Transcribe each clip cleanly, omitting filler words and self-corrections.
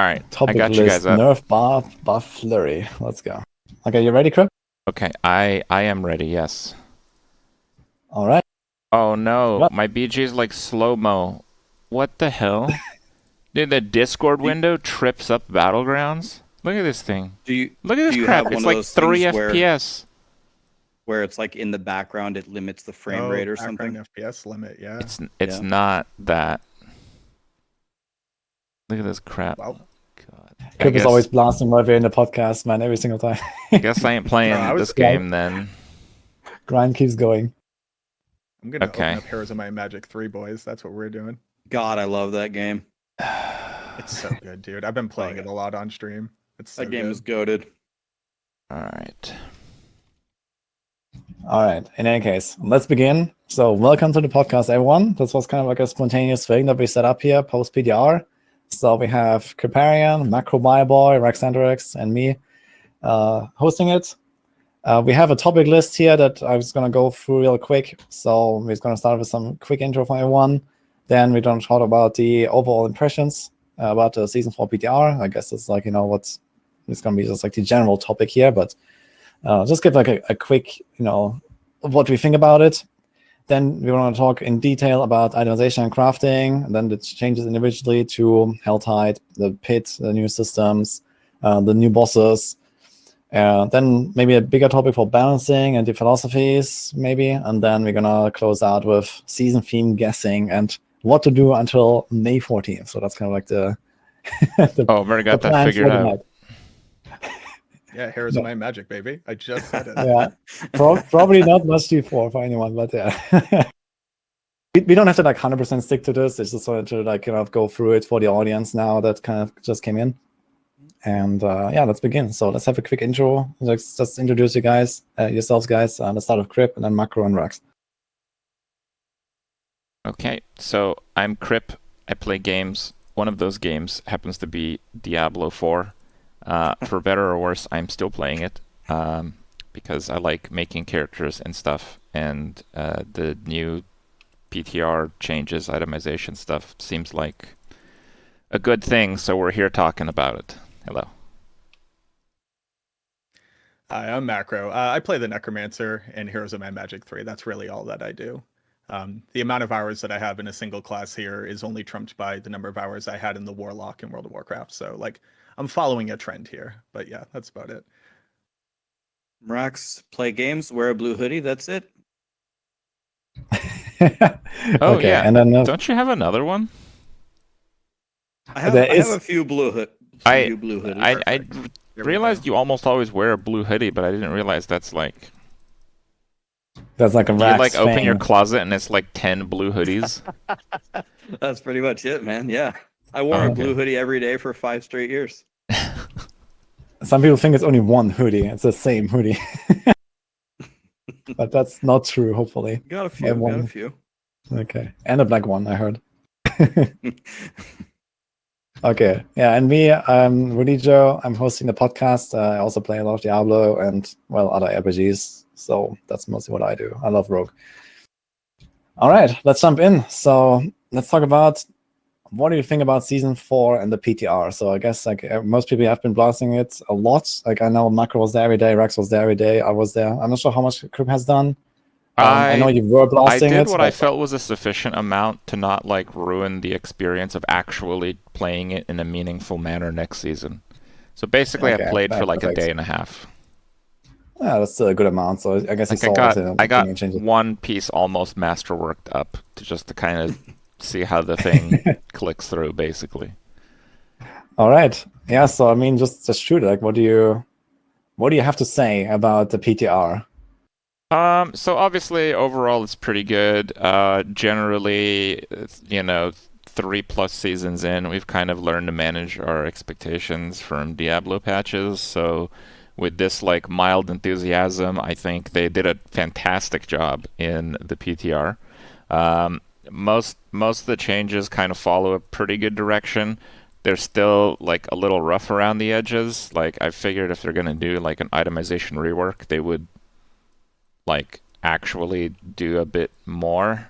All right, I Topic got you list, guys up. nerf, buff, flurry. Let's go. Okay, you ready, Kripp? Okay, I am ready. Yes. All right. Oh no, Yep. my BG is like slow-mo. What the hell? Dude, the Discord window trips up Battlegrounds. Look at this thing. Look at this crap. have It's one of like those 3 things FPS. where it's like in the background it limits the frame rate or something? FPS limit, yeah. It's not that. Look at this crap. Well, God. Kripp is always blasting my way in the podcast, man, every single time. I guess I ain't playing this game then. Grind keeps going. I'm gonna open up Heroes of Might and Magic 3, boys. That's what we're doing. God, I love that game. It's so good, dude. I've been playing it a lot on stream. That game is goated. Alright. Alright, in any case, let's begin. So, welcome to the podcast, everyone. This was kind of like a spontaneous thing that we set up here post PDR. So, we have Kripparian, Macrobioboi, Raxxanterax, and me hosting it. We have a topic list here that I was going to go through real quick. So, we're going to start with some quick intro for everyone. Then we're going to talk about the overall impressions about the Season 4 PTR. I guess it's like, what's it's going to be just like the general topic here, but just give like a quick, what we think about it. Then we want to talk in detail about itemization and crafting, and then the changes individually to Helltide, the pit, the new systems, the new bosses. Then maybe a bigger topic for balancing and the philosophies, maybe. And then we're going to close out with season theme guessing and what to do until May 14th. So that's kind of like the already got that figured out. Yeah, Heroes of Might and Magic, baby. I just said it. Yeah, probably not much D4 for anyone, but yeah. we don't have to like 100% stick to this. It's just wanted to like go through it for the audience now that kind of just came in. And yeah, let's begin. So let's have a quick intro. Let's just introduce you guys, yourselves, guys. Let's start with Kripp and then Macro and Rax. Okay, so I'm Kripp. I play games. One of those games happens to be Diablo 4. For better or worse, I'm still playing it because I like making characters and stuff. And the new PTR changes, itemization stuff seems like a good thing. So we're here talking about it. Hello. Hi, I'm Macro. I play the Necromancer in Heroes of Might and Magic 3. That's really all that I do. The amount of hours that I have in a single class here is only trumped by the number of hours I had in the Warlock in World of Warcraft. So, like, I'm following a trend here. But yeah, that's about it. Rax, play games, wear a blue hoodie, that's it. Okay, yeah. And then, don't you have another one? I have a few blue hoodies. I realized you almost always wear a blue hoodie, but I didn't realize that's like... That's like a Rax you like thing. Open your closet and it's like 10 blue hoodies. That's pretty much it, man. Yeah, I wore a blue hoodie every day for 5 straight years. Some people think it's only one hoodie. It's the same hoodie, but that's not true. Hopefully, got a few. Okay, and a black one. I heard. Okay, yeah, and me, I'm wudijo. I'm hosting the podcast. I also play a lot of Diablo and other RPGs. So that's mostly what I do. I love Rogue. All right, let's jump in. So let's talk about what do you think about Season 4 and the PTR. So I guess like most people have been blasting it a lot. Like I know Macro was there every day, Rax was there every day, I was there. I'm not sure how much Kripp has done. I know you were blasting it. I did what I felt was a sufficient amount to not like ruin the experience of actually playing it in a meaningful manner next season. So basically I played for like a day and a half. Yeah, that's still a good amount. So I guess I got one piece almost masterworked up to kind of see how the thing clicks through, basically. All right. Yeah. So I mean, just shoot it. Like, what do you have to say about the PTR? So obviously, overall, it's pretty good. Generally, 3+ seasons in, we've kind of learned to manage our expectations from Diablo patches. So with this like mild enthusiasm, I think they did a fantastic job in the PTR. Most of the changes kind of follow a pretty good direction. They're still like a little rough around the edges. Like I figured if they're gonna do like an itemization rework, they would like actually do a bit more.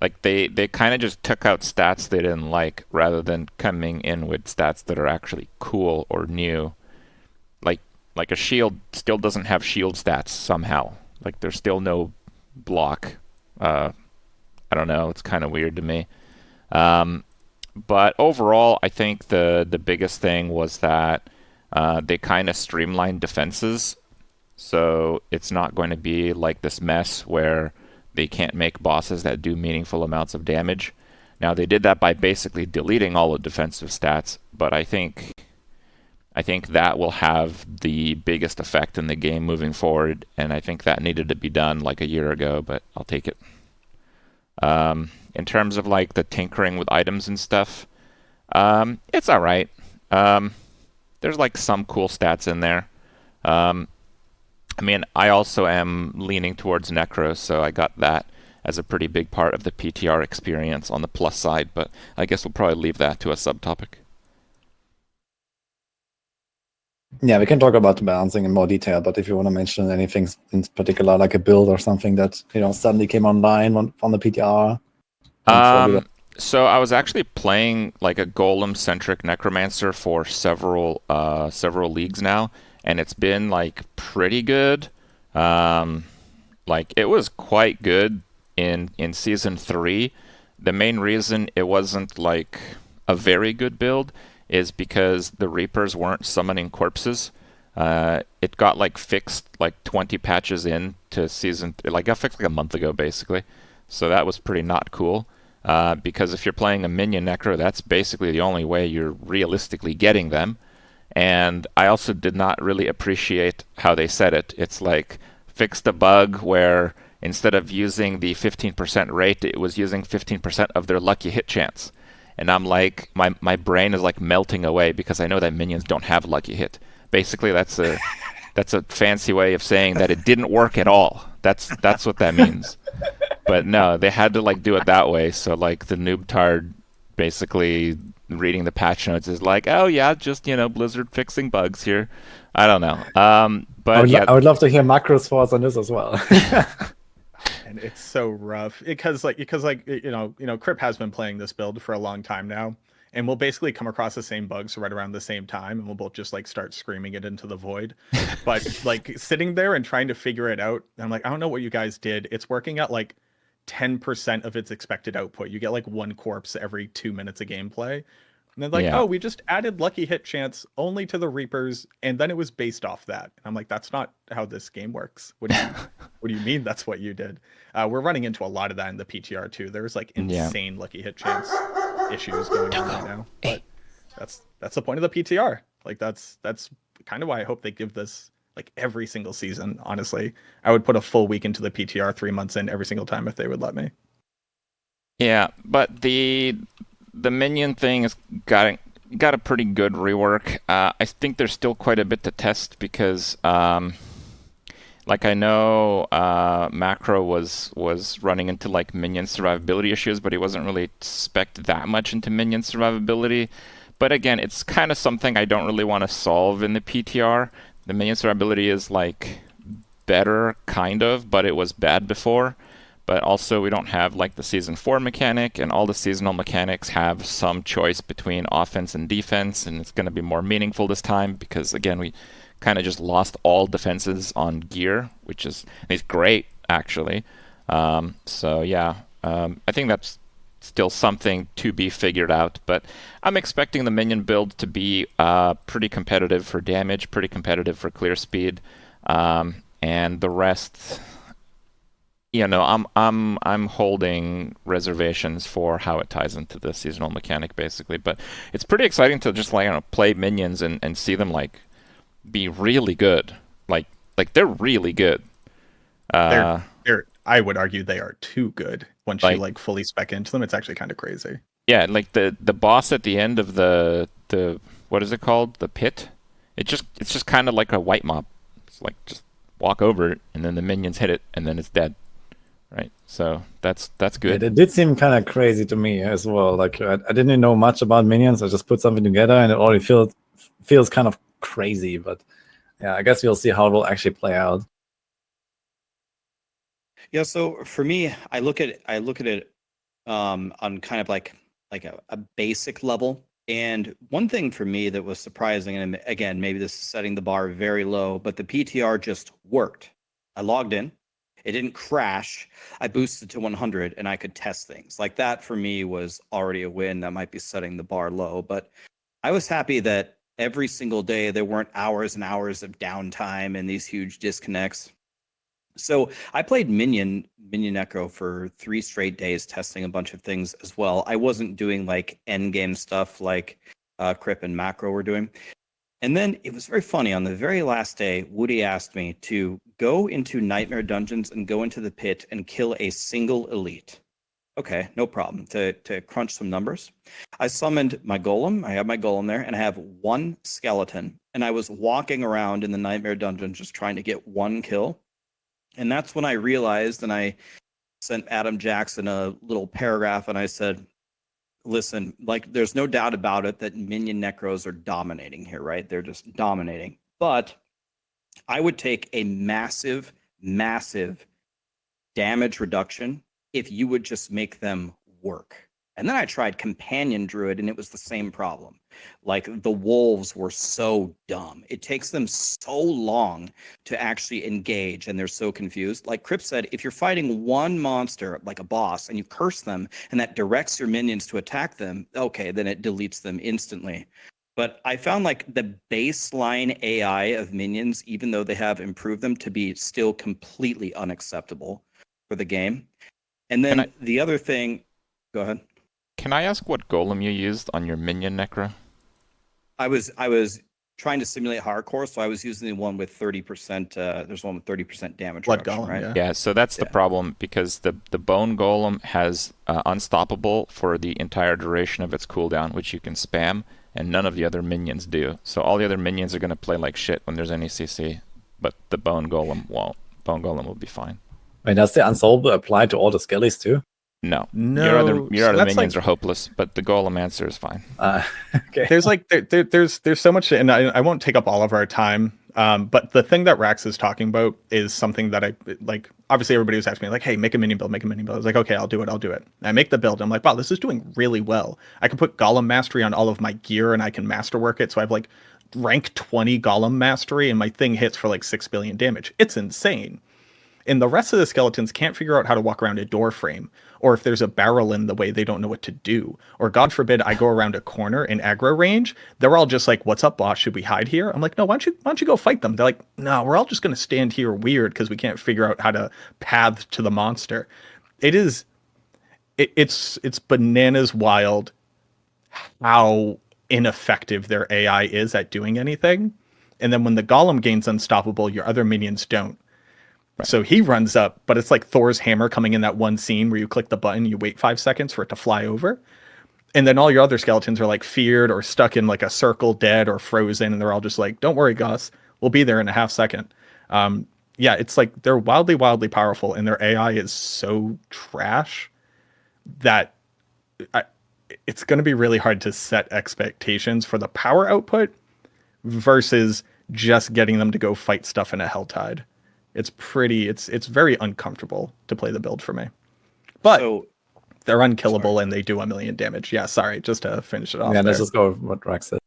Like they kind of just took out stats they didn't like rather than coming in with stats that are actually cool or new. Like like a shield still doesn't have shield stats somehow. Like there's still no block. I don't know. It's kind of weird to me. Um, but overall, I think the biggest thing was that they kind of streamlined defenses, so it's not going to be like this mess where they can't make bosses that do meaningful amounts of damage. Now they did that by basically deleting all the defensive stats, but I think that will have the biggest effect in the game moving forward, and I think that needed to be done like a year ago, but I'll take it. In terms of like the tinkering with items and stuff, it's all right. There's like some cool stats in there. Um, I mean, I also am leaning towards necro, so I got that as a pretty big part of the PTR experience on the plus side, but I guess we'll probably leave that to a subtopic. Yeah, we can talk about the balancing in more detail, but if you want to mention anything in particular, like a build or something that suddenly came online on the PTR. So I was actually playing like a golem-centric necromancer for several leagues now, and it's been like pretty good. Like it was quite good in season 3. The main reason it wasn't like a very good build is because the Reapers weren't summoning corpses. It got like fixed like 20 patches in to season, like got fixed like a month ago basically. So that was pretty not cool. Because if you're playing a minion necro, that's basically the only way you're realistically getting them. And I also did not really appreciate how they said it. It's like fixed a bug where instead of using the 15% rate, it was using 15% of their lucky hit chance. And I'm like, my brain is like melting away because I know that minions don't have lucky hit. Basically, that's a fancy way of saying that it didn't work at all. That's what that means. But no, they had to like do it that way. So like the noobtard basically reading the patch notes is like, oh yeah, just Blizzard fixing bugs here. I don't know. But yeah, I would love to hear Macro's thoughts on this as well. And it's so rough because Kripp has been playing this build for a long time now, and we'll basically come across the same bugs right around the same time, and we'll both just like start screaming it into the void. But like sitting there and trying to figure it out, I'm like, I don't know what you guys did. It's working at like 10% of its expected output. You get like one corpse every 2 minutes of gameplay. And they're like, yeah. oh, we just added lucky hit chance only to the Reapers, and then it was based off that. And I'm like, that's not how this game works. What do you mean that's what you did? We're running into a lot of that in the PTR too. There's like insane lucky hit chance issues going on right now. But that's the point of the PTR. Like that's kind of why I hope they give this like every single season. Honestly, I would put a full week into the PTR 3 months in every single time if they would let me. Yeah, but the minion thing has got a pretty good rework. I think there's still quite a bit to test because, like I know Macro was running into like minion survivability issues, but he wasn't really spec'd that much into minion survivability. But again, it's kind of something I don't really want to solve in the PTR. The minion survivability is like better, kind of, but it was bad before. But also we don't have like the season 4 mechanic, and all the seasonal mechanics have some choice between offense and defense, and it's going to be more meaningful this time because again we kind of just lost all defenses on gear, which is great actually. So yeah, I think that's still something to be figured out, but I'm expecting the minion build to be pretty competitive for damage, pretty competitive for clear speed, and the rest. I'm holding reservations for how it ties into the seasonal mechanic, basically. But it's pretty exciting to just play minions and see them like be really good. Like they're really good. They're I would argue they are too good once you like fully spec into them. It's actually kind of crazy. Yeah, like the boss at the end of the what is it called? The pit. It's just kind of like a white mob. It's like just walk over it, and then the minions hit it, and then it's dead. Right, so that's good. Yeah, it did seem kind of crazy to me as well. Like I didn't know much about minions. I just put something together, and it already feels kind of crazy. But yeah, I guess we'll see how it will actually play out. Yeah, so for me, I look at it on kind of like a basic level. And one thing for me that was surprising, and again, maybe this is setting the bar very low, but the PTR just worked. I logged in, it didn't crash. I boosted to 100 and I could test things. Like that for me was already a win. That might be setting the bar low, but I was happy that every single day there weren't hours and hours of downtime and these huge disconnects. So I played Minion Necro for 3 straight days, testing a bunch of things as well. I wasn't doing like endgame stuff like Kripp and Macro were doing. And then it was very funny. On the very last day, Woody asked me to go into Nightmare Dungeons and go into the pit and kill a single elite. Okay, no problem. To crunch some numbers, I summoned my golem. I have my golem there, and I have 1 skeleton. And I was walking around in the Nightmare Dungeon just trying to get 1 kill. And that's when I realized, and I sent Adam Jackson a little paragraph, and I said, listen, like there's no doubt about it that Minion Necros are dominating here, right? They're just dominating. But I would take a massive, massive damage reduction if you would just make them work. And then I tried Companion Druid, and it was the same problem. Like the wolves were so dumb. It takes them so long to actually engage, and they're so confused. Like Kripp said, if you're fighting one monster, like a boss, and you curse them, and that directs your minions to attack them, okay, then it deletes them instantly. But I found like the baseline AI of minions, even though they have improved them, to be still completely unacceptable for the game. And then the other thing, go ahead. Can I ask what golem you used on your Minion Necro? I was trying to simulate hardcore, so I was using the one with 30%. There's one with 30% damage Blood reduction, golem, right? yeah. Yeah, so that's the problem, because the bone golem has unstoppable for the entire duration of its cooldown, which you can spam, and none of the other minions do. So all the other minions are going to play like shit when there's any CC, but the bone golem won't. Bone golem will be fine. Wait, does the unsolvable apply to all the skellies too? No. No, Your so other that's minions like- are hopeless, but the Golemancers is fine. Okay. There's like there's so much, and I won't take up all of our time. But the thing that Rax is talking about is something that I like. Obviously, everybody was asking me like, "Hey, make a minion build, make a minion build." I was like, "Okay, I'll do it. And I make the build. And I'm like, "Wow, this is doing really well. I can put Golem Mastery on all of my gear, and I can masterwork it. So I have like rank 20 Golem Mastery, and my thing hits for like 6 billion damage. It's insane." And the rest of the skeletons can't figure out how to walk around a door frame, or if there's a barrel in the way, they don't know what to do. Or God forbid I go around a corner in aggro range, they're all just like, "What's up, boss? Should we hide here?" I'm like, "No, why don't you go fight them?" They're like, "No, we're all just gonna stand here weird because we can't figure out how to path to the monster." It's bananas wild how ineffective their AI is at doing anything. And then when the golem gains unstoppable, your other minions don't. So he runs up, but it's like Thor's hammer coming in that one scene where you click the button, you wait 5 seconds for it to fly over. And then all your other skeletons are like feared or stuck in like a circle, dead or frozen. And they're all just like, "Don't worry, Gus, we'll be there in a half second." Yeah, it's like they're wildly, wildly powerful, and their AI is so trash that it's going to be really hard to set expectations for the power output versus just getting them to go fight stuff in a Helltide. It's very uncomfortable to play the build for me. But so, they're unkillable and they do 1 million damage. Yeah, sorry, just to finish it off. Yeah, let's just go with what Rax said.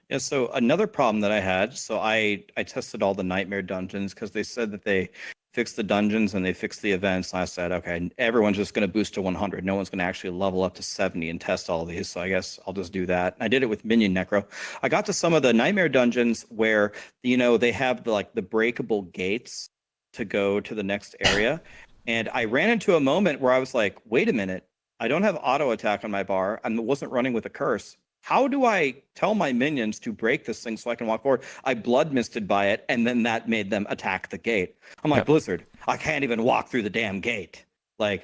Yeah, so another problem that I had, so I tested all the nightmare dungeons because they said that they fixed the dungeons and they fixed the events. And I said, okay, everyone's just going to boost to 100. No one's going to actually level up to 70 and test all these. So I guess I'll just do that. I did it with Minion Necro. I got to some of the nightmare dungeons where, they have the breakable gates to go to the next area. And I ran into a moment where I was like, wait a minute, I don't have auto attack on my bar. I wasn't running with a curse. How do I tell my minions to break this thing so I can walk forward? I blood misted by it, and then that made them attack the gate. I'm like, Blizzard, I can't even walk through the damn gate. I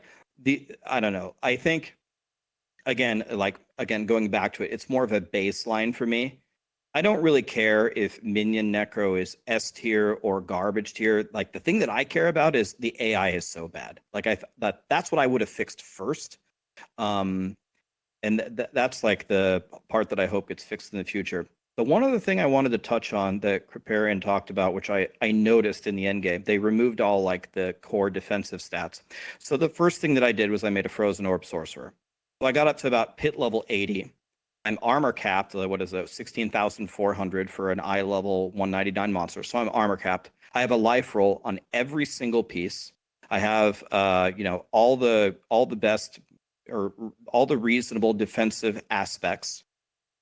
don't know. I think, again, going back to it, it's more of a baseline for me. I don't really care if Minion Necro is S tier or garbage tier. Like, the thing that I care about is the AI is so bad. Like, that's what I would have fixed first. And that's like the part that I hope gets fixed in the future. The one other thing I wanted to touch on that Kripp talked about, which I noticed in the end game, they removed all like the core defensive stats. So the first thing that I did was I made a frozen orb sorcerer. So I got up to about pit level 80. I'm armor capped. What is it? 16,400 for an eye level 199 monster. So I'm armor capped. I have a life roll on every single piece. I have all the best or all the reasonable defensive aspects.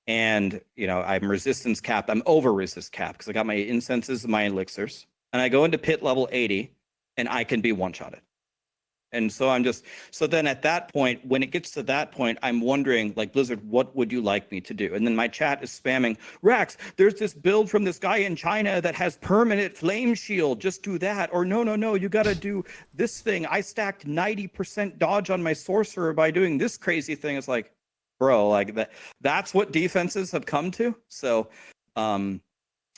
And I'm resistance capped. I'm over resist capped because I got my incenses and my elixirs. And I go into pit level 80 and I can be one-shotted. And so so then at that point, when it gets to that point, I'm wondering, like, Blizzard, what would you like me to do? And then my chat is spamming, Rax, there's this build from this guy in China that has permanent flame shield. Just do that. Or no, you got to do this thing. I stacked 90% dodge on my sorcerer by doing this crazy thing. It's like, bro, like that's what defenses have come to. So I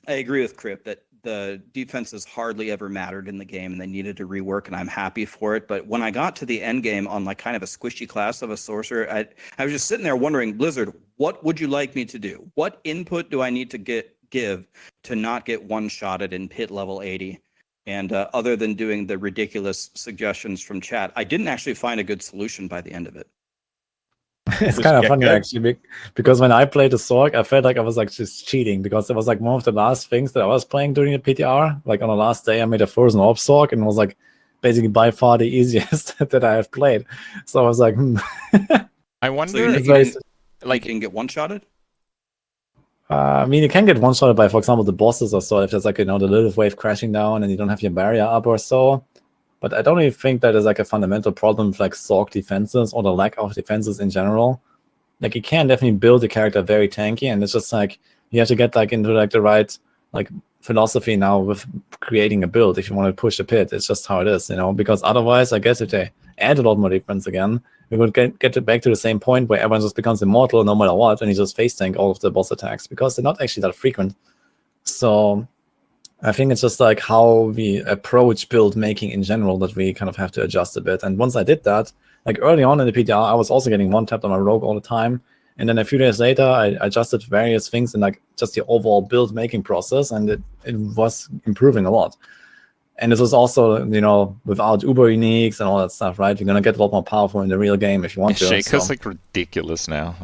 agree with Kripp that the defenses hardly ever mattered in the game and they needed to rework, and I'm happy for it. But when I got to the end game on like kind of a squishy class of a sorcerer, I was just sitting there wondering, Blizzard, what would you like me to do? What input do I need to give to not get one-shotted in pit level 80? And other than doing the ridiculous suggestions from chat, I didn't actually find a good solution by the end of it. It's kind of funny actually, because when I played the Sorg, I felt like I was like just cheating, because it was like one of the last things that I was playing during the PTR. Like on the last day, I made a frozen orb Sorg, and it was like basically by far the easiest that I have played. So I was like, I wonder, so you can get one-shotted? I mean, you can get one-shotted by, for example, the bosses or so, if there's like, the little wave crashing down and you don't have your barrier up or so. But I don't even think that is like a fundamental problem with like Sorg defenses or the lack of defenses in general. Like you can definitely build a character very tanky, and it's just like you have to get like into like the right like philosophy now with creating a build if you want to push the pit. It's just how it is, because otherwise, I guess if they add a lot more defense again, we would get back to the same point where everyone just becomes immortal no matter what, and you just face tank all of the boss attacks because they're not actually that frequent. So I think it's just like how we approach build making in general that we kind of have to adjust a bit. And once I did that, like early on in the PTR, I was also getting one-tapped on my rogue all the time. And then a few days later, I adjusted various things in like just the overall build making process, and it was improving a lot. And this was also, without Uber uniques and all that stuff, right? You're gonna get a lot more powerful in the real game if you want to. Shaco's like ridiculous now.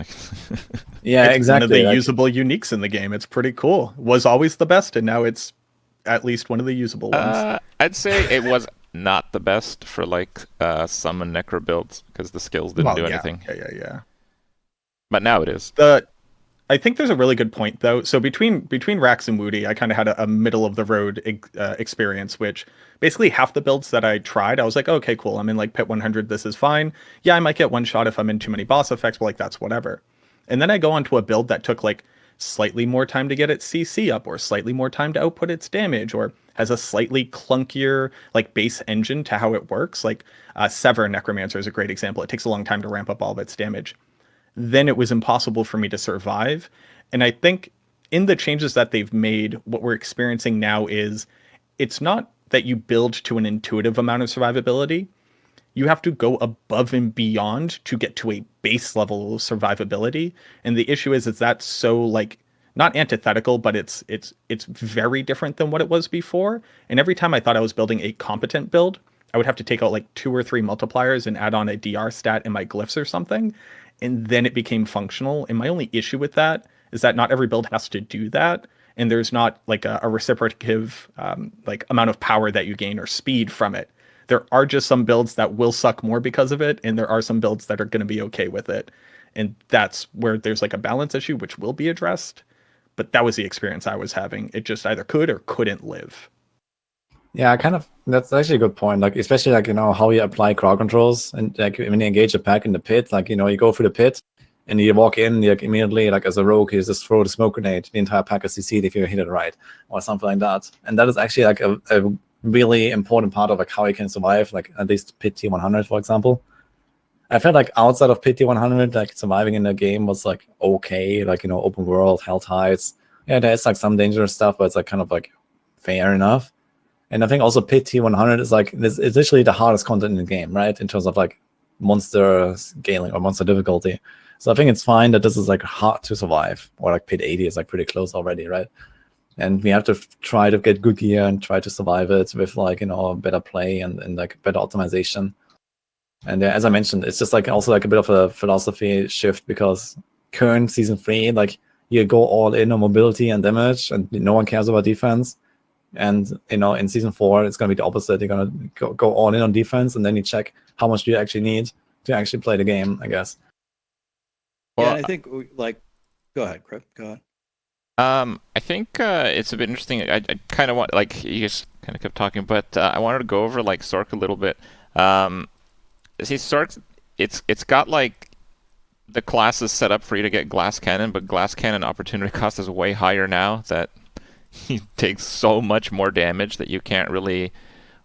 Yeah, it's exactly. One of the usable uniques in the game. It's pretty cool. Was always the best, and now it's at least one of the usable ones. I'd say it was not the best for like some necro builds because the skills didn't do anything. Yeah. But now it is. I think there's a really good point though. So between Rax and Woody, I kind of had a middle of the road experience, which basically half the builds that I tried, I was like, okay, cool. I'm in like pit 100. This is fine. Yeah, I might get one shot if I'm in too many boss effects, but like that's whatever. And then I go onto a build that took like slightly more time to get its CC up, or slightly more time to output its damage, or has a slightly clunkier like base engine to how it works. Like Sever Necromancer is a great example. It takes a long time to ramp up all of its damage. Then it was impossible for me to survive. And I think in the changes that they've made, what we're experiencing now is it's not that you build to an intuitive amount of survivability. You have to go above and beyond to get to a base level of survivability. And the issue is that's so like not antithetical, but it's very different than what it was before. And every time I thought I was building a competent build, I would have to take out like 2 or 3 multipliers and add on a DR stat in my glyphs or something. And then it became functional. And my only issue with that is that not every build has to do that. And there's not like a reciprocative like amount of power that you gain or speed from it. There are just some builds that will suck more because of it, and there are some builds that are going to be okay with it. And that's where there's like a balance issue, which will be addressed. But that was the experience I was having. It just either could or couldn't live. Yeah, that's actually a good point. Like, especially like, how you apply crowd controls, and like when you engage a pack in the pit, like, you go through the pit and you walk in, like immediately, like as a rogue, you just throw the smoke grenade. The entire pack is CC'd if you hit it right, or something like that. And that is actually like a really important part of like how you can survive, like at least pit T100, for example. I felt like outside of pit T100, like surviving in the game was like okay, like, open world, hell tides. Yeah, there's like some dangerous stuff, but it's like kind of like fair enough. And I think also pit T100 is like, it's literally the hardest content in the game, right? In terms of like monster scaling or monster difficulty. So I think it's fine that this is like hard to survive, or like pit 80 is like pretty close already, right? And we have to try to get good gear and try to survive it with like, better play and like better optimization. And as I mentioned, it's just like also like a bit of a philosophy shift, because current season 3, like you go all in on mobility and damage and no one cares about defense. And in season 4, it's going to be the opposite. You're going to go all in on defense, and then you check how much do you actually need to actually play the game, I guess. Yeah, Well, and I think go ahead, Kripp. Go ahead. I think it's a bit interesting. I kind of want, like, you just kind of kept talking, but I wanted to go over like Sork a little bit. See, Sork, it's got like the classes set up for you to get glass cannon, but glass cannon opportunity cost is way higher now. That he takes so much more damage that you can't really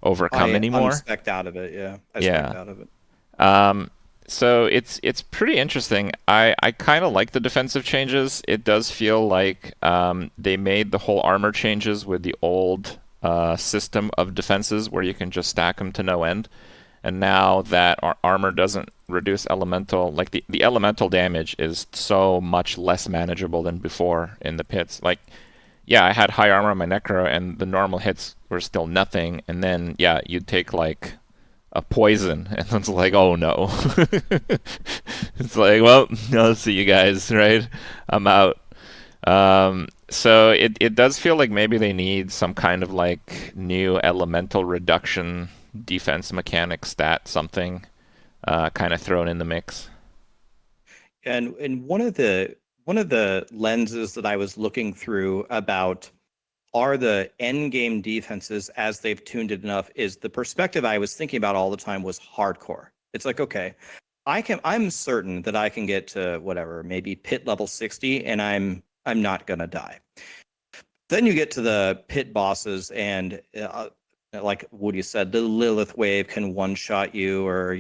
overcome anymore. I'm spec'd out of it. Yeah, I Yeah. spec'd out of it. So it's pretty interesting. I kind of like the defensive changes. It does feel like they made the whole armor changes with the old system of defenses where you can just stack them to no end. And now that armor doesn't reduce elemental, like the elemental damage is so much less manageable than before in the pits. Like, yeah, I had high armor on my necro and the normal hits were still nothing. And then, yeah, you'd take like a poison, and it's like, oh no. It's like, well, I'll see you guys, right? I'm out. So it does feel like maybe they need some kind of like new elemental reduction defense mechanic stat, something kind of thrown in the mix. And one of the lenses that I was looking through about are the end game defenses as they've tuned it enough, is the perspective I was thinking about all the time was hardcore. It's like, okay, I'm certain that I can get to whatever, maybe pit level 60, and I'm not gonna die. Then you get to the pit bosses, and like Woody said, the Lilith wave can one shot you, or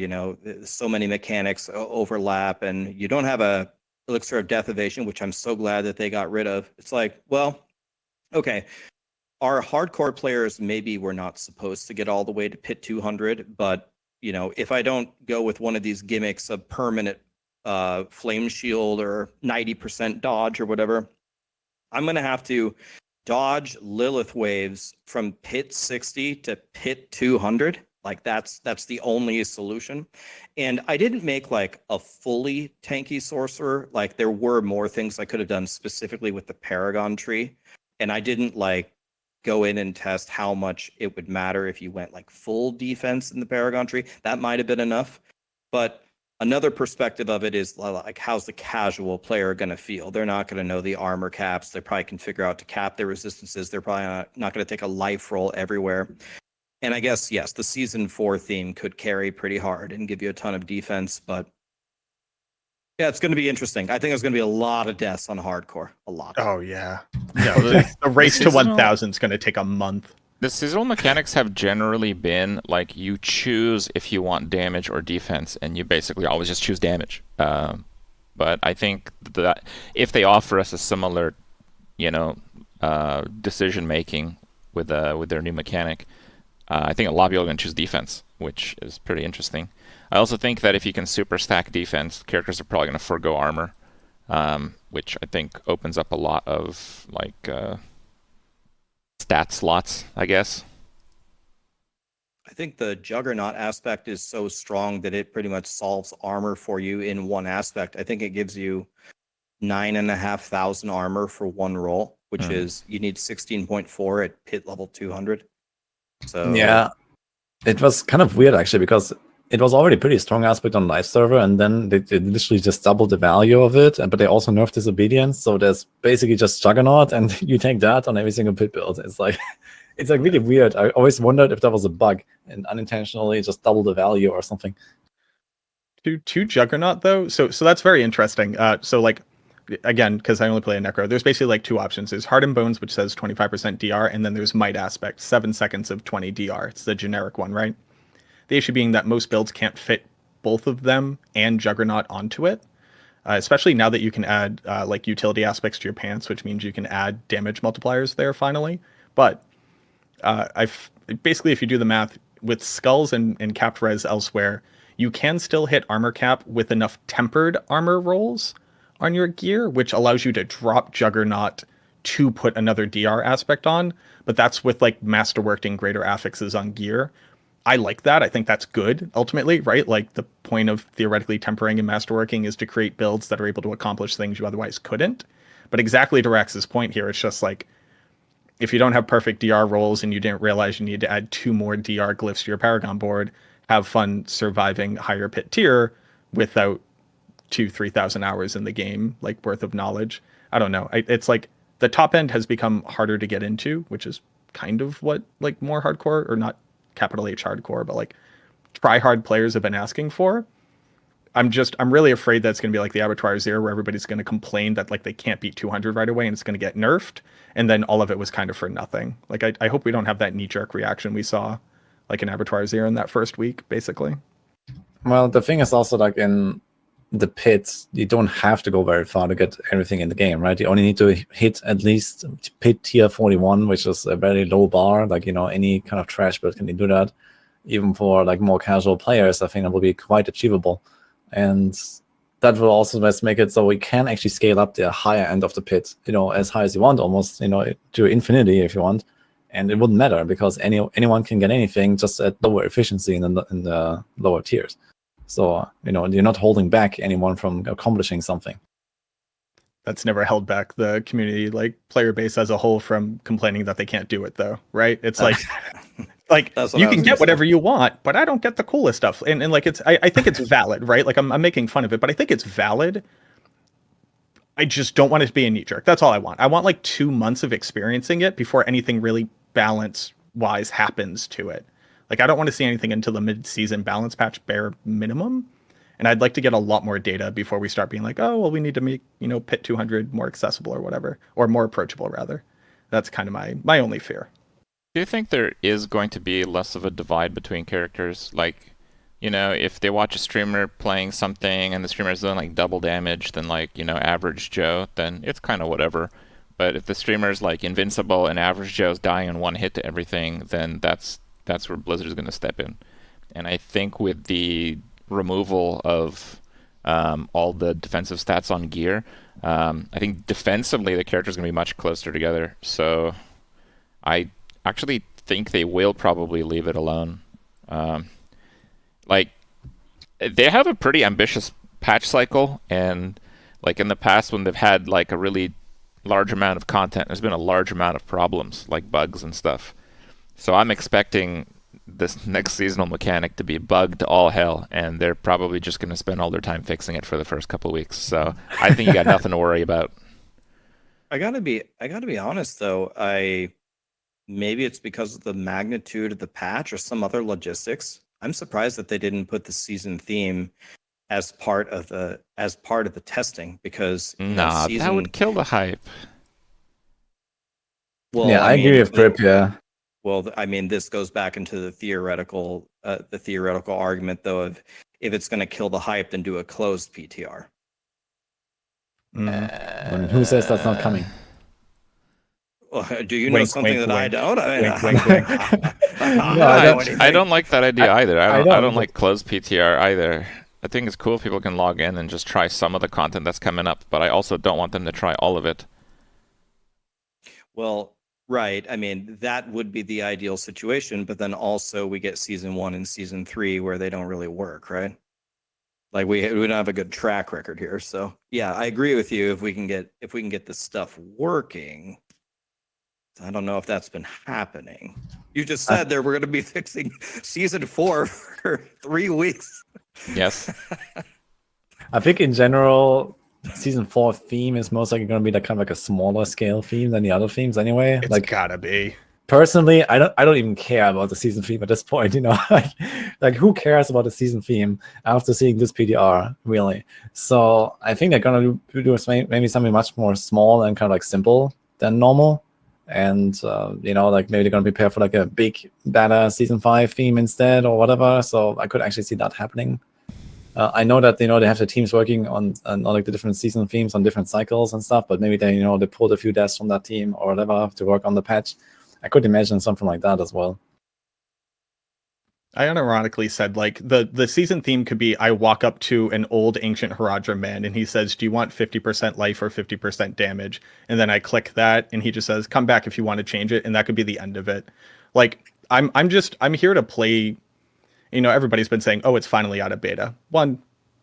so many mechanics overlap, and you don't have a elixir of death evasion, which I'm so glad that they got rid of. It's like, well, okay, our hardcore players maybe were not supposed to get all the way to pit 200, but if I don't go with one of these gimmicks of permanent flame shield or 90% dodge or whatever, I'm going to have to dodge Lilith waves from pit 60 to pit 200. Like that's the only solution. And I didn't make like a fully tanky sorcerer. Like there were more things I could have done specifically with the Paragon tree. And I didn't like go in and test how much it would matter if you went like full defense in the Paragon tree. That might have been enough. But another perspective of it is like, how's the casual player going to feel? They're not going to know the armor caps. They probably can figure out to cap their resistances. They're probably not going to take a life roll everywhere. And I guess, yes, the season 4 theme could carry pretty hard and give you a ton of defense, but yeah, it's going to be interesting. I think there's going to be a lot of deaths on hardcore. A lot. Oh, yeah. No, the race to 1,000 is going to take a month. The seasonal mechanics have generally been like you choose if you want damage or defense, and you basically always just choose damage. But I think that if they offer us a similar, decision making with their new mechanic, I think a lot of people are going to choose defense, which is pretty interesting. I also think that if you can super stack defense, characters are probably going to forgo armor, which I think opens up a lot of like stat slots, I guess. I think the Juggernaut aspect is so strong that it pretty much solves armor for you in one aspect. I think it gives you 9,500 armor for one roll, which is you need 16.4 at pit level 200. So yeah, it was kind of weird actually, because it was already pretty strong aspect on live server, and then they literally just doubled the value of it, but they also nerfed disobedience, so there's basically just Juggernaut, and you take that on every single pit build. It's like really weird. I always wondered if that was a bug and unintentionally just double the value or something. To Juggernaut though, so that's very interesting. So like, again, because I only play a Necro, there's basically like two options. There's Heart and Bones, which says 25% DR, and then there's Might Aspect, 7 seconds of 20 DR. It's the generic one, right? The issue being that most builds can't fit both of them and Juggernaut onto it, especially now that you can add like utility aspects to your pants, which means you can add damage multipliers there finally. But I've basically, if you do the math with skulls and capped res elsewhere, you can still hit armor cap with enough tempered armor rolls on your gear, which allows you to drop Juggernaut to put another DR aspect on. But that's with like masterworked and greater affixes on gear. I like that. I think that's good ultimately, right? Like the point of theoretically tempering and masterworking is to create builds that are able to accomplish things you otherwise couldn't. But exactly to Rex's point here, it's just like if you don't have perfect DR rolls and you didn't realize you need to add 2 more DR glyphs to your Paragon board, have fun surviving higher pit tier without 3,000 hours in the game, like worth of knowledge. I don't know. It's like the top end has become harder to get into, which is kind of what like more hardcore, or not capital H hardcore, but like try hard players have been asking for. I'm really afraid that's going to be like the Abattoir Zero, where everybody's going to complain that like they can't beat 200 right away and it's going to get nerfed. And then all of it was kind of for nothing. Like, I hope we don't have that knee jerk reaction we saw like in Abattoir Zero in that first week, basically. Well, the thing is also like in the pits, you don't have to go very far to get everything in the game, right? You only need to hit at least pit tier 41, which is a very low bar. Like, any kind of trash build can do that. Even for like more casual players, I think that will be quite achievable. And that will also just make it so we can actually scale up the higher end of the pit, as high as you want, almost, to infinity if you want. And it wouldn't matter because anyone can get anything just at lower efficiency in the lower tiers. So, you're not holding back anyone from accomplishing something. That's never held back the community, like player base as a whole, from complaining that they can't do it, though, right? It's like, you can get whatever you want, but I don't get the coolest stuff. And like, I think it's valid, right? Like I'm making fun of it, but I think it's valid. I just don't want it to be a knee jerk. That's all I want. I want like 2 months of experiencing it before anything really balance wise happens to it. Like, I don't want to see anything until the mid-season balance patch bare minimum. And I'd like to get a lot more data before we start being like, oh, well, we need to make, pit 200 more accessible or whatever, or more approachable rather. That's kind of my only fear. Do you think there is going to be less of a divide between characters? Like, if they watch a streamer playing something and the streamer's doing like double damage than like, average Joe, then it's kind of whatever. But if the streamer's like invincible and average Joe's dying in one hit to everything, then that's where Blizzard's going to step in. And I think with the removal of all the defensive stats on gear, I think defensively the characters going to be much closer together. So I actually think they will probably leave it alone. Like, they have a pretty ambitious patch cycle, and like in the past when they've had like a really large amount of content, there's been a large amount of problems like bugs and stuff. So I'm expecting this next seasonal mechanic to be bugged to all hell, and they're probably just going to spend all their time fixing it for the first couple of weeks. So I think you got nothing to worry about. I gotta be honest though. Maybe it's because of the magnitude of the patch or some other logistics. I'm surprised that they didn't put the season theme as part of the testing, because that would kill the hype. Well, yeah, I agree with Kripp. Yeah. Well, I mean, this goes back into the theoretical argument, though, of if it's going to kill the hype, then do a closed PTR. Who says that's not coming? Well, do you know something that I don't? I don't like that idea either. I don't like closed PTR either. I think it's cool if people can log in and just try some of the content that's coming up, but I also don't want them to try all of it. Well, right. I mean, that would be the ideal situation, but then also we get season 1 and season 3 where they don't really work, right? Like we don't have a good track record here. So yeah, I agree with you. If we can get this stuff working, I don't know if that's been happening. You just said we're going to be fixing season 4 for 3 weeks. Yes. I think in general, season 4 theme is most likely going to be like kind of like a smaller scale theme than the other themes anyway. It's gotta be. Personally, I don't even care about the season theme at this point. Like who cares about the season theme after seeing this PDR, really? So I think they're gonna do maybe something much more small and kind of like simple than normal. And like maybe they're gonna prepare for like a big data season 5 theme instead or whatever. So I could actually see that happening. I know that they have the teams working on like the different season themes on different cycles and stuff, but maybe they pulled a few devs from that team or whatever to work on the patch. I could imagine something like that as well. I unironically said like the season theme could be I walk up to an old ancient Haradrim man and he says, "Do you want 50% life or 50% damage?" And then I click that and he just says, "Come back if you want to change it," and that could be the end of it. Like I'm here to play. You know, everybody's been saying, "Oh, it's finally out of beta." One,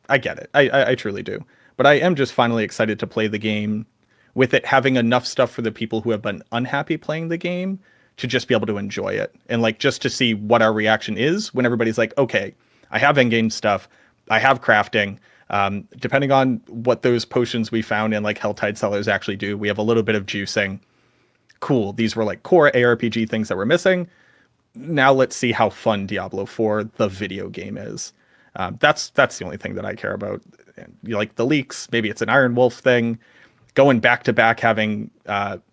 I get it. I truly do. But I am just finally excited to play the game with it having enough stuff for the people who have been unhappy playing the game to just be able to enjoy it and like just to see what our reaction is when everybody's like, okay, I have endgame stuff, I have crafting. Depending on what those potions we found in like Helltide Cellars actually do, we have a little bit of juicing. Cool. These were like core ARPG things that we're missing. Now let's see how fun Diablo 4 the video game is. That's the only thing that I care about. You like the leaks, maybe it's an Iron Wolf thing. Going back to back having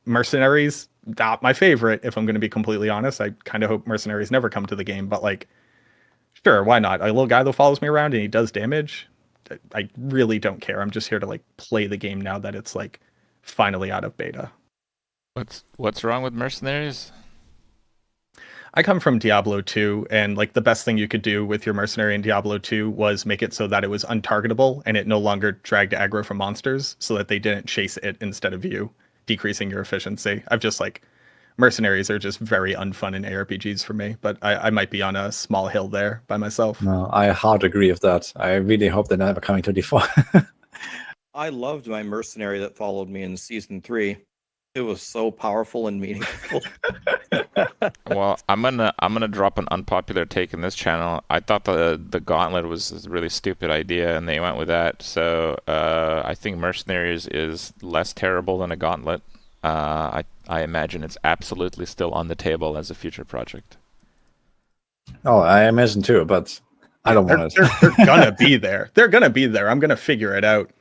mercenaries, not my favorite, if I'm going to be completely honest. I kind of hope mercenaries never come to the game, but like, sure, why not? A little guy that follows me around and he does damage. I really don't care. I'm just here to like play the game now that it's like finally out of beta. What's wrong with mercenaries? I come from Diablo 2, and like the best thing you could do with your mercenary in Diablo 2 was make it so that it was untargetable and it no longer dragged aggro from monsters so that they didn't chase it instead of you, decreasing your efficiency. I've just like mercenaries are just very unfun in ARPGs for me, but I might be on a small hill there by myself. No, I hard agree with that. I really hope they're never coming to D4. I loved my mercenary that followed me in season 3. It was so powerful and meaningful. Well, I'm gonna drop an unpopular take in this channel. I thought the Gauntlet was a really stupid idea, and they went with that. So I think Mercenaries is less terrible than a Gauntlet. I imagine it's absolutely still on the table as a future project. Oh, I imagine too, but I don't want it. They're gonna be there. They're gonna be there. I'm gonna figure it out.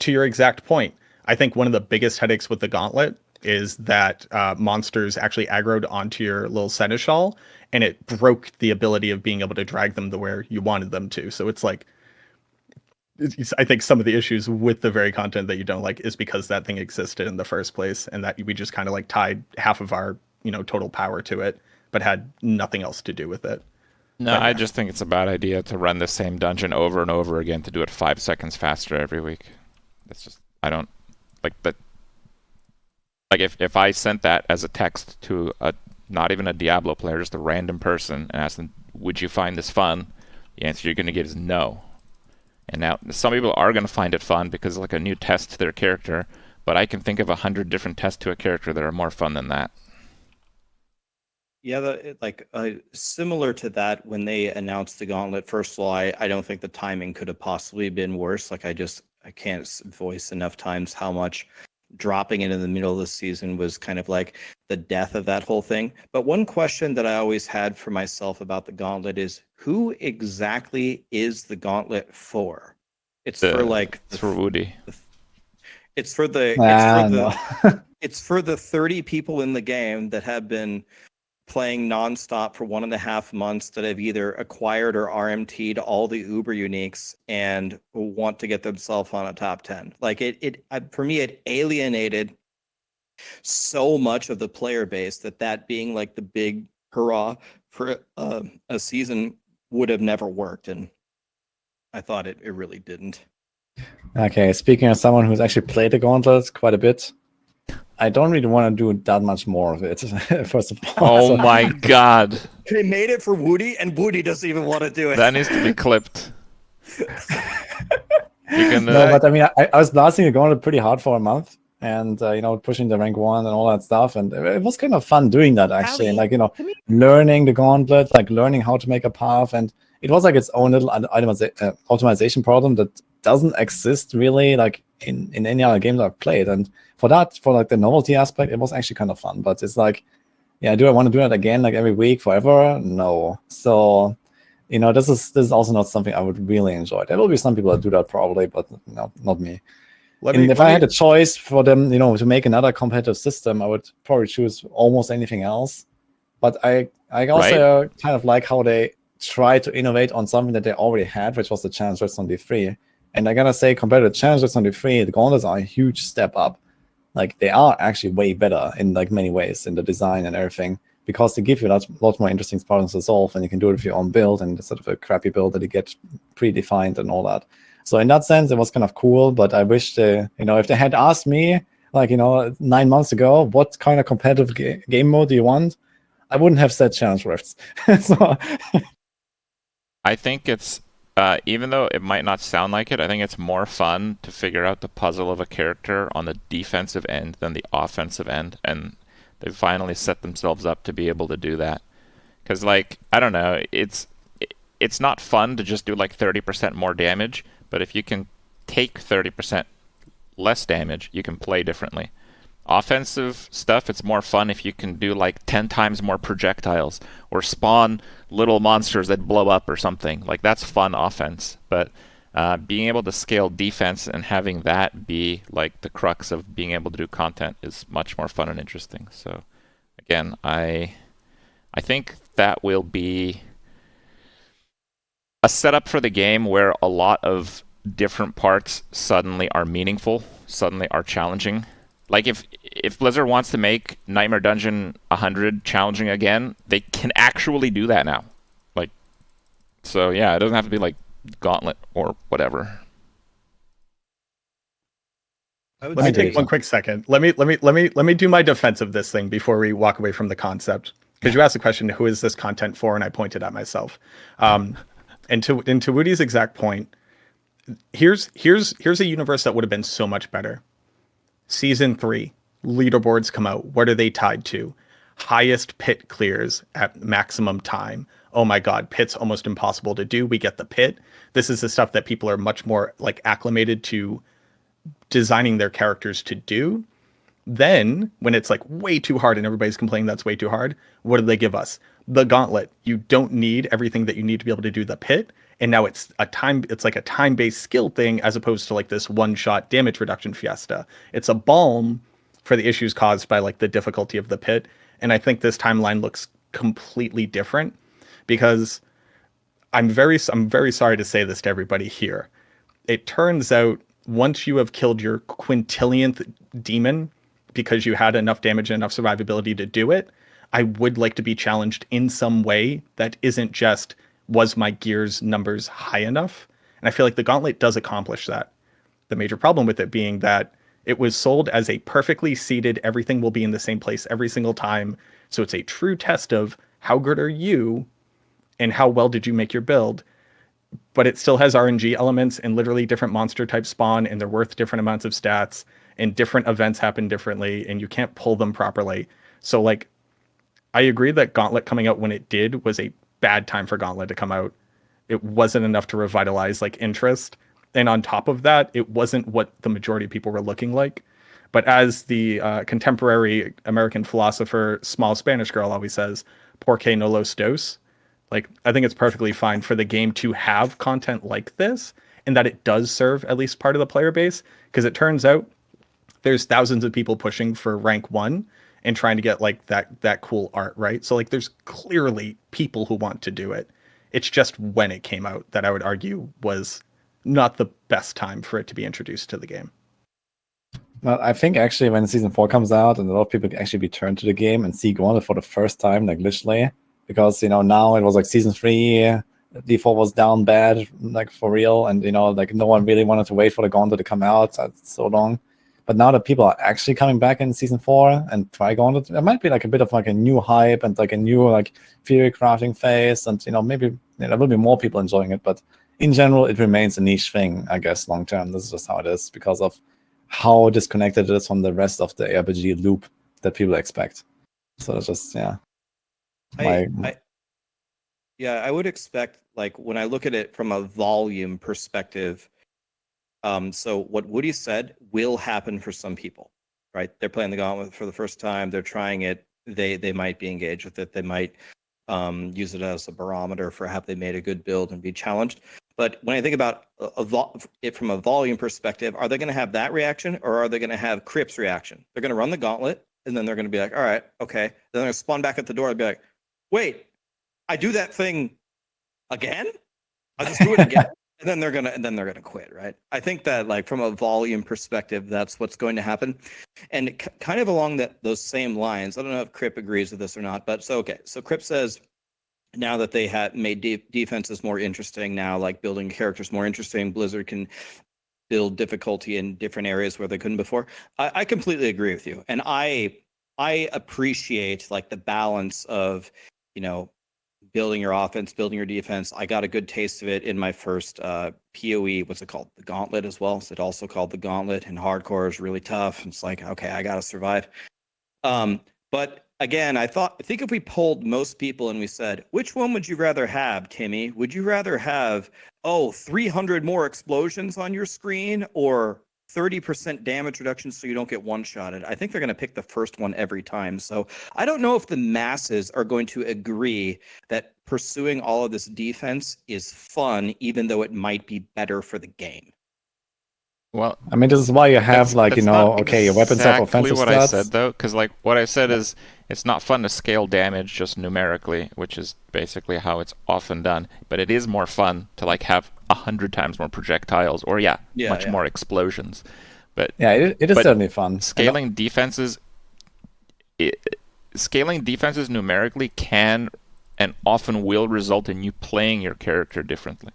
To your exact point, I think one of the biggest headaches with the Gauntlet is that monsters actually aggroed onto your little seneschal, and it broke the ability of being able to drag them to where you wanted them to. So it's like, I think some of the issues with the very content that you don't like is because that thing existed in the first place, and that we just kind of like tied half of our total power to it, but had nothing else to do with it. No, But, I just think it's a bad idea to run the same dungeon over and over again to do it 5 seconds faster every week. It's just, I don't like that. Like if I sent that as a text to not even a Diablo player, just a random person, and asked them, "Would you find this fun?" The answer you're going to get is no. And now some people are going to find it fun because it's like a new test to their character, but I can think of 100 different tests to a character that are more fun than that. Yeah, similar to that, when they announced the Gauntlet, first of all, I don't think the timing could have possibly been worse. Like I can't voice enough times how much dropping it in the middle of the season was kind of like the death of that whole thing. But one question that I always had for myself about the Gauntlet is, who exactly is the Gauntlet for? It's for Woody. It's for the it's for the 30 people in the game that have been playing nonstop for 1.5 months, that have either acquired or RMT'd all the Uber uniques and want to get themselves on a top 10. Like for me, it alienated so much of the player base that being like the big hurrah for a season would have never worked. And I thought it really didn't. Okay, speaking as someone who's actually played the Gauntlet quite a bit, I don't really want to do that much more of it, first of all. Oh my god. They made it for Woody, and Woody doesn't even want to do it. That needs to be clipped. You can, No, but I mean, I was blasting the Gauntlet pretty hard for a month, and pushing the rank 1 and all that stuff, and it was kind of fun doing that actually, and learning the Gauntlet, like learning how to make a path, and it was like its own little optimization problem that doesn't exist really like in any other games I've played. And for like the novelty aspect, it was actually kind of fun. But it's like, yeah, do I want to do that again like every week forever? No. So this is also not something I would really enjoy. There will be some people that do that probably, but no, not me. If I had a choice for them, to make another competitive system, I would probably choose almost anything else. But I also kind of like how they try to innovate on something that they already had, which was the Challenge Reds on D3. And I gotta say, compared to the Challenge Reds on D3, the Gauntlets are a huge step up. Like they are actually way better in like many ways in the design and everything. because they give you lots more interesting problems to solve, and you can do it with your own build and instead of a crappy build that you get predefined and all that. So in that sense, it was kind of cool, but I wish if they had asked me, 9 months ago, what kind of competitive game mode do you want? I wouldn't have said Challenge Rifts. So I think it's, even though it might not sound like it, I think it's more fun to figure out the puzzle of a character on the defensive end than the offensive end, and they finally set themselves up to be able to do that. Because, I don't know, it's not fun to just do 30% more damage, but if you can take 30% less damage, you can play differently. Offensive stuff, it's more fun if you can do 10 times more projectiles or spawn little monsters that blow up or something. That's fun offense. But being able to scale defense and having that be the crux of being able to do content is much more fun and interesting. So again, I think that will be a setup for the game where a lot of different parts suddenly are meaningful, suddenly are challenging. If Blizzard wants to make Nightmare Dungeon 100 challenging again, they can actually do that now. So yeah, it doesn't have to be Gauntlet or whatever. Let me take one quick second. Let me do my defense of this thing before we walk away from the concept. Because you asked the question, who is this content for? And I pointed at myself. And to Woody's exact point, here's a universe that would have been so much better. Season 3, leaderboards come out. What are they tied to? Highest pit clears at maximum time. Oh my god, pit's almost impossible to do. We get the pit. This is the stuff that people are much more acclimated to designing their characters to do. Then when it's way too hard and everybody's complaining that's way too hard, what do they give us? The Gauntlet. You don't need everything that you need to be able to do the pit. And now it's a time-based skill thing as opposed to this one-shot damage reduction fiesta. It's a balm for the issues caused by the difficulty of the pit. And I think this timeline looks completely different because I'm very sorry to say this to everybody here. It turns out once you have killed your quintillionth demon because you had enough damage and enough survivability to do it, I would like to be challenged in some way that isn't just, was my gear's numbers high enough? And I feel like the Gauntlet does accomplish that. The major problem with it being that it was sold as a perfectly seated, everything will be in the same place every single time. So it's a true test of how good are you and how well did you make your build? But it still has RNG elements and literally different monster types spawn and they're worth different amounts of stats and different events happen differently and you can't pull them properly. So I agree that Gauntlet coming out when it did was a bad time for Gauntlet to come out. It wasn't enough to revitalize interest. And on top of that, it wasn't what the majority of people were looking like. But as the contemporary American philosopher, Small Spanish Girl always says, porque no los dos. I think it's perfectly fine for the game to have content like this and that it does serve at least part of the player base. Because it turns out there's thousands of people pushing for rank 1 and trying to get that cool art, right? So there's clearly people who want to do it. It's just when it came out that I would argue was not the best time for it to be introduced to the game. Well, I think actually when Season 4 comes out and a lot of people actually return to the game and see Gauntlet for the first time, literally, because, now it was Season 3, D4 was down bad, for real, and, no one really wanted to wait for the Gauntlet to come out. That's so long. But now that people are actually coming back in Season 4 and try Gauntlet, there might be a bit of a new hype and a new theory crafting phase, and maybe there will be more people enjoying it. But in general, it remains a niche thing, I guess, long term. This is just how it is because of how disconnected it is from the rest of the RPG loop that people expect. So it's just I would expect when I look at it from a volume perspective. So what Woody said will happen for some people, right? They're playing the Gauntlet for the first time. They're trying it. They might be engaged with it. They might use it as a barometer for have they made a good build and be challenged. But when I think about it from a volume perspective, are they going to have that reaction or are they going to have Kripp's reaction? They're going to run the Gauntlet and then they're going to be all right, okay. Then they're going to spawn back at the door and be wait, I do that thing again? I'll just do it again. And then they're gonna quit, right? I think that like from a volume perspective, that's what's going to happen. And kind of along those same lines, I don't know if Kripp agrees with this or not, but so Kripp says now that they have made defenses more interesting, now like building characters more interesting, Blizzard can build difficulty in different areas where they couldn't before. I completely agree with you, and I appreciate like the balance of, you know, building your offense, building your defense. I got a good taste of it in my first PoE. What's it called? The Gauntlet as well. So it also called the Gauntlet, and hardcore is really tough. It's like, okay, I got to survive. But again, I think if we polled most people and we said, which one would you rather have, Timmy? Would you rather have 300 more explosions on your screen or 30% damage reduction so you don't get one-shotted? I think they're going to pick the first one every time. So I don't know if the masses are going to agree that pursuing all of this defense is fun, even though it might be better for the game. Well, I mean, this is why you have like, that's not okay, your weapons have exactly offensive what stats. I said though, because like what I said is it's not fun to scale damage just numerically, which is basically how it's often done. But it is more fun to like have 100 times more projectiles, or much more explosions. But yeah, it is certainly fun. Scaling defenses numerically can and often will result in you playing your character differently.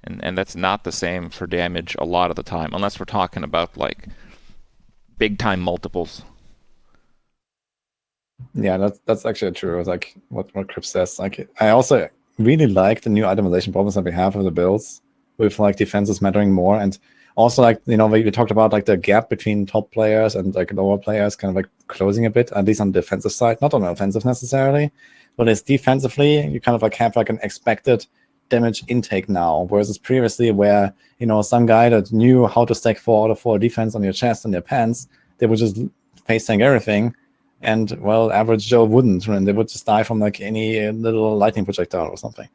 And that's not the same for damage a lot of the time, unless we're talking about like big time multiples. Yeah, that's actually true. It's like what Kripp says. Like, I also really like the new itemization problems that we have with the builds, with like defenses mattering more, and also like, you know, we talked about like the gap between top players and like lower players kind of like closing a bit, at least on the defensive side, not on the offensive necessarily, but it's defensively you kind of like have like an expected damage intake now, whereas previously where, you know, some guy that knew how to stack 4 out of 4 defense on your chest and your pants, they would just face tank everything, and well, average Joe wouldn't, and they would just die from like any little lightning projectile or something.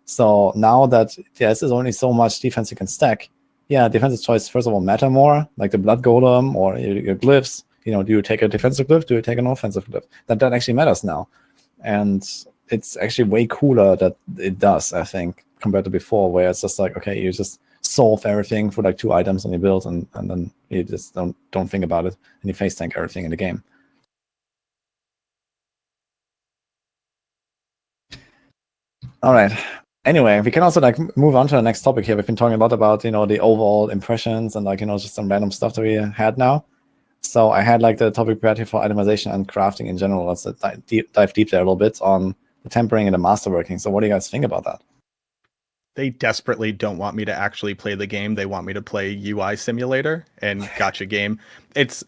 So now that there's only so much defense you can stack, yeah, defensive choice first of all matter more, like the blood golem or your glyphs. You know, do you take a defensive glyph? Do you take an offensive glyph? That actually matters now, and it's actually way cooler that it does, I think, compared to before, where it's just like, okay, you just solve everything for like 2 items on your build, and then you just don't think about it, and you face tank everything in the game. All right. Anyway, we can also like move on to the next topic here. We've been talking a lot about, you know, the overall impressions and like, you know, just some random stuff that we had now. So I had like the topic prepared here for itemization and crafting in general. Let's dive deep there a little bit on the tempering and the masterworking. So what do you guys think about that? They desperately don't want me to actually play the game. They want me to play UI simulator and gotcha game. It's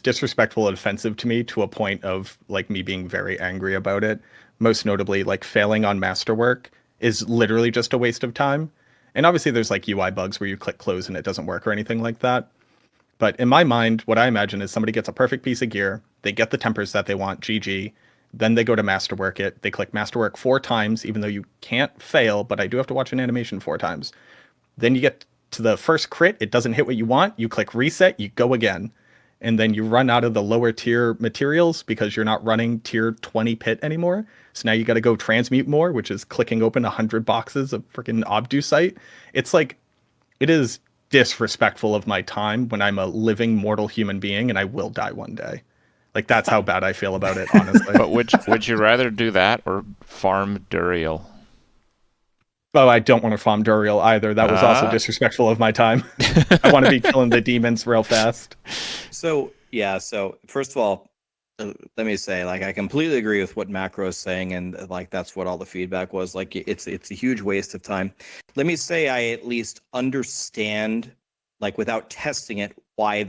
disrespectful and offensive to me to a point of like me being very angry about it. Most notably, like failing on masterwork is literally just a waste of time. And obviously there's like UI bugs where you click close and it doesn't work or anything like that. But in my mind, what I imagine is somebody gets a perfect piece of gear, they get the tempers that they want, GG, then they go to masterwork it, they click masterwork 4 times, even though you can't fail, but I do have to watch an animation 4 times. Then you get to the first crit, it doesn't hit what you want, you click reset, you go again. And then you run out of the lower tier materials because you're not running tier 20 pit anymore. So now you got to go transmute more, which is clicking open 100 boxes of freaking obducite. It's like, it is disrespectful of my time when I'm a living mortal human being and I will die one day. Like, that's how bad I feel about it, honestly. But would you rather do that or farm Duriel? Oh, I don't want to farm Duriel either. That was also disrespectful of my time. I want to be killing the demons real fast. So first of all, let me say, like, I completely agree with what Macro is saying, and like that's what all the feedback was. Like, it's a huge waste of time. Let me say I at least understand, like, without testing it, why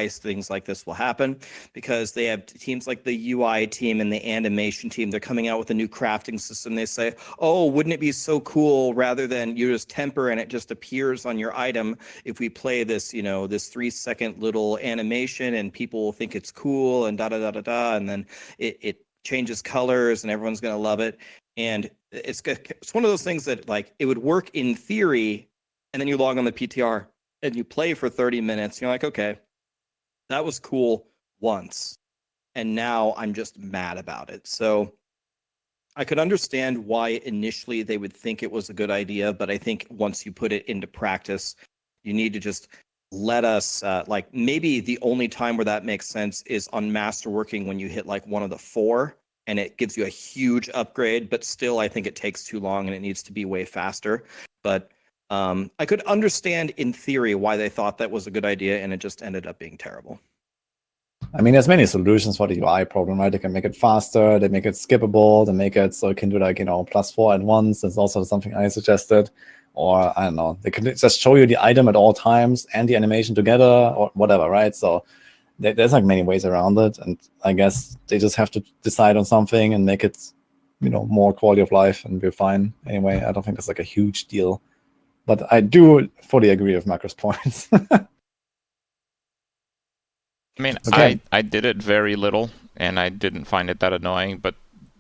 things like this will happen, because they have teams like the UI team and the animation team. They're coming out with a new crafting system. They say, oh, wouldn't it be so cool, rather than you just temper and it just appears on your item, if we play this, you know, this 3-second little animation and people will think it's cool and da da da da da, and then it changes colors and everyone's going to love it. And it's one of those things that, like, it would work in theory, and then you log on the PTR and you play for 30 minutes, you're like, okay, that was cool once, and now I'm just mad about it. So I could understand why initially they would think it was a good idea, but I think once you put it into practice, you need to just let us like maybe the only time where that makes sense is on masterworking when you hit like one of the 4 and it gives you a huge upgrade, but still I think it takes too long and it needs to be way faster. But I could understand in theory why they thought that was a good idea and it just ended up being terrible. I mean, there's many solutions for the UI problem, right? They can make it faster, they make it skippable, they make it so it can do like, +4 at once. That's also something I suggested. Or, I don't know, they can just show you the item at all times and the animation together or whatever, right? So there's like many ways around it. And I guess they just have to decide on something and make it, more quality of life, and we're fine. Anyway, I don't think that's like a huge deal. But I do fully agree with Macro's points. I mean, Okay. I did it very little, and I didn't find it that annoying, but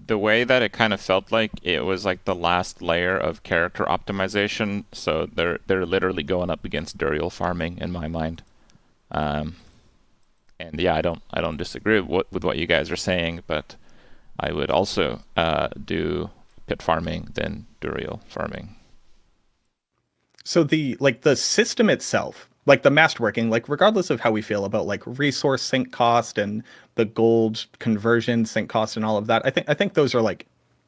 the way that it kind of felt like it was like the last layer of character optimization, so they're literally going up against Duriel farming in my mind. And yeah, I don't disagree with what you guys are saying, but I would also do pit farming than Duriel farming. So the system itself, like the masterworking, like regardless of how we feel about like resource sink cost and the gold conversion sink cost and all of that, I think those are like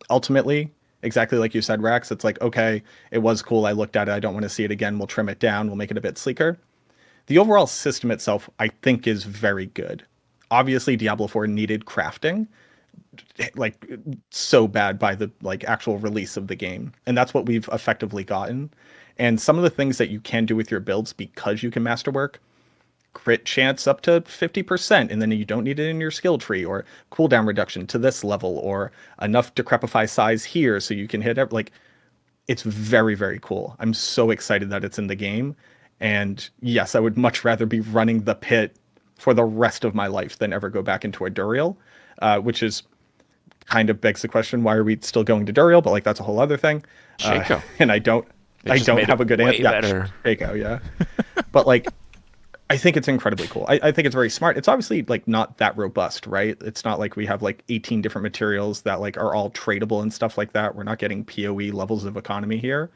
ultimately exactly like you said, Rax. It's like, okay, it was cool. I looked at it. I don't want to see it again. We'll trim it down. We'll make it a bit sleeker. The overall system itself, I think, is very good. Obviously, Diablo 4 needed crafting, like so bad by the like actual release of the game, and that's what we've effectively gotten. And some of the things that you can do with your builds because you can masterwork, crit chance up to 50%, and then you don't need it in your skill tree, or cooldown reduction to this level, or enough decrepify size here so you can hit it. Like, it's very, very cool. I'm so excited that it's in the game. And yes, I would much rather be running the pit for the rest of my life than ever go back into a Duriel, which is kind of begs the question, why are we still going to Duriel? But like, that's a whole other thing. Shaco. And I don't have a good answer. Yeah, Better. Shaco, yeah. But like, I think it's incredibly cool. I think it's very smart. It's obviously like not that robust, right? It's not like we have like 18 different materials that like are all tradable and stuff like that. We're not getting PoE levels of economy here.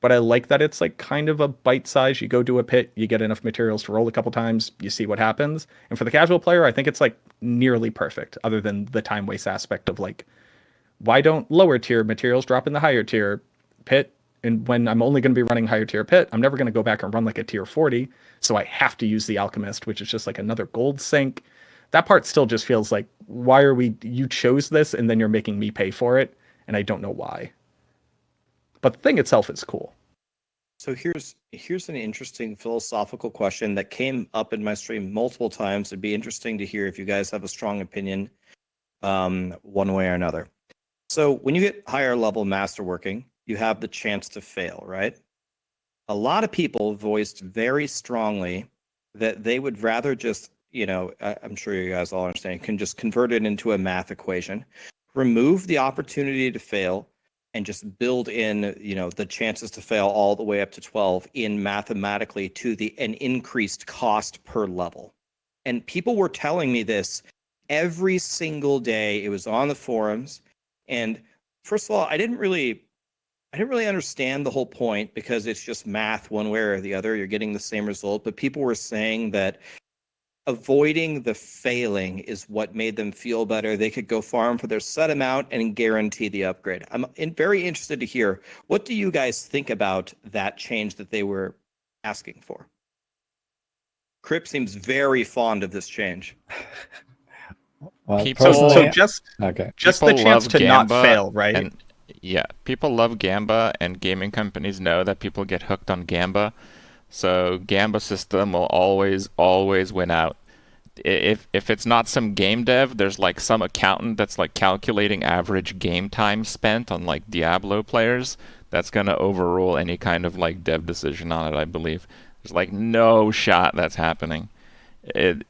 But I like that it's like kind of a bite size. You go do a pit, you get enough materials to roll a couple times, you see what happens. And for the casual player, I think it's like nearly perfect, other than the time waste aspect of like, why don't lower tier materials drop in the higher tier pit? And when I'm only going to be running higher tier pit, I'm never going to go back and run like a tier 40. So I have to use the alchemist, which is just like another gold sink. That part still just feels like, why are you chose this and then you're making me pay for it? And I don't know why. But the thing itself is cool. So here's an interesting philosophical question that came up in my stream multiple times. It'd be interesting to hear if you guys have a strong opinion one way or another. So when you get higher level masterworking, you have the chance to fail, right? A lot of people voiced very strongly that they would rather just, I'm sure you guys all understand, can just convert it into a math equation, remove the opportunity to fail, and just build in, the chances to fail all the way up to 12 in mathematically to an increased cost per level. And people were telling me this every single day. It was on the forums. And first of all, I didn't really understand the whole point, because it's just math one way or the other. You're getting the same result. But people were saying that avoiding the failing is what made them feel better. They could go farm for their set amount and guarantee the upgrade. I'm very interested to hear, what do you guys think about that change that they were asking for? Kripp seems very fond of this change. Well, People- personally, So just okay. the People chance love to not Gamba, fail, right? And yeah, people love Gamba, and gaming companies know that people get hooked on Gamba. So Gamba system will always win out. If it's not some game dev, there's like some accountant that's like calculating average game time spent on like Diablo players. That's gonna overrule any kind of like dev decision on it, I believe. There's like no shot that's happening. And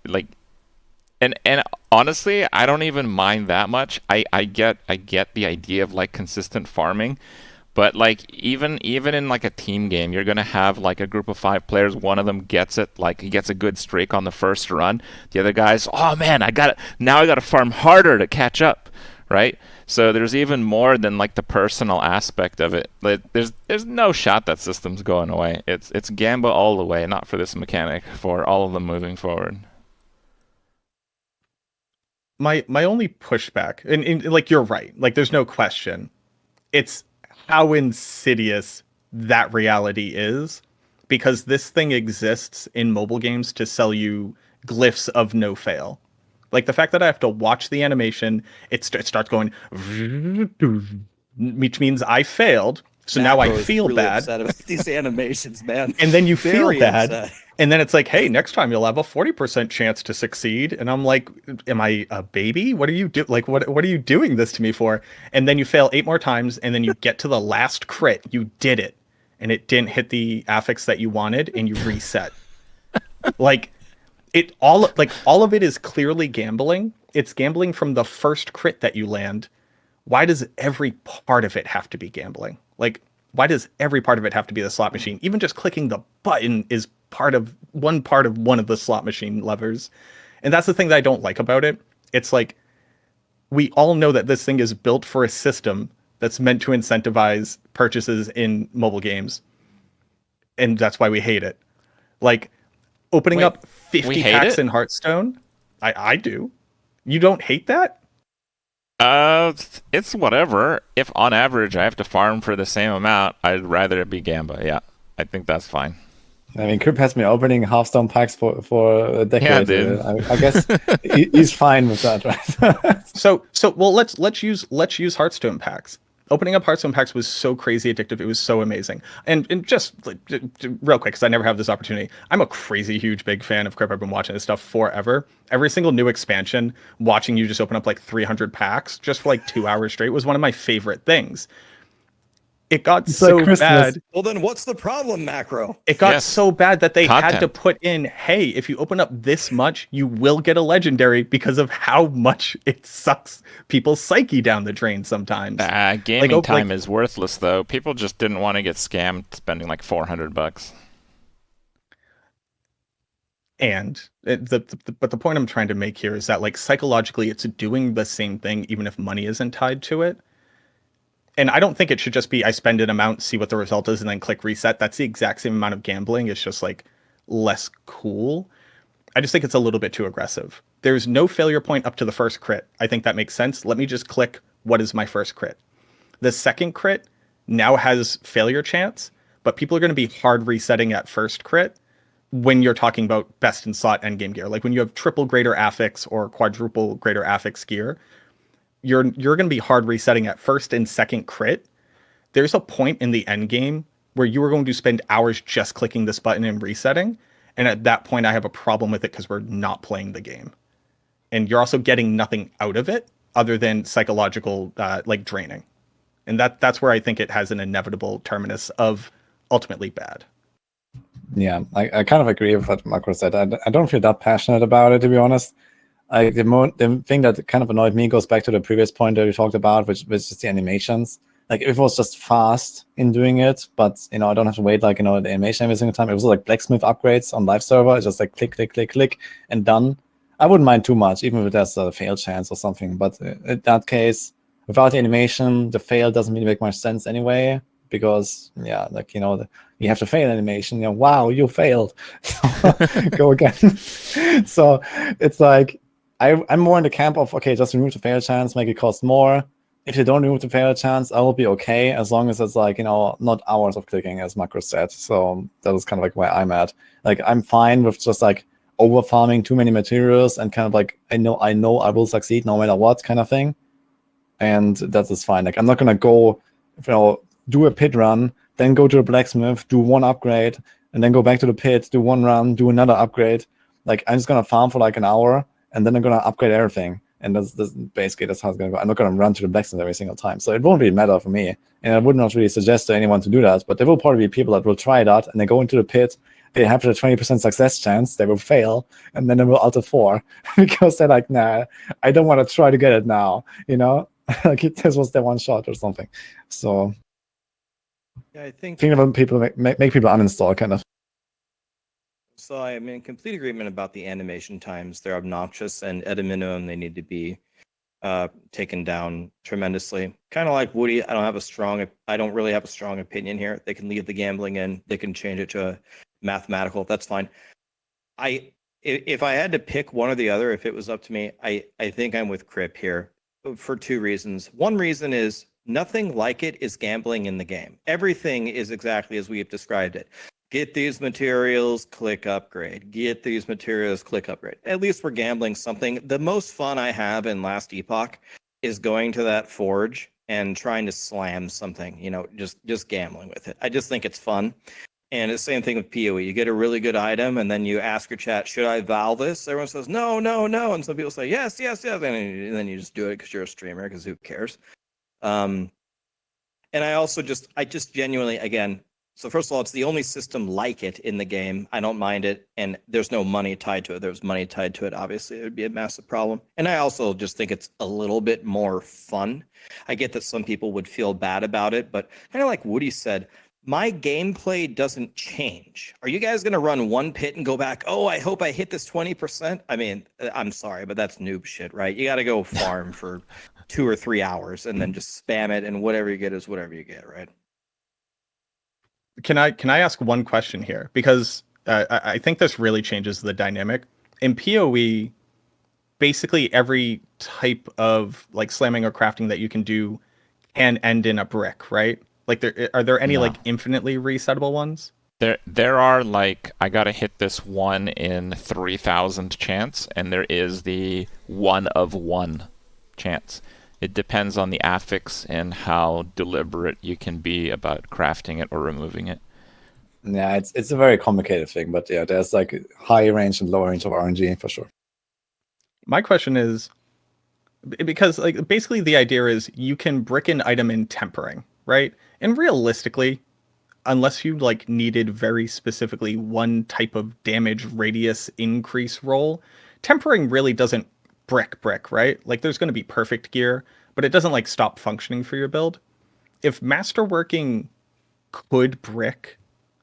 honestly, I don't even mind that much. I get the idea of like consistent farming. But like even in like a team game, you're gonna have like a group of 5 players. One of them gets it, like he gets a good streak on the first run. The other guy's, oh man, I got it. Now I got to farm harder to catch up, right? So there's even more than like the personal aspect of it. Like, there's no shot that system's going away. It's Gamba all the way, not for this mechanic, for all of them moving forward. My only pushback, and like you're right, like there's no question, it's how insidious that reality is, because this thing exists in mobile games to sell you glyphs of no fail. Like the fact that I have to watch the animation, it starts going, which means I failed. So now I Macro is feel really bad. upset about these animations, man. And then you feel Very bad. upset. And then it's like, hey, next time you'll have a 40% chance to succeed. And I'm like, am I a baby? What are you do? Like, what are you doing this to me for? And then you fail 8 more times, and then you get to the last crit. You did it, and it didn't hit the affix that you wanted, and you reset. Like all of it is clearly gambling. It's gambling from the first crit that you land. Why does every part of it have to be gambling? Like, why does every part of it have to be the slot machine? Even just clicking the button is part of one of the slot machine levers. And that's the thing that I don't like about it. It's like, we all know that this thing is built for a system that's meant to incentivize purchases in mobile games. And that's why we hate it. Like, opening Wait, up we 50 hate packs it? in Hearthstone, I do. You don't hate that? It's whatever. If on average I have to farm for the same amount, I'd rather it be Gamba. Yeah, I think that's fine. I mean, Kripp has been opening Hearthstone packs for a decade. Yeah, dude. I guess he's fine with that, right? So well, let's use Hearthstone packs. Opening up Hearthstone packs was so crazy addictive. It was so amazing. And just like, real quick, because I never have this opportunity, I'm a crazy huge big fan of Kripp. I've been watching this stuff forever. Every single new expansion, watching you just open up like 300 packs just for like 2 hours straight was one of my favorite things. It got It's so like Christmas. bad. Well, then what's the problem, Macro? It got Yes. so bad that they had to Content. put in, hey, if you open up this much, you will get a legendary, because of how much it sucks people's psyche down the drain sometimes. Gaming Like, time is worthless though. People just didn't want to get scammed spending like $400. And but the point I'm trying to make here is that, like, psychologically, it's doing the same thing even if money isn't tied to it. And I don't think it should just be I spend an amount, see what the result is, and then click reset. That's the exact same amount of gambling. It's just like less cool. I just think it's a little bit too aggressive. There's no failure point up to the first crit. I think that makes sense. Let me just click what is my first crit. The second crit now has failure chance, but people are going to be hard resetting at first crit when you're talking about best in slot endgame gear. Like when you have triple greater affix or quadruple greater affix gear, you're going to be hard resetting at first and second crit. There's a point in the end game where you are going to spend hours just clicking this button and resetting. And at that point, I have a problem with it because we're not playing the game. And you're also getting nothing out of it other than psychological like draining. And that's where I think it has an inevitable terminus of ultimately bad. Yeah, I kind of agree with what Macro said. I don't feel that passionate about it, to be honest. The thing that kind of annoyed me goes back to the previous point that we talked about, which is the animations. Like, if it was just fast in doing it, but, I don't have to wait, like, the animation every single time. It was like blacksmith upgrades on live server. It's just like click, click, click, click, and done. I wouldn't mind too much, even if there's a fail chance or something. But in that case, without the animation, the fail doesn't really make much sense anyway. Because, yeah, like, you have to fail animation. Wow, you failed. Go again. So it's like, I'm more in the camp of, okay, just remove the fail chance, make it cost more. If you don't remove the fail chance, I will be okay, as long as it's like, not hours of clicking, as Macro said. So that is kind of like where I'm at. Like, I'm fine with just like over farming too many materials and kind of like, I know I will succeed no matter what kind of thing. And that is fine. Like, I'm not gonna go, do a pit run, then go to a blacksmith, do one upgrade, and then go back to the pit, do one run, do another upgrade. Like, I'm just gonna farm for like an hour, and then I'm gonna upgrade everything. And that's basically how it's gonna go. I'm not gonna run to the blacksmith every single time. So it won't really matter for me. And I would not really suggest to anyone to do that. But there will probably be people that will try that, and they go into the pit. They have the 20% success chance. They will fail, and then they will alter 4 because they're like, nah, I don't want to try to get it now. Like, this was their one shot or something. So Yeah, I think about people make people uninstall, kind of. so. I'm in complete agreement about the animation times. They're obnoxious, and at a minimum, they need to be taken down tremendously. Kind of like Woody, I don't really have a strong opinion here. They can leave the gambling in. They can change it to mathematical. That's fine. If I had to pick one or the other, if it was up to me, I think I'm with Kripp here for two reasons. One reason is nothing like it is gambling in the game. Everything is exactly as we have described it. Get these materials, click upgrade. Get these materials, click upgrade. At least we're gambling something. The most fun I have in Last Epoch is going to that forge and trying to slam something, just gambling with it. I just think it's fun. And it's the same thing with PoE. You get a really good item, and then you ask your chat, should I val this? Everyone says, no, no, no. And some people say, yes, yes, yes. And then you just do it because you're a streamer, because who cares? And I just genuinely, again, so first of all, it's the only system like it in the game. I don't mind it. And there's no money tied to it. There's money tied to it. Obviously, it would be a massive problem. And I also just think it's a little bit more fun. I get that some people would feel bad about it, but kind of like Woody said, my gameplay doesn't change. Are you guys going to run one pit and go back, oh, I hope I hit this 20%? I mean, I'm sorry, but that's noob shit, right? You got to go farm for 2 or 3 hours and then just spam it, and whatever you get is whatever you get, right? Can I ask one question here? Because I think this really changes the dynamic. In PoE, basically every type of like slamming or crafting that you can do can end in a brick, right? Like, are there any like infinitely resettable ones? There are, like, I gotta hit this 1 in 3,000 chance, and there is the 1 of 1 chance. It depends on the affix and how deliberate you can be about crafting it or removing it. Yeah, it's a very complicated thing, but yeah, there's like high range and low range of RNG for sure. My question is, because like basically the idea is you can brick an item in tempering, right? And realistically, unless you like needed very specifically one type of damage radius increase roll, tempering really doesn't brick, right? Like there's going to be perfect gear, but it doesn't like stop functioning for your build. If masterworking could brick,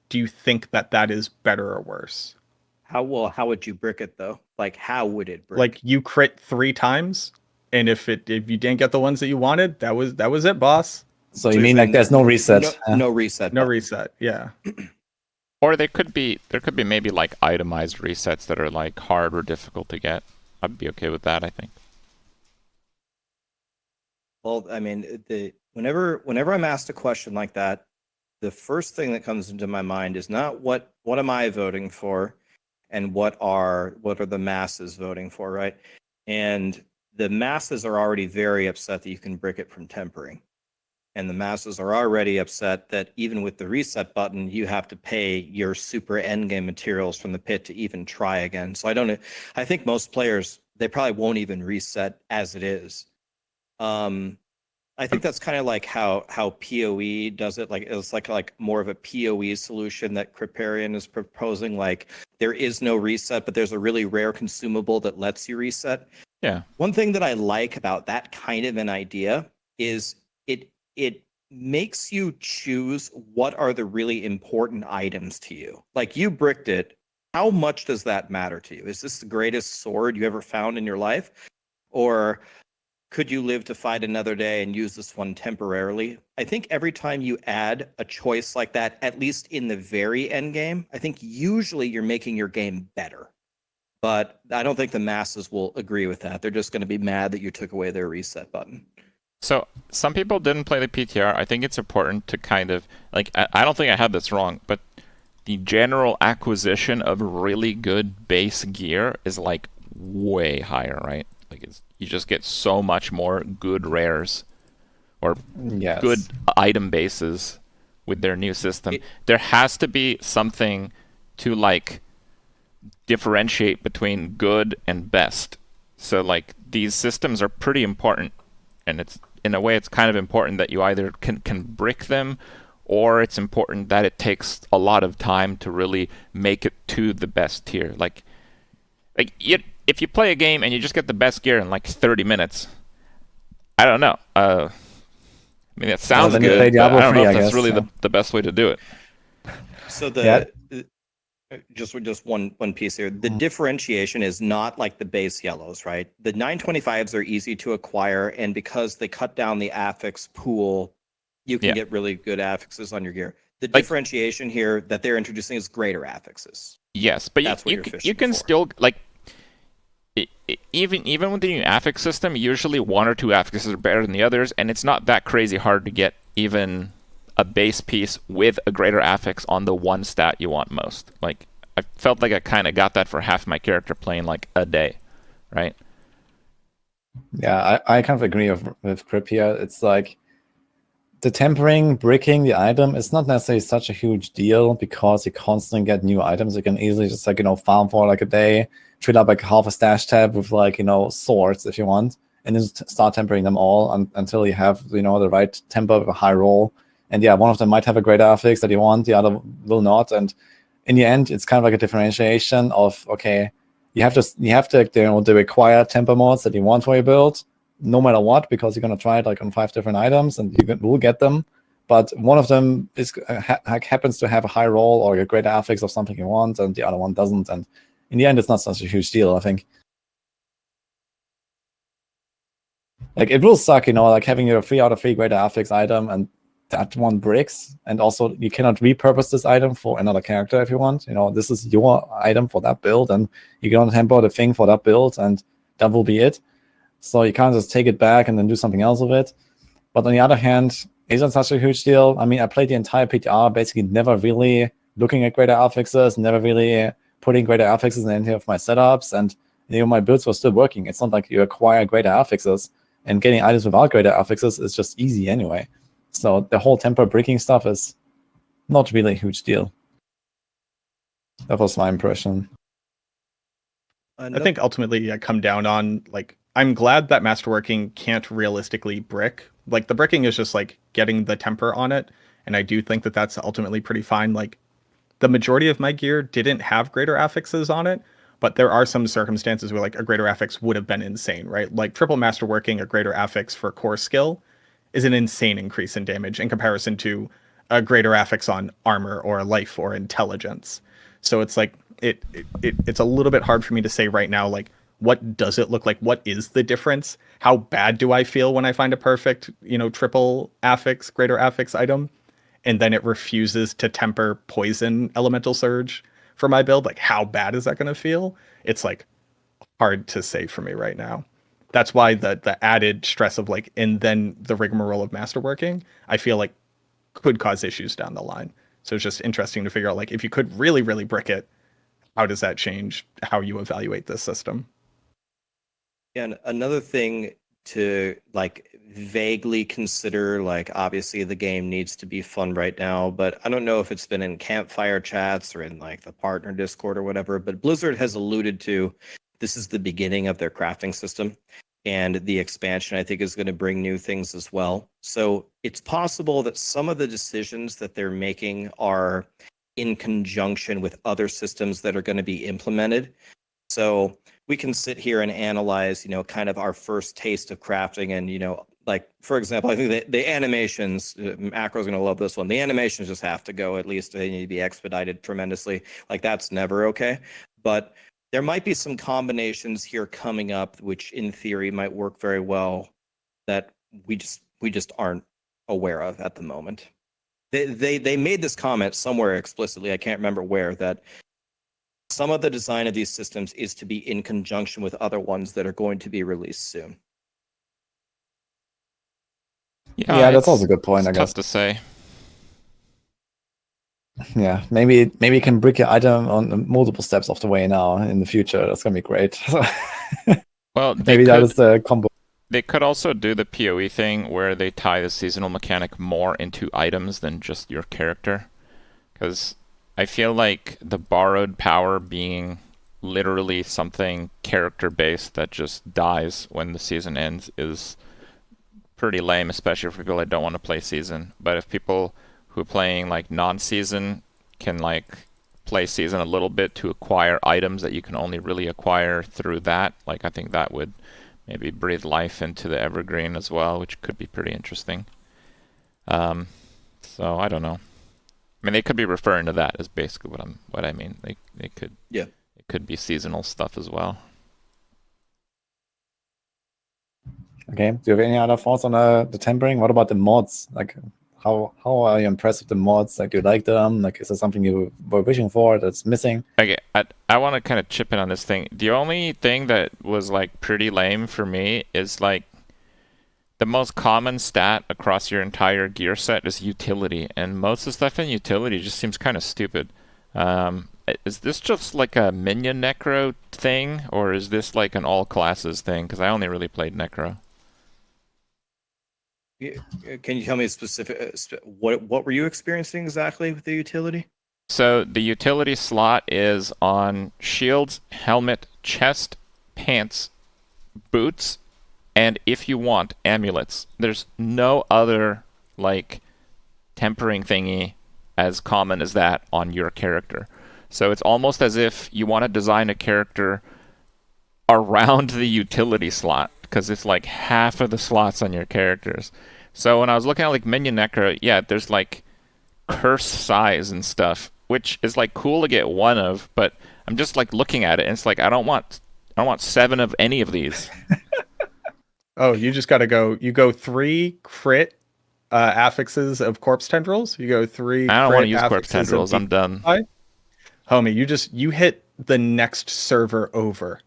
do you think that is better or worse? How would you brick it though? Like, how would it brick? Like you crit 3 times, and if you didn't get the ones that you wanted, that was it, boss. So you mean like there's no reset? No reset. No reset. Yeah. Or there could be maybe like itemized resets that are like hard or difficult to get. I'd be okay with that, I think. Well, I mean, whenever I'm asked a question like that, the first thing that comes into my mind is not what am I voting for, and what are the masses voting for, right? And the masses are already very upset that you can brick it from tempering. And the masses are already upset that even with the reset button, you have to pay your super endgame materials from the pit to even try again. So I think most players, they probably won't even reset as it is. I think that's kind of like how PoE does it. Like it's like more of a PoE solution that Kripparian is proposing. Like there is no reset, but there's a really rare consumable that lets you reset. Yeah. One thing that I like about that kind of an idea is it makes you choose what are the really important items to you. Like you bricked it. How much does that matter to you? Is this the greatest sword you ever found in your life? Or could you live to fight another day and use this one temporarily? I think every time you add a choice like that, at least in the very end game, I think usually you're making your game better. But I don't think the masses will agree with that. They're just going to be mad that you took away their reset button. So some people didn't play the PTR. I think it's important to kind of, like, I don't think I had this wrong, but the general acquisition of really good base gear is like way higher, right? Like you just get so much more good rares or good item bases with their new system. There has to be something to like differentiate between good and best. So like these systems are pretty important, and it's in a way it's kind of important that you either can brick them, or it's important that it takes a lot of time to really make it to the best tier. Like if you play a game and you just get the best gear in like 30 minutes, I don't know. I mean, it sounds good, but I don't know if that's really the best way to do it. So Just one piece here. The Mhm. differentiation is not like the base yellows, right? The 925s are easy to acquire, and because they cut down the affix pool, you can Yeah. get really good affixes on your gear. The Like, differentiation here that they're introducing is greater affixes. yes, but That's what you're you fishing can for. still like even with the new affix system, usually one or two affixes are better than the others, and it's not that crazy hard to get even a base piece with a greater affix on the one stat you want most. Like, I felt like I kind of got that for half my character playing like a day, right? Yeah, I kind of agree with Kripp here. It's like the tempering, bricking the item is not necessarily such a huge deal because you constantly get new items. You can easily just like, farm for like a day, fill up like half a stash tab with like, swords if you want, and then start tempering them all until you have, the right temper with a high roll. And yeah, one of them might have a great affix that you want, the other will not. And in the end, it's kind of like a differentiation of, okay, you have to the required temper mods that you want for your build, no matter what, because you're going to try it like on 5 different items and you will get them. But one of them is happens to have a high roll or a great affix of something you want, and the other one doesn't. And in the end, it's not such a huge deal, I think. Like, it will suck, like having your 3 out of 3 greater affix item and that one bricks. And also, you cannot repurpose this item for another character if you want. This is your item for that build, and you can tempo the thing for that build, and that will be it. So you can't just take it back and then do something else with it. But on the other hand, isn't such a huge deal. I mean, I played the entire PTR basically never really looking at greater affixes, never really putting greater affixes in any of my setups, and my builds were still working. It's not like you acquire greater affixes, and getting items without greater affixes is just easy anyway. So the whole temper breaking stuff is not really a huge deal. That was my impression. I think ultimately I come down on, like, I'm glad that masterworking can't realistically brick. Like, the bricking is just like getting the temper on it, and I do think that that's ultimately pretty fine. Like, the majority of my gear didn't have greater affixes on it, but there are some circumstances where like a greater affix would have been insane, right? Like triple masterworking a greater affix for core skill is an insane increase in damage in comparison to a greater affix on armor or life or intelligence. So it's like it's a little bit hard for me to say right now, like, what does it look like? What is the difference? How bad do I feel when I find a perfect, triple affix, greater affix item, and then it refuses to temper poison elemental surge for my build? Like, how bad is that going to feel? It's like hard to say for me right now. That's why the added stress of like, and then the rigmarole of masterworking, I feel like could cause issues down the line. So it's just interesting to figure out, like, if you could really, really brick it, how does that change how you evaluate this system? And another thing to like vaguely consider, like obviously the game needs to be fun right now, but I don't know if it's been in campfire chats or in like the partner Discord or whatever, but Blizzard has alluded to this is the beginning of their crafting system, and the expansion I think is going to bring new things as well. So it's possible that some of the decisions that they're making are in conjunction with other systems that are going to be implemented. So we can sit here and analyze, kind of our first taste of crafting. And, like, for example, I think the animations, Macro's going to love this one. The animations just have to go, at least they need to be expedited tremendously. Like, that's never okay. But there might be some combinations here coming up, which in theory might work very well, that we just aren't aware of at the moment. They made this comment somewhere explicitly, I can't remember where, that some of the design of these systems is to be in conjunction with other ones that are going to be released soon. Yeah, that's also a good point, it's I guess. tough to say. Yeah, maybe you can brick your item on multiple steps of the way now in the future. That's gonna be great. Well, maybe that is the combo. They could also do the PoE thing where they tie the seasonal mechanic more into items than just your character. Because I feel like the borrowed power being literally something character-based that just dies when the season ends is pretty lame, especially for people that don't want to play season. But if people who are playing like non-season can like play season a little bit to acquire items that you can only really acquire through that, like, I think that would maybe breathe life into the evergreen as well, which could be pretty interesting. So I don't know. mean, they could be referring to that as basically what I mean. They could Yeah. it could be seasonal stuff as well. Okay. Do you have any other thoughts on the tempering? What about the mods? Like, how are you impressed with the mods? Like, do you like them? Like, is there something you were wishing for that's missing? Okay, I want to kind of chip in on this thing. The only thing that was like pretty lame for me is like the most common stat across your entire gear set is utility, and most of the stuff in utility just seems kind of stupid. Is this just like a minion necro thing, or is this like an all classes thing? Because I only really played necro. Can you tell me specific? What were you experiencing exactly with the utility? So the utility slot is on shields, helmet, chest, pants, boots, and if you want, amulets. There's no other like tempering thingy as common as that on your character. So it's almost as if you want to design a character around the utility slot, because it's like half of the slots on your characters. So when I was looking at like Minion Necro, yeah, there's like curse size and stuff, which is like cool to get one of, but I'm just like looking at it and it's like I don't want 7 of any of these. Oh, you just got to go. You go 3 crit affixes of corpse tendrils. You go 3 I don't want to crit use corpse affixes of tendrils. I'm done. Homie, you hit the next server over.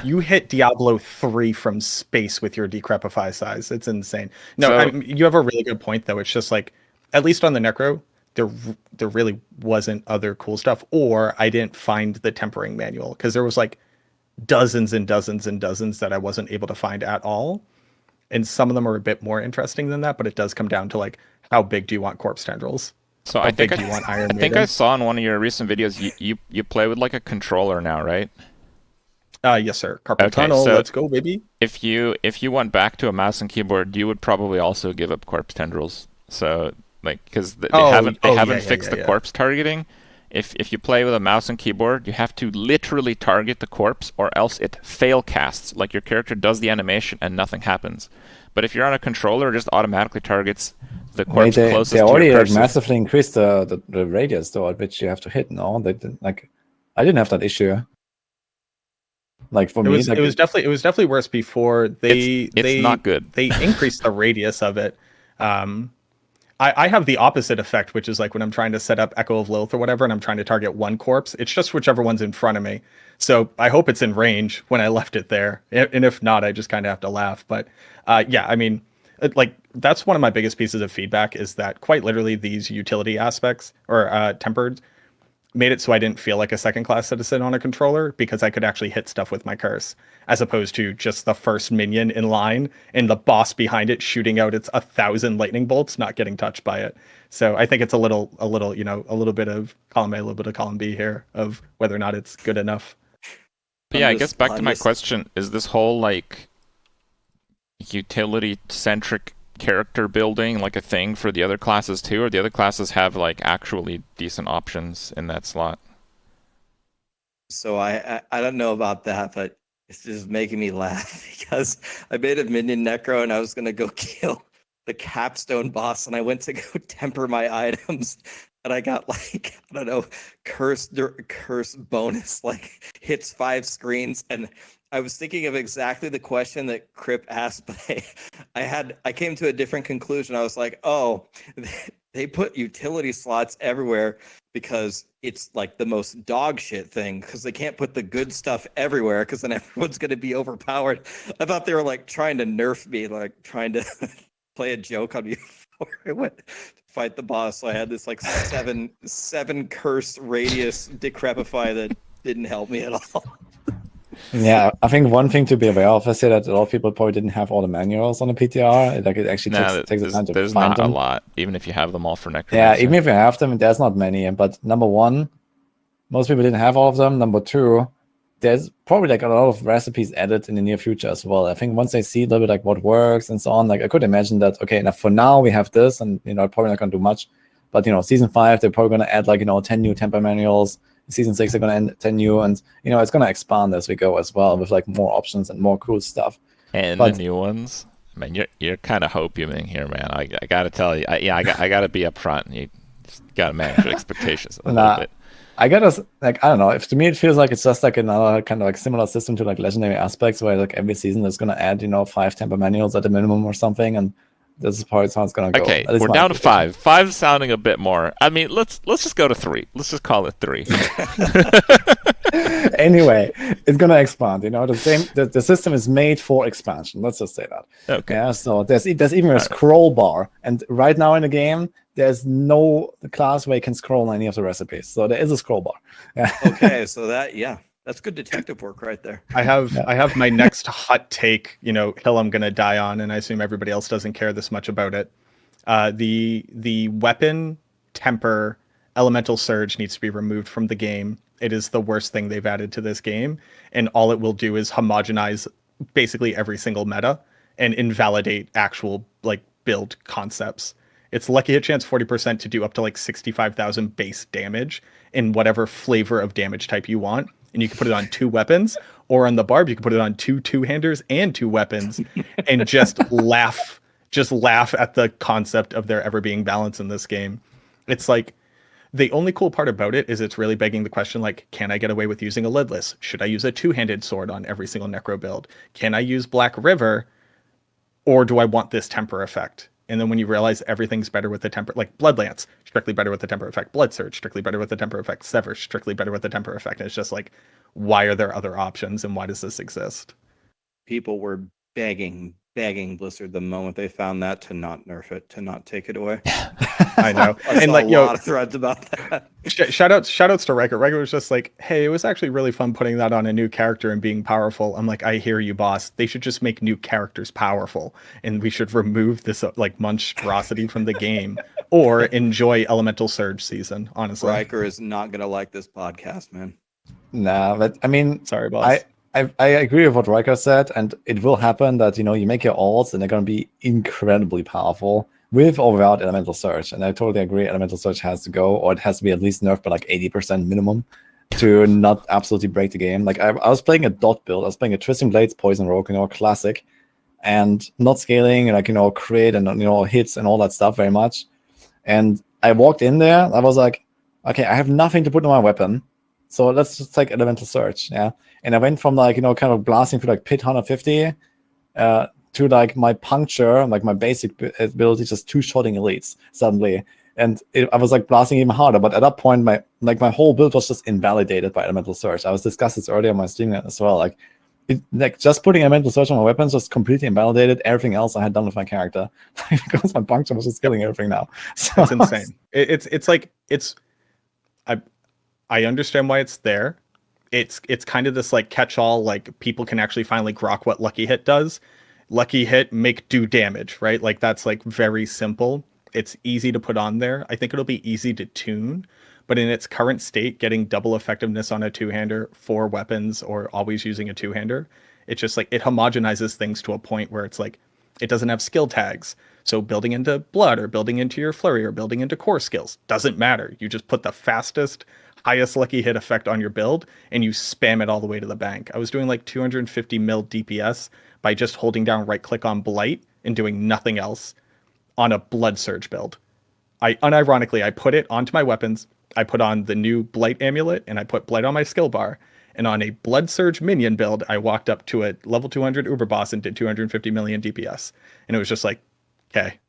You hit Diablo 3 from space with your decrepify size. It's insane. No, So- you have a really good point though. It's just like, at least on the Necro, there really wasn't other cool stuff, or I didn't find the tempering manual, because there was like dozens and dozens and dozens that I wasn't able to find at all. And some of them are a bit more interesting than that, but it does come down to like, how big do you want corpse tendrils? So How I think big do you want Iron I think Maiden? I saw in one of your recent videos you play with like a controller now, right? Yes, sir. Carpal Okay, tunnel. so- Let's go, baby. If you went back to a mouse and keyboard, you would probably also give up corpse tendrils. So like because they haven't fixed the corpse targeting. If you play with a mouse and keyboard, you have to literally target the corpse, or else it fail casts. Like your character does the animation and nothing happens. But if you're on a controller, it just automatically targets the corpse closest they to already your like cursor. massively increased the radius though at which you have to hit. No, they didn't, like I didn't have that issue. Like for me, like, It was definitely worse before It's not good. They increased the radius of it. I have the opposite effect, which is like when I'm trying to set up Echo of Lilith or whatever, and I'm trying to target one corpse, it's just whichever one's in front of me. So I hope it's in range when I left it there, and if not, I just kind of have to laugh. But yeah, I mean, like that's one of my biggest pieces of feedback, is that quite literally these utility aspects or tempered made it so I didn't feel like a second class citizen on a controller, because I could actually hit stuff with my curse, as opposed to just the first minion in line and the boss behind it shooting out its 1,000 lightning bolts, not getting touched by it. So I think it's a little, you know, a little bit of column A, a little bit of column B here of whether or not it's good enough. But yeah, I guess back to my question, is this whole like utility centric character building like a thing for the other classes too, or the other classes have like actually decent options in that slot? So I don't know about that, but it's just making me laugh because I made a minion necro and I was gonna go kill the capstone boss, and I went to go temper my items, and I got like, I don't know, curse bonus, like hits 5 screens, and I was thinking of exactly the question that Kripp asked, but I came to a different conclusion. I was like, oh, they put utility slots everywhere because it's like the most dog shit thing, because they can't put the good stuff everywhere, because then everyone's going to be overpowered. I thought they were like trying to nerf me, like trying to play a joke on me before I went to fight the boss. So I had this like seven curse radius decrepify that didn't help me at all. yeah, I think one thing to be aware of, I say that a lot of people probably didn't have all the manuals on the PTR. Like it actually takes time to there's find not them. a lot, even if you have them all for Necromancer. Yeah, even if you have them, there's not many. But number one, most people didn't have all of them. Number two, there's probably like a lot of recipes added in the near future as well. I think once they see a little bit like what works and so on, like I could imagine that, okay, now for now we have this, and you know, probably not gonna do much. But you know, season 5, they're probably gonna add like, you know, 10 new temper manuals. Season 6, they're gonna add 10 new, and you know, it's gonna expand as we go as well, with like more options and more cool stuff. And But- the new ones. I mean, you're kind of hopiuming here, man. I gotta tell you, I gotta be upfront. Just gotta manage your expectations a little Nah, bit. I gotta like I don't know. If to me it feels like it's just like another kind of like similar system to like legendary aspects, where like every season is gonna add 5 temper manuals at the minimum or something, and this is probably how it's gonna go. Okay, That is we're my down to interpretation. 5. 5's sounding a bit more. I mean, let's just go to 3. Let's just call it 3. Anyway, it's gonna expand. The system is made for expansion. Let's just say that. Okay. Yeah. So there's even a scroll bar, and right now in the game, there's no class where you can scroll on any of the recipes. So there is a scroll bar. Yeah. Okay, so that's good detective work right there. I have my next hot take, hill I'm gonna die on, and I assume everybody else doesn't care this much about it. The weapon temper elemental surge needs to be removed from the game. It is the worst thing they've added to this game, and all it will do is homogenize basically every single meta and invalidate actual like build concepts. It's lucky hit chance 40% to do up to like 65,000 base damage in whatever flavor of damage type you want. And you can put it on 2 weapons, or on the barb, you can put it on 2 two-handers and 2 weapons, and just laugh at the concept of there ever being balance in this game. It's like, the only cool part about it is it's really begging the question, like, can I get away with using a lidless? Should I use a 2-handed sword on every single necro build? Can I use Black River? Or do I want this temper effect? And then when you realize everything's better with the temper, like Bloodlance, strictly better with the temper effect. Blood Surge, strictly better with the temper effect. Sever, strictly better with the temper effect. And it's just like, why are there other options and why does this exist? People were begging Blizzard the moment they found that to not nerf it, to not take it away. I know. I saw a lot of threads about that. Shout outs to Riker. Riker was just like, hey, it was actually really fun putting that on a new character and being powerful. I'm like, I hear you, boss. They should just make new characters powerful, and we should remove this like monstrosity from the game, or enjoy Elemental Surge season. Honestly, Riker is not gonna like this podcast, man. Nah, but I mean, sorry, boss. I agree with what Riker said, and it will happen that you make your alts and they're going to be incredibly powerful with or without Elemental Surge. And I totally agree, Elemental Surge has to go, or it has to be at least nerfed by like 80% minimum to not absolutely break the game. Like I was playing a dot build, I was playing a Twisting Blades, Poison Rogue, classic, and not scaling, and crit and hits and all that stuff very much. And I walked in there, I was like, okay, I have nothing to put on my weapon, so let's just take Elemental Surge, yeah. And I went from like kind of blasting for like pit 150 to like my puncture, like my basic ability, just 2-shotting elites suddenly, and I was like blasting even harder. But at that point, my whole build was just invalidated by Elemental Surge. I was discussed this earlier on my stream as well. Like just putting Elemental Surge on my weapons just completely invalidated everything else I had done with my character because my puncture was just killing everything now. So it's insane. It's like I understand why it's there. It's kind of this like catch-all, like people can actually finally grok what Lucky Hit does. Lucky Hit, make do damage, right? Like that's like very simple. It's easy to put on there. I think it'll be easy to tune, but in its current state, getting double effectiveness on a 2-hander, 4 weapons, or always using a 2-hander, it's just like it homogenizes things to a point where it's like it doesn't have skill tags. So building into blood or building into your flurry or building into core skills doesn't matter. You just put the fastest, highest lucky hit effect on your build and you spam it all the way to the bank. I was doing like 250 mil DPS by just holding down right click on Blight and doing nothing else on a Blood Surge build. Unironically, I put it onto my weapons. I put on the new Blight amulet and I put Blight on my skill bar. And on a Blood Surge minion build, I walked up to a level 200 Uber boss and did 250 million DPS. And it was just like, okay,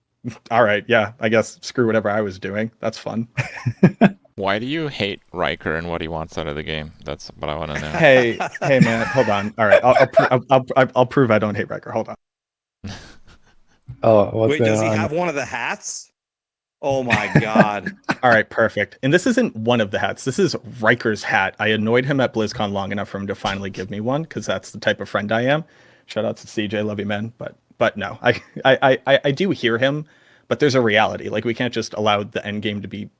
all right, yeah, I guess screw whatever I was doing. That's fun. Why do you hate Riker and what he wants out of the game? That's what I want to know. Hey, man, hold on. All right, I'll prove I don't hate Riker. Hold on. Oh, what's wait, does he have one of the hats? Oh my god. All right, perfect. And this isn't one of the hats. This is Riker's hat. I annoyed him at BlizzCon long enough for him to finally give me one because that's the type of friend I am. Shout out to CJ, love you, man. But no, I do hear him, but there's a reality. Like we can't just allow the end game to be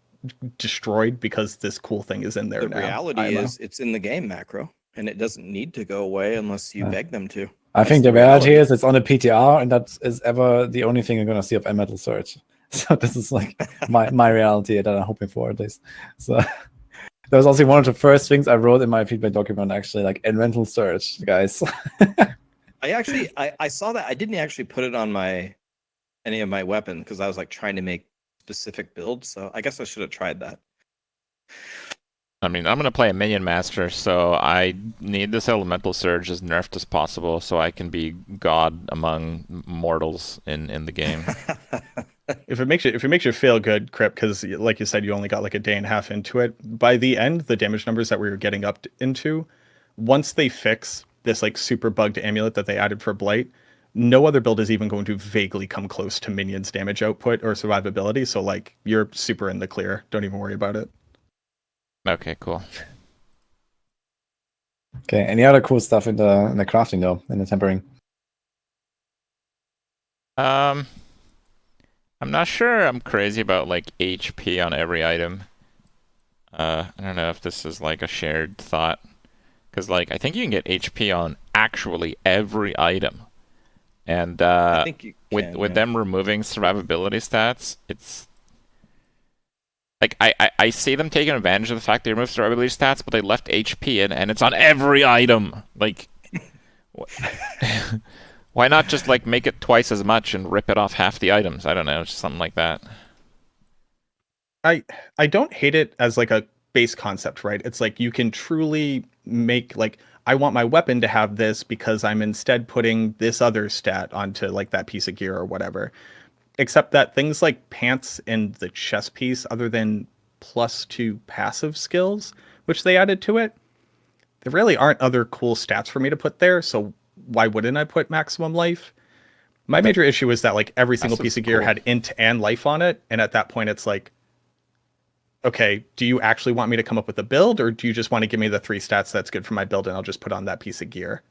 destroyed because this cool thing is in there. The reality is it's in the game, Macro, and it doesn't need to go away unless you beg them to. I think the reality is it's on a PTR, and that is ever the only thing you're gonna see of Elemental Surge. So this is like my reality that I'm hoping for, at least. So that was also one of the first things I wrote in my feedback document, actually, like Elemental Surge, guys. I saw that. I didn't actually put it on any of my weapons because I was like trying to make specific build. So I guess I should have tried that. I mean, I'm gonna play a Minion Master, so I need this Elemental Surge as nerfed as possible, so I can be god among mortals in the game. If it makes you feel good, Kripp, because like you said, you only got like a day and a half into it. By the end, the damage numbers that we were getting up into, once they fix this like super bugged amulet that they added for Blight, no other build is even going to vaguely come close to Minion's damage output or survivability. So like you're super in the clear. Don't even worry about it. Okay, cool. Okay, any other cool stuff in the crafting though, in the tempering? I'm not sure I'm crazy about like HP on every item. I don't know if this is like a shared thought. Because like I think you can get HP on actually every item. And I think you with can, with yeah. them removing survivability stats, it's like I see them taking advantage of the fact they removed survivability stats, but they left HP in, and it's on every item. Like, why not just like make it twice as much and rip it off half the items? I don't know, just something like that. I don't hate it as like a base concept, right? It's like you can truly make like I want my weapon to have this because I'm instead putting this other stat onto like that piece of gear or whatever. Except that things like pants and the chest piece, other than +2 passive skills, which they added to it, there really aren't other cool stats for me to put there. So why wouldn't I put maximum life? My major issue is that like every single piece of gear cool. had int and life on it, and at that point it's like, okay, do you actually want me to come up with a build, or do you just want to give me the 3 stats that's good for my build and I'll just put on that piece of gear?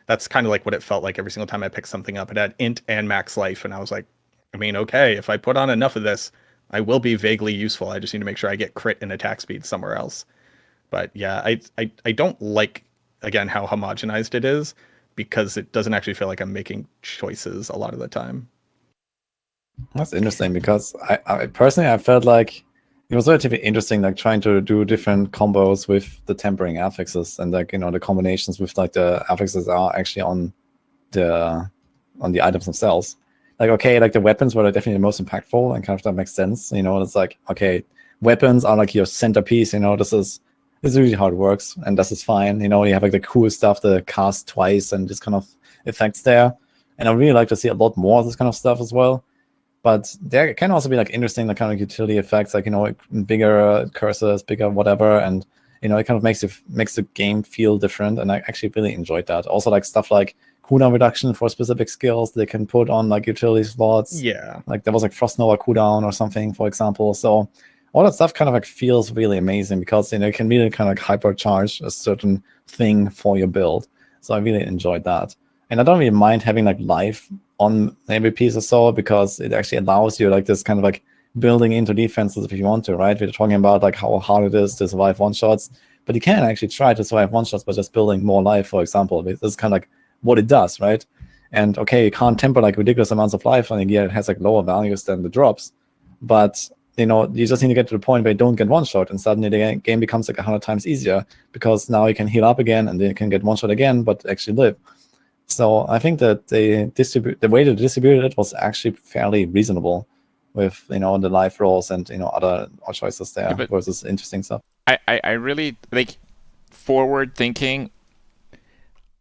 That's kind of like what it felt like every single time I picked something up. It had int and max life, and I was like, I mean, okay, if I put on enough of this, I will be vaguely useful. I just need to make sure I get crit and attack speed somewhere else. But yeah, I don't like, again, how homogenized it is, because it doesn't actually feel like I'm making choices a lot of the time. That's interesting because I personally I felt like it was relatively interesting, like trying to do different combos with the tempering affixes, and like the combinations with like the affixes are actually on the items themselves. Like okay, like the weapons were definitely the most impactful, and kind of that makes sense. It's like okay, weapons are like your centerpiece. This is usually how it works, and this is fine. You have like the cool stuff, the cast twice, and this kind of effects there. And I really like to see a lot more of this kind of stuff as well. But there can also be like interesting like kind of utility effects, like bigger cursors, bigger whatever, and it kind of makes the game feel different. And I actually really enjoyed that. Also like stuff like cooldown reduction for specific skills they can put on like utility slots. Yeah. Like there was like Frost Nova cooldown or something, for example. So all that stuff kind of like feels really amazing because it can really kind of like hypercharge a certain thing for your build. So I really enjoyed that. And I don't really mind having like life on every piece or so, because it actually allows you like this kind of like building into defenses if you want to, right? We're talking about like how hard it is to survive one-shots, but you can actually try to survive one-shots by just building more life, for example. This is kind of like what it does, right? And okay, you can't temper like ridiculous amounts of life on a gear. It has like lower values than the drops, but you just need to get to the point where you don't get one-shot, and suddenly the game becomes like 100 times easier, because now you can heal up again and then you can get one-shot again, but actually live. So I think that the way they distributed it was actually fairly reasonable, with the life rolls and other choices there, Yeah, but versus interesting stuff. I really like forward thinking.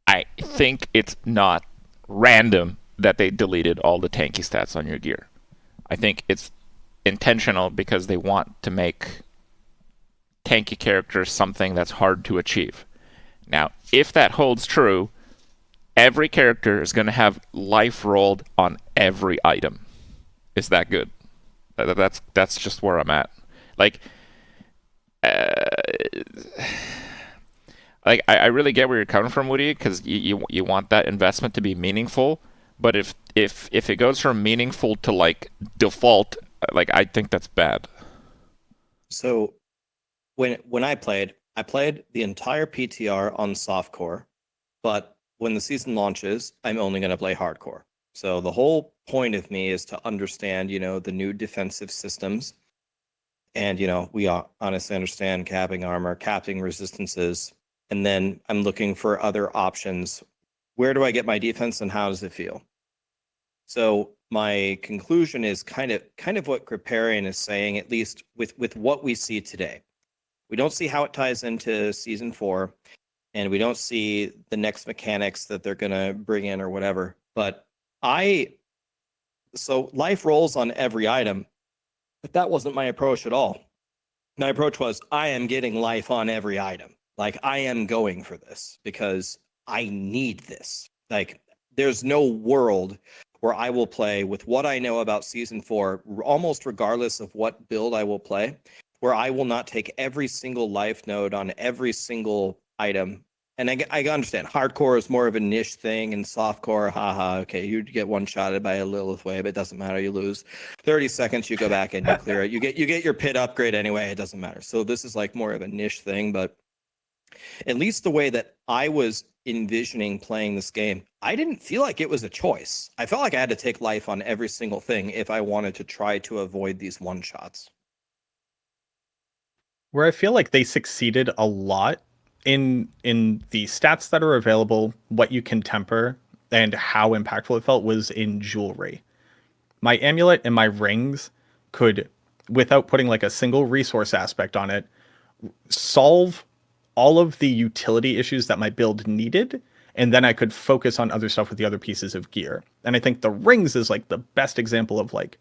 I think it's not random that they deleted all the tanky stats on your gear. I think it's intentional because they want to make tanky characters something that's hard to achieve. Now, if that holds true, every character is going to have life rolled on every item. Is that good? That's just where I'm at. Like, I really get where you're coming from, Woody, because you want that investment to be meaningful. But if it goes from meaningful to like default, like I think that's bad. So when I played the entire PTR on softcore, but when the season launches, I'm only going to play hardcore. So the whole point of me is to understand, the new defensive systems. And, we honestly understand capping armor, capping resistances. And then I'm looking for other options. Where do I get my defense and how does it feel? So my conclusion is kind of what Kripparian is saying, at least with what we see today. We don't see how it ties into season 4, and we don't see the next mechanics that they're gonna bring in or whatever. But so life rolls on every item, but that wasn't my approach at all. My approach was I am getting life on every item. Like I am going for this because I need this. Like there's no world where I will play with what I know about season 4, almost regardless of what build I will play, where I will not take every single life node on every single item. And I understand hardcore is more of a niche thing, and softcore, haha, okay, you get one shotted by a Lilith wave, it doesn't matter, you lose. 30 seconds, you go back and you clear it. You get your pit upgrade anyway, it doesn't matter. So this is like more of a niche thing, but at least the way that I was envisioning playing this game, I didn't feel like it was a choice. I felt like I had to take life on every single thing if I wanted to try to avoid these one shots. Where I feel like they succeeded a lot in the stats that are available, what you can temper, and how impactful it felt was in jewelry. My amulet and my rings could, without putting like a single resource aspect on it, solve all of the utility issues that my build needed, and then I could focus on other stuff with the other pieces of gear. And I think the rings is like the best example of like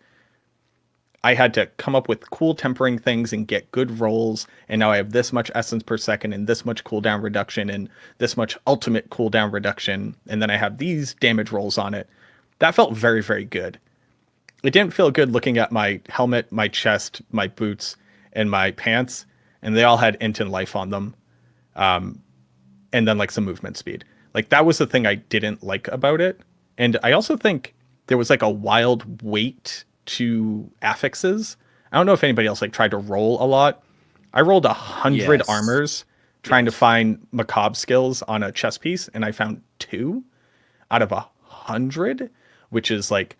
I had to come up with cool tempering things and get good rolls, and now I have this much essence per second and this much cooldown reduction and this much ultimate cooldown reduction, and then I have these damage rolls on it. That felt very, very good. It didn't feel good looking at my helmet, my chest, my boots, and my pants, and they all had int and life on them. And then like some movement speed. Like that was the thing I didn't like about it. And I also think there was like a wild weight to affixes. I don't know if anybody else like tried to roll a lot. I rolled 100 Yes. armors trying to find macabre skills on a chess piece, and I found 2 out of 100, which is like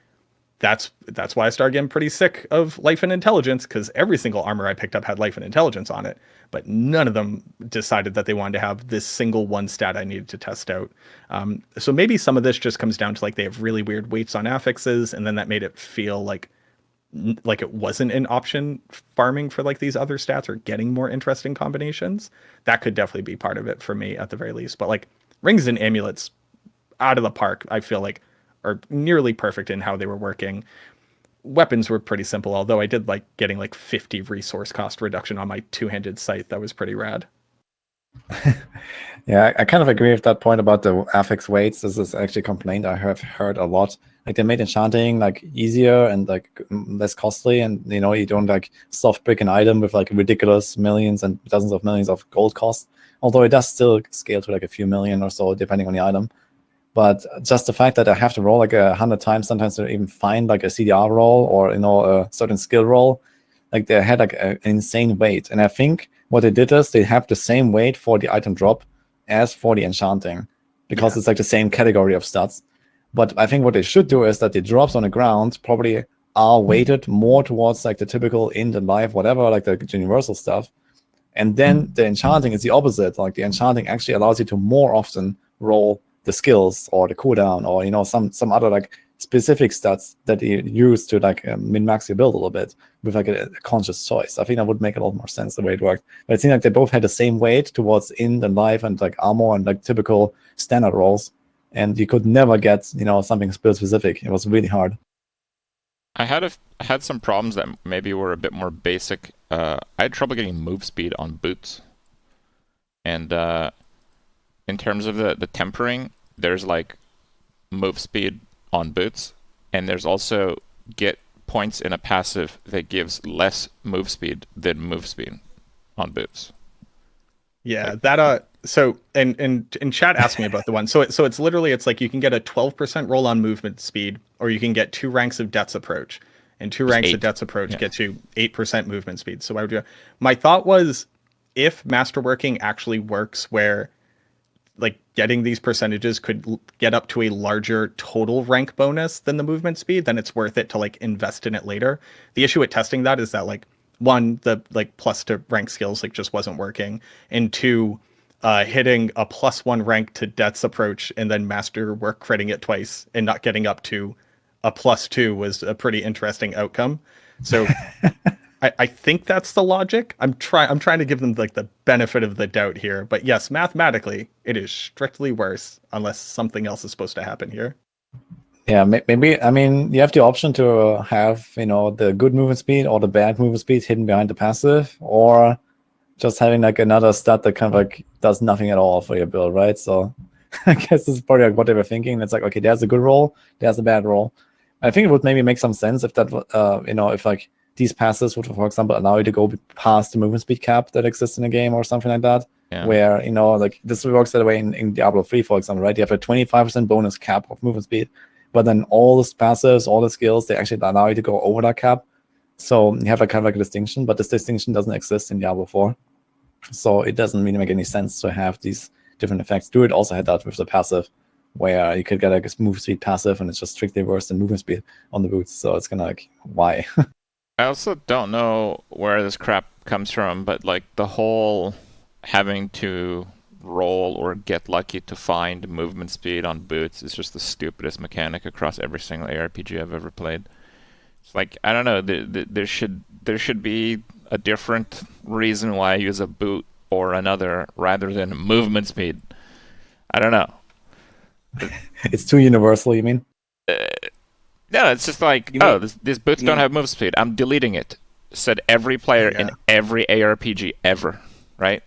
that's why I started getting pretty sick of life and intelligence, because every single armor I picked up had life and intelligence on it, but none of them decided that they wanted to have this single one stat I needed to test out. So maybe some of this just comes down to like they have really weird weights on affixes, and then that made it feel like it wasn't an option farming for like these other stats or getting more interesting combinations. That could definitely be part of it for me at the very least. But like rings and amulets out of the park, I feel like are nearly perfect in how they were working. Weapons were pretty simple, although I did like getting like 50 resource cost reduction on my two-handed scythe. That was pretty rad. Yeah, I kind of agree with that point about the affix weights. This is actually a complaint I have heard a lot. Like they made enchanting like easier and like less costly, and you know you don't like soft brick an item with like ridiculous millions and dozens of millions of gold cost. Although it does still scale to like a few million or so depending on the item. But just the fact that I have to roll like 100 times sometimes to even find like a CDR roll or you know a certain skill roll, like they had like an insane weight. And I think what they did is they have the same weight for the item drop as for the enchanting, because it's like the same category of stats. But I think what they should do is that the drops on the ground probably are weighted more towards like the typical int and life, whatever, like the universal stuff. And then the enchanting is the opposite. Like the enchanting actually allows you to more often roll the skills or the cooldown or you know some other like specific stats that you use to like min-max your build a little bit with like a conscious choice. I think that would make a lot more sense the way it worked. But it seemed like they both had the same weight towards int and life and like armor and like typical standard rolls, and you could never get you know something build specific. It was really hard. I had some problems that maybe were a bit more basic. I had trouble getting move speed on boots, and in terms of the tempering, there's like move speed on boots, and there's also get points in a passive that gives less move speed than move speed on boots. Yeah, Like, that so and chat asked me about the one. So it's literally it's like you can get a 12% roll on movement speed, or you can get 2 ranks of Death's Approach. And 2 ranks of 8. Death's Approach Yeah. gets you 8% movement speed. So I would do my thought was if masterworking actually works where like getting these percentages could get up to a larger total rank bonus than the movement speed, then it's worth it to like invest in it later. The issue with testing that is that like one, the like plus to rank skills like just wasn't working, and 2, hitting a +1 rank to Death's Approach and then master work critting it twice and not getting up to a +2 was a pretty interesting outcome. So I think that's the logic. I'm trying to give them like the benefit of the doubt here. But yes, mathematically, it is strictly worse unless something else is supposed to happen here. Yeah, maybe, I mean, you have the option to have, the good movement speed or the bad movement speed hidden behind the passive, or just having like another stat that kind of like does nothing at all for your build, right? So I guess this is probably like what they were thinking. It's like, okay, there's a good roll, there's a bad roll. I think it would maybe make some sense if that, if like these passes would, for example, allow you to go past the movement speed cap that exists in the game or something like that. Yeah. Where, like this works that way in Diablo 3, for example, right? You have a 25% bonus cap of movement speed, but then all the passives, all the skills, they actually allow you to go over that cap. So you have a kind of like a distinction, but this distinction doesn't exist in Diablo 4. So it doesn't really make any sense to have these different effects. Druid also had that with the passive, where you could get like a move speed passive and it's just strictly worse than movement speed on the boots. So it's kind of like, why? I also don't know where this crap comes from, but like the whole having to roll or get lucky to find movement speed on boots is just the stupidest mechanic across every single ARPG I've ever played. It's like, I don't know, there should be a different reason why I use a boot or another rather than movement speed. I don't know. It's too universal, you mean? No, it's just like, these boots don't have move speed. I'm deleting it. Said every player in every ARPG ever, right?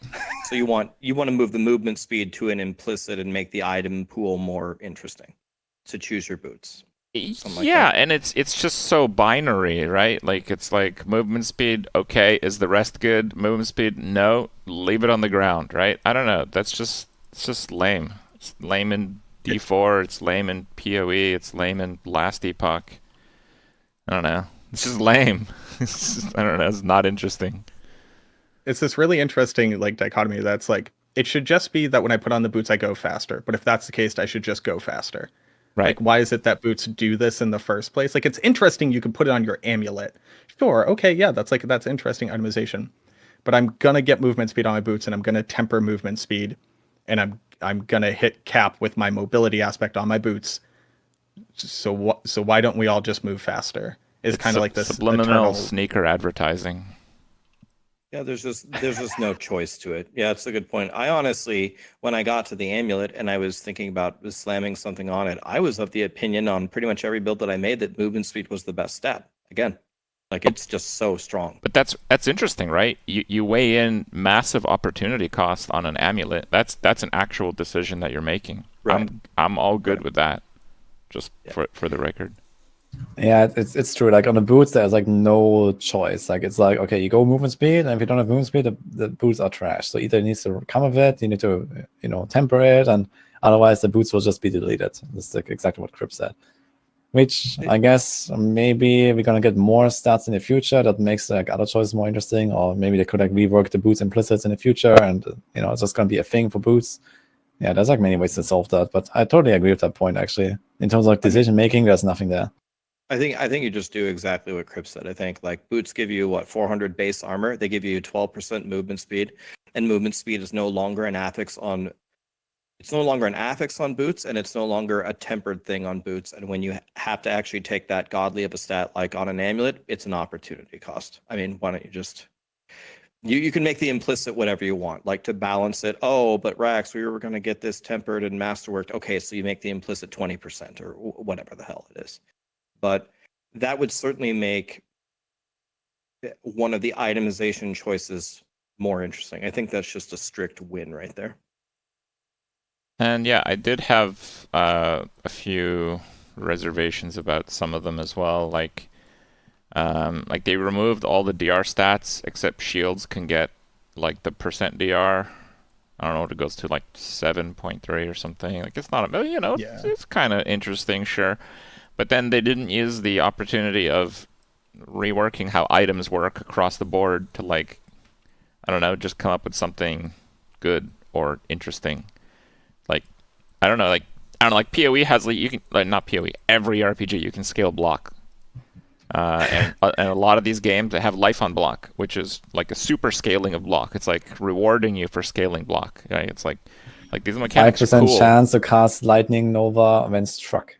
So you want to move the movement speed to an implicit and make the item pool more interesting to choose your boots. Yeah, and it's just so binary, right? Like it's like movement speed, okay, is the rest good? Movement speed, no, leave it on the ground, right? I don't know. It's just lame. It's lame in D4, it's lame in PoE, it's lame in last epoch. I don't know. It's just lame. I don't know. It's not interesting. It's this really interesting like dichotomy that's like, it should just be that when I put on the boots, I go faster. But if that's the case, I should just go faster. Right. Like, why is it that boots do this in the first place? Like, it's interesting you can put it on your amulet. Sure, okay, yeah, that's interesting itemization. But I'm gonna get movement speed on my boots, and I'm gonna temper movement speed, and I'm gonna hit cap with my mobility aspect on my boots. So why don't we all just move faster? It's kind of like this subliminal eternal sneaker advertising. Yeah, there's just no choice to it. Yeah, it's a good point. I honestly, when I got to the amulet and I was thinking about slamming something on it, I was of the opinion on pretty much every build that I made that movement speed was the best stat. Again, like it's just so strong. But that's interesting, right? You weigh in massive opportunity cost on an amulet. That's an actual decision that you're making. Right. I'm all good with that. Just for the record. Yeah, it's true. Like on the boots, there's like no choice. Like it's like, okay, you go movement speed, and if you don't have movement speed, the boots are trash. So either it needs to come with it, you need to temper it, and otherwise the boots will just be deleted. That's like exactly what Kripp said. Which I guess maybe we're gonna get more stats in the future that makes like other choices more interesting, or maybe they could like rework the boots implicits in the future, and it's just gonna be a thing for boots. Yeah, there's like many ways to solve that, but I totally agree with that point. Actually, in terms of like decision making, there's nothing there. I think you just do exactly what Kripp said. I think like boots give you 400 base armor. They give you 12% movement speed, and movement speed is no longer an affix on. It's no longer an affix on boots, and it's no longer a tempered thing on boots. And when you have to actually take that godly of a stat like on an amulet, it's an opportunity cost. I mean, why don't you just you can make the implicit whatever you want, like to balance it. Oh, but Rax, we were going to get this tempered and masterworked. Okay, so you make the implicit 20% or whatever the hell it is. But that would certainly make one of the itemization choices more interesting. I think that's just a strict win right there. And yeah, I did have a few reservations about some of them as well. Like they removed all the DR stats except shields can get like the percent DR. I don't know what it goes to, like 7.3 or something. Like it's not it's kind of interesting, sure. But then they didn't use the opportunity of reworking how items work across the board to like, I don't know, just come up with something good or interesting. Like, I don't know, like PoE has like you can like not PoE, every RPG you can scale block. And a lot of these games they have life on block, which is like a super scaling of block. It's like rewarding you for scaling block. Right? It's like these mechanics 5% are cool. chance to cast lightning nova when struck.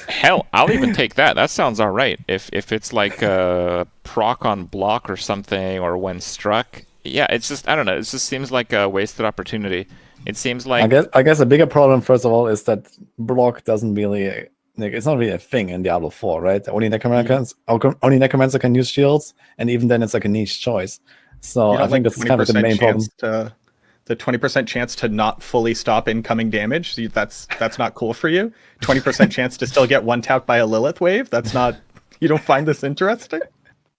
Hell, I'll even take that. That sounds all right. If it's like a proc on block or something, or when struck, yeah, it's just I don't know. It just seems like a wasted opportunity. It seems like I guess a bigger problem, first of all, is that block doesn't really like it's not really a thing in Diablo 4, right? Only Necromancer can use shields, and even then it's like a niche choice. So You I don't think like this is kind of the 20% main problem. chance to the 20% chance to not fully stop incoming damage. That's not cool for you. 20% chance to still get one tapped by a Lilith wave. That's not. You don't find this interesting?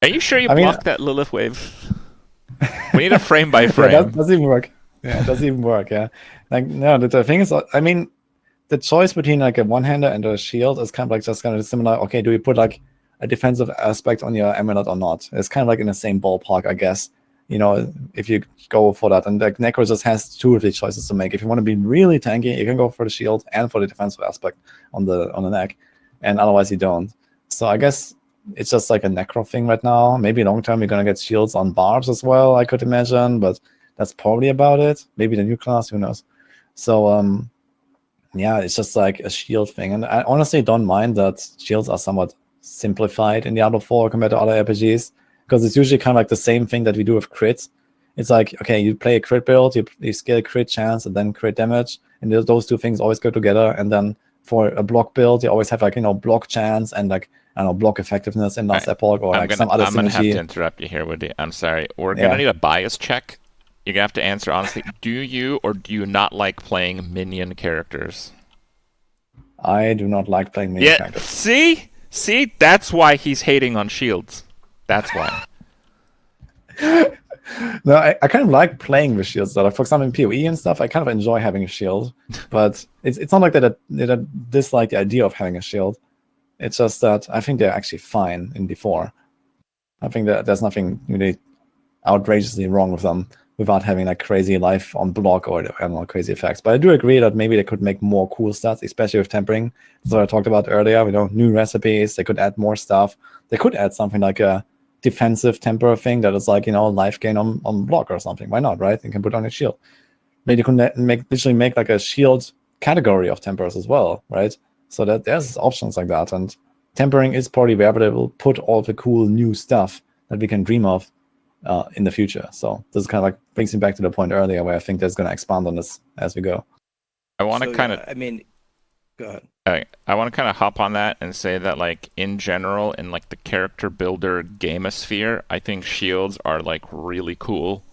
are you sure you I mean, blocked that Lilith wave? We need a frame by yeah, frame. that does even work. Yeah, it does even work. Yeah, like no, the thing is, I mean, the choice between like a one-hander and a shield is kind of like just kind of similar. Okay, do you put like a defensive aspect on your amulet or not? It's kind of like in the same ballpark, I guess. You know, if you go for that, and like Necro just has two of these choices to make. If you want to be really tanky, you can go for the shield and for the defensive aspect on the neck, and otherwise you don't. So I guess it's just like a Necro thing right now. Maybe long term you're gonna get shields on barbs as well, I could imagine, but that's probably about it. Maybe the new class, who knows? So yeah, it's just like a shield thing. And I honestly don't mind that shields are somewhat simplified in Diablo 4 compared to other RPGs, because it's usually kind of like the same thing that we do with crits. It's like, okay, you play a crit build, you scale crit chance and then crit damage, and those two things always go together. And then for a block build, you always have like, block chance and like, I don't know, block effectiveness in last epoch or like some other I'm gonna have synergy. to interrupt you here, Woody. I'm sorry. We're Yeah. gonna need a bias check. You're gonna have to answer honestly. Do you or do you not like playing minion characters? I do not like playing minion Yeah. characters. See, that's why he's hating on shields. That's why. No, I kind of like playing with shields. Though. Like, for example, in PoE and stuff, I kind of enjoy having a shield. But it's not like that I dislike the idea of having a shield. It's just that I think they're actually fine in D4. I think that there's nothing really outrageously wrong with them without having like crazy life on block or I don't know, crazy effects. But I do agree that maybe they could make more cool stats, especially with tempering. That's what I talked about earlier. New recipes. They could add more stuff. They could add something like a defensive temper thing that is like life gain on block or something. Why not, right? You can put on a shield. Maybe you can literally make like a shield category of tempers as well, right? So that there's options like that. And tempering is probably where they will put all the cool new stuff that we can dream of in the future. So this is kind of like brings me back to the point earlier where I think there's going to expand on this as we go. I want to kind of. I mean, go ahead. I want to kind of hop on that and say that, like, in general, in like the character builder gamosphere, I think shields are like really cool.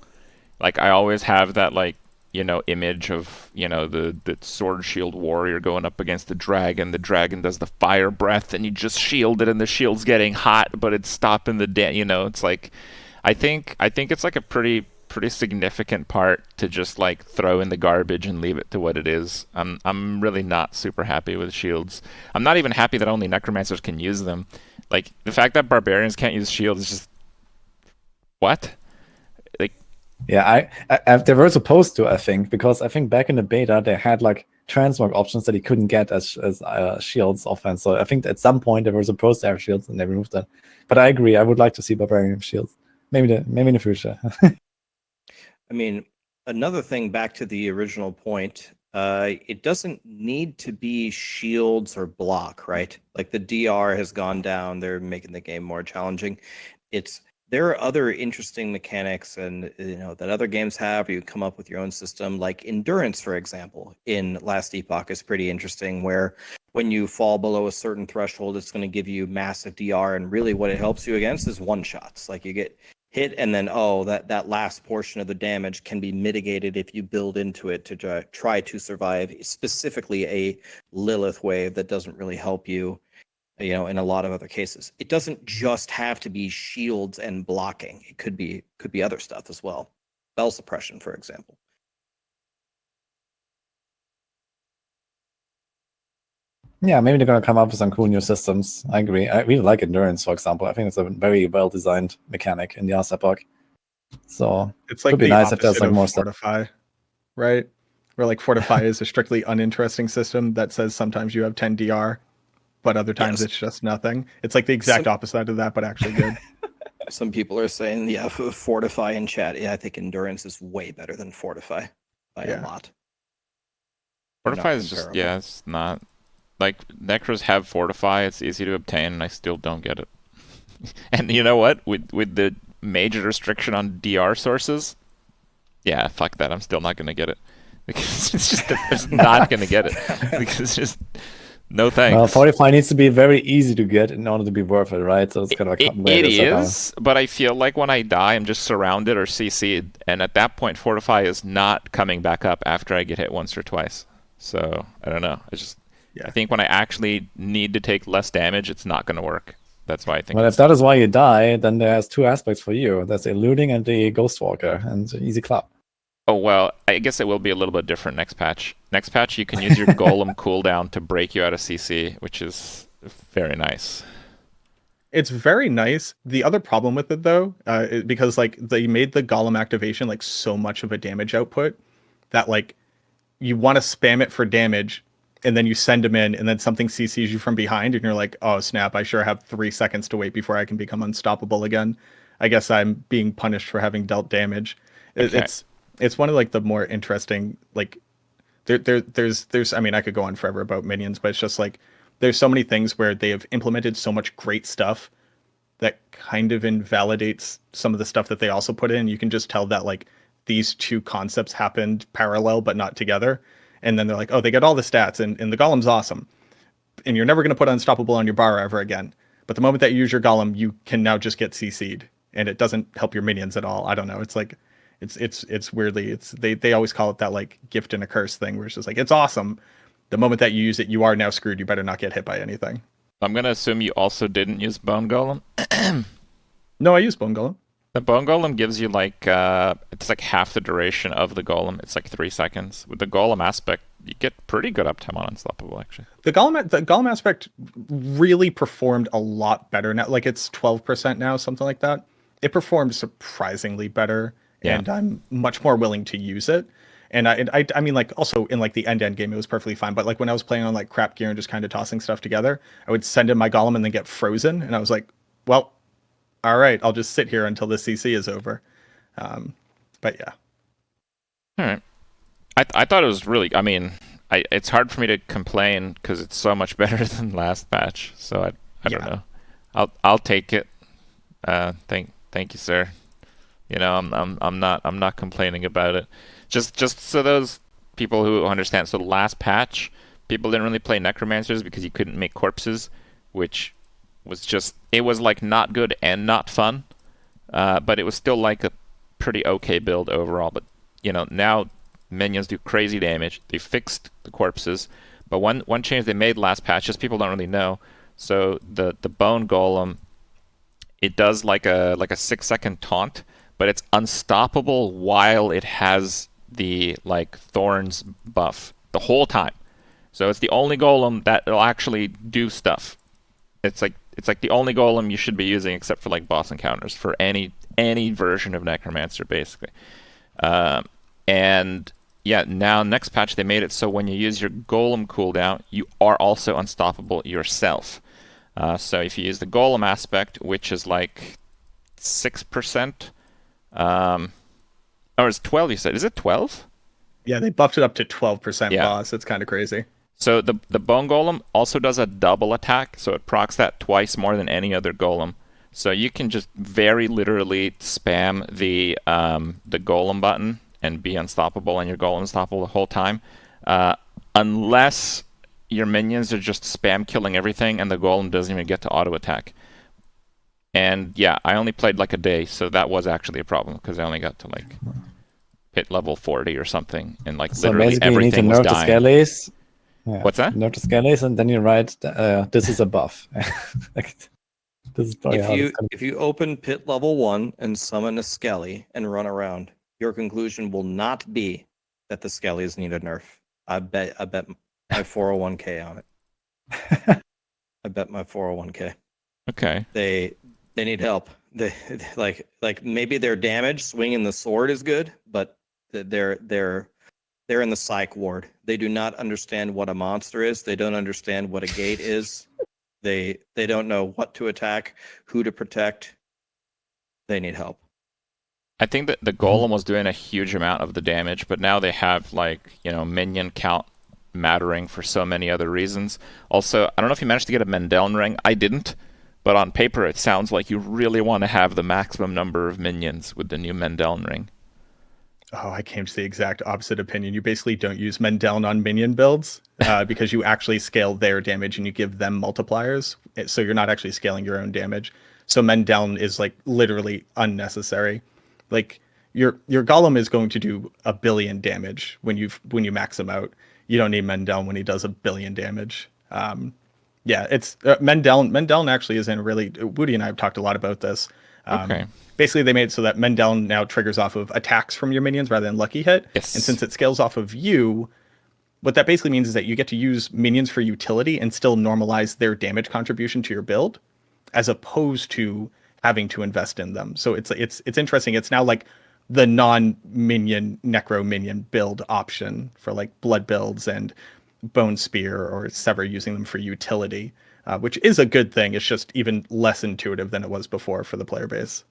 Like, I always have that like image of the sword shield warrior going up against the dragon. The dragon does the fire breath, and you just shield it, and the shield's getting hot, but it's stopping the It's like, I think it's like a pretty significant part to just like throw in the garbage and leave it to what it is. I'm really not super happy with shields. I'm not even happy that only necromancers can use them. Like, the fact that barbarians can't use shields is just what? Like, Yeah, I they were supposed to, I think, because I think back in the beta they had like transmog options that he couldn't get as shields offense. So I think at some point they were supposed to have shields and they removed that. But I agree, I would like to see barbarian shields. Maybe in the future. I mean, another thing back to the original point, it doesn't need to be shields or block, right? Like the DR has gone down, they're making the game more challenging. There are other interesting mechanics and that other games have. You come up with your own system, like endurance, for example, in Last Epoch is pretty interesting, where when you fall below a certain threshold, it's going to give you massive DR, and really what it helps you against is one shots. Like you get hit, and then that last portion of the damage can be mitigated if you build into it to try to survive, specifically a Lilith wave that doesn't really help you in a lot of other cases. It doesn't just have to be shields and blocking. It could be other stuff as well. Spell suppression, for example. Yeah, maybe they're going to come up with some cool new systems. I agree. I really like endurance, for example. I think it's a very well designed mechanic in the last epoch. So It's like could be the nice if there's opposite like of more stuff. fortify, right? Where like fortify is a strictly uninteresting system that says sometimes you have 10 DR, but other times it's just nothing. It's like the exact opposite of that, but actually good. Some people are saying, yeah, fortify in chat. Yeah, I think endurance is way better than fortify by a lot. fortify is just it's not. like necros have fortify. It's easy to obtain, and I still don't get it. And you know what? With the major restriction on DR sources, yeah, fuck that. I'm still not gonna get it because it's just not gonna get it because it's just no thanks. Well, fortify needs to be very easy to get in order to be worth it, right? So it's kind of a It is, but I feel like when I die, I'm just surrounded or CC'd, and at that point, fortify is not coming back up after I get hit once or twice. So I don't know. I think when I actually need to take less damage, it's not going to work. That's why I think. Well, if that is why you die, then there's two aspects for you. There's eluding and the Ghostwalker, and easy clap. Oh, well, I guess it will be a little bit different next patch. Next patch, you can use your golem cooldown to break you out of CC, which is very nice. It's very nice. The other problem with it, though, because like they made the golem activation like so much of a damage output that like you want to spam it for damage, and then you send them in, and then something CCs you from behind, and you're like, oh snap! I sure have 3 seconds to wait before I can become unstoppable again. I guess I'm being punished for having dealt damage. Okay. It's one of like the more interesting like there's I mean I could go on forever about minions, but it's just like there's so many things where they have implemented so much great stuff that kind of invalidates some of the stuff that they also put in. You can just tell that like these two concepts happened parallel but not together. And then they're like, oh, they get all the stats and the golem's awesome. And you're never going to put unstoppable on your bar ever again. But the moment that you use your golem, you can now just get CC'd. And it doesn't help your minions at all. I don't know. It's like it's weirdly they always call it that like gift and a curse thing where it's just like it's awesome. The moment that you use it, you are now screwed. You better not get hit by anything. I'm gonna assume you also didn't use bone golem. No, I use bone golem. The bone golem gives you like it's like half the duration of the golem. It's like 3 seconds. With the golem aspect, you get pretty good uptime on unstoppable actually. The golem aspect really performed a lot better now. Like it's 12% now, something like that. It performed surprisingly better, and I'm much more willing to use it. And I mean, like also in like the end game, it was perfectly fine. But like when I was playing on like crap gear and just kind of tossing stuff together, I would send in my golem and then get frozen, and I was like, well, all right, I'll just sit here until the CC is over. But yeah. All right. I thought it was really. I mean, it's hard for me to complain because it's so much better than last patch. So I don't know. I'll take it. Thank you, sir. You know, I'm not complaining about it. Just so those people who understand. So the last patch, people didn't really play necromancers because you couldn't make corpses, which was just it was like not good and not fun. But it was still like a pretty okay build overall. But you know, now minions do crazy damage. They fixed the corpses, but one change they made last patch, just people don't really know. So the bone golem, it does like a 6-second taunt, but it's unstoppable while it has the like thorns buff the whole time. So it's the only golem that will actually do stuff. It's like the only golem you should be using except for like boss encounters for any version of Necromancer basically. And yeah, now next patch they made it so when you use your golem cooldown, you are also unstoppable yourself. So if you use the golem aspect, which is like 6%, or it's 12 you said. Is it 12? Yeah, they buffed it up to 12% boss. It's kind of crazy. So the bone golem also does a double attack, so it procs that twice more than any other golem. So you can just very literally spam the golem button and be unstoppable, and your golem unstoppable the whole time, unless your minions are just spam killing everything and the golem doesn't even get to auto attack. And yeah, I only played like a day, so that was actually a problem because I only got to like hit level 40 or something, and like so literally everything was dying. Skellies. Yeah. What's that? Nerf the Skellies, and then you write this is a buff. Like, this is probably if you open pit level 1 and summon a Skelly and run around, your conclusion will not be that the Skellies need a nerf. I bet my 401k on it. I bet my 401k. Okay. They need help. They like maybe their damage swinging the sword is good, but they're in the psych ward. They do not understand what a monster is. They don't understand what a gate is. They don't know what to attack, who to protect. They need help. I think that the golem was doing a huge amount of the damage, but now they have like, you know, minion count mattering for so many other reasons. Also, I don't know if you managed to get a Mendeln ring. I didn't, but on paper it sounds like you really want to have the maximum number of minions with the new Mendeln ring. Oh, I came to the exact opposite opinion. You basically don't use Mendeln on minion builds because you actually scale their damage and you give them multipliers. So you're not actually scaling your own damage. So Mendeln is like literally unnecessary. Like your golem is going to do 1 billion damage when you max him out. You don't need Mendeln when he does 1 billion damage. Yeah, it's Mendeln actually is in really. Woody and I have talked a lot about this. Okay. Basically, they made it so that Mendeln now triggers off of attacks from your minions rather than lucky hit. Yes. And since it scales off of you, what that basically means is that you get to use minions for utility and still normalize their damage contribution to your build, as opposed to having to invest in them. So it's interesting. It's now like the non-minion necro minion build option for like blood builds and bone spear or sever using them for utility, which is a good thing. It's just even less intuitive than it was before for the player base.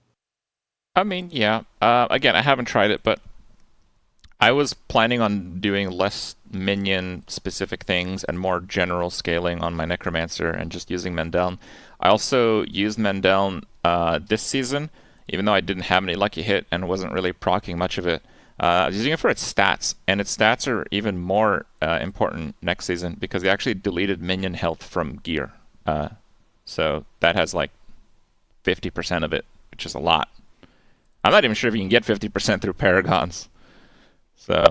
I mean, yeah. Again, I haven't tried it, but I was planning on doing less minion-specific things and more general scaling on my Necromancer and just using Mendeln. I also used Mendeln this season, even though I didn't have any lucky hit and wasn't really proccing much of it. I was using it for its stats, and its stats are even more important next season because they actually deleted minion health from gear. So that has like 50% of it, which is a lot. I'm not even sure if you can get 50% through Paragons. So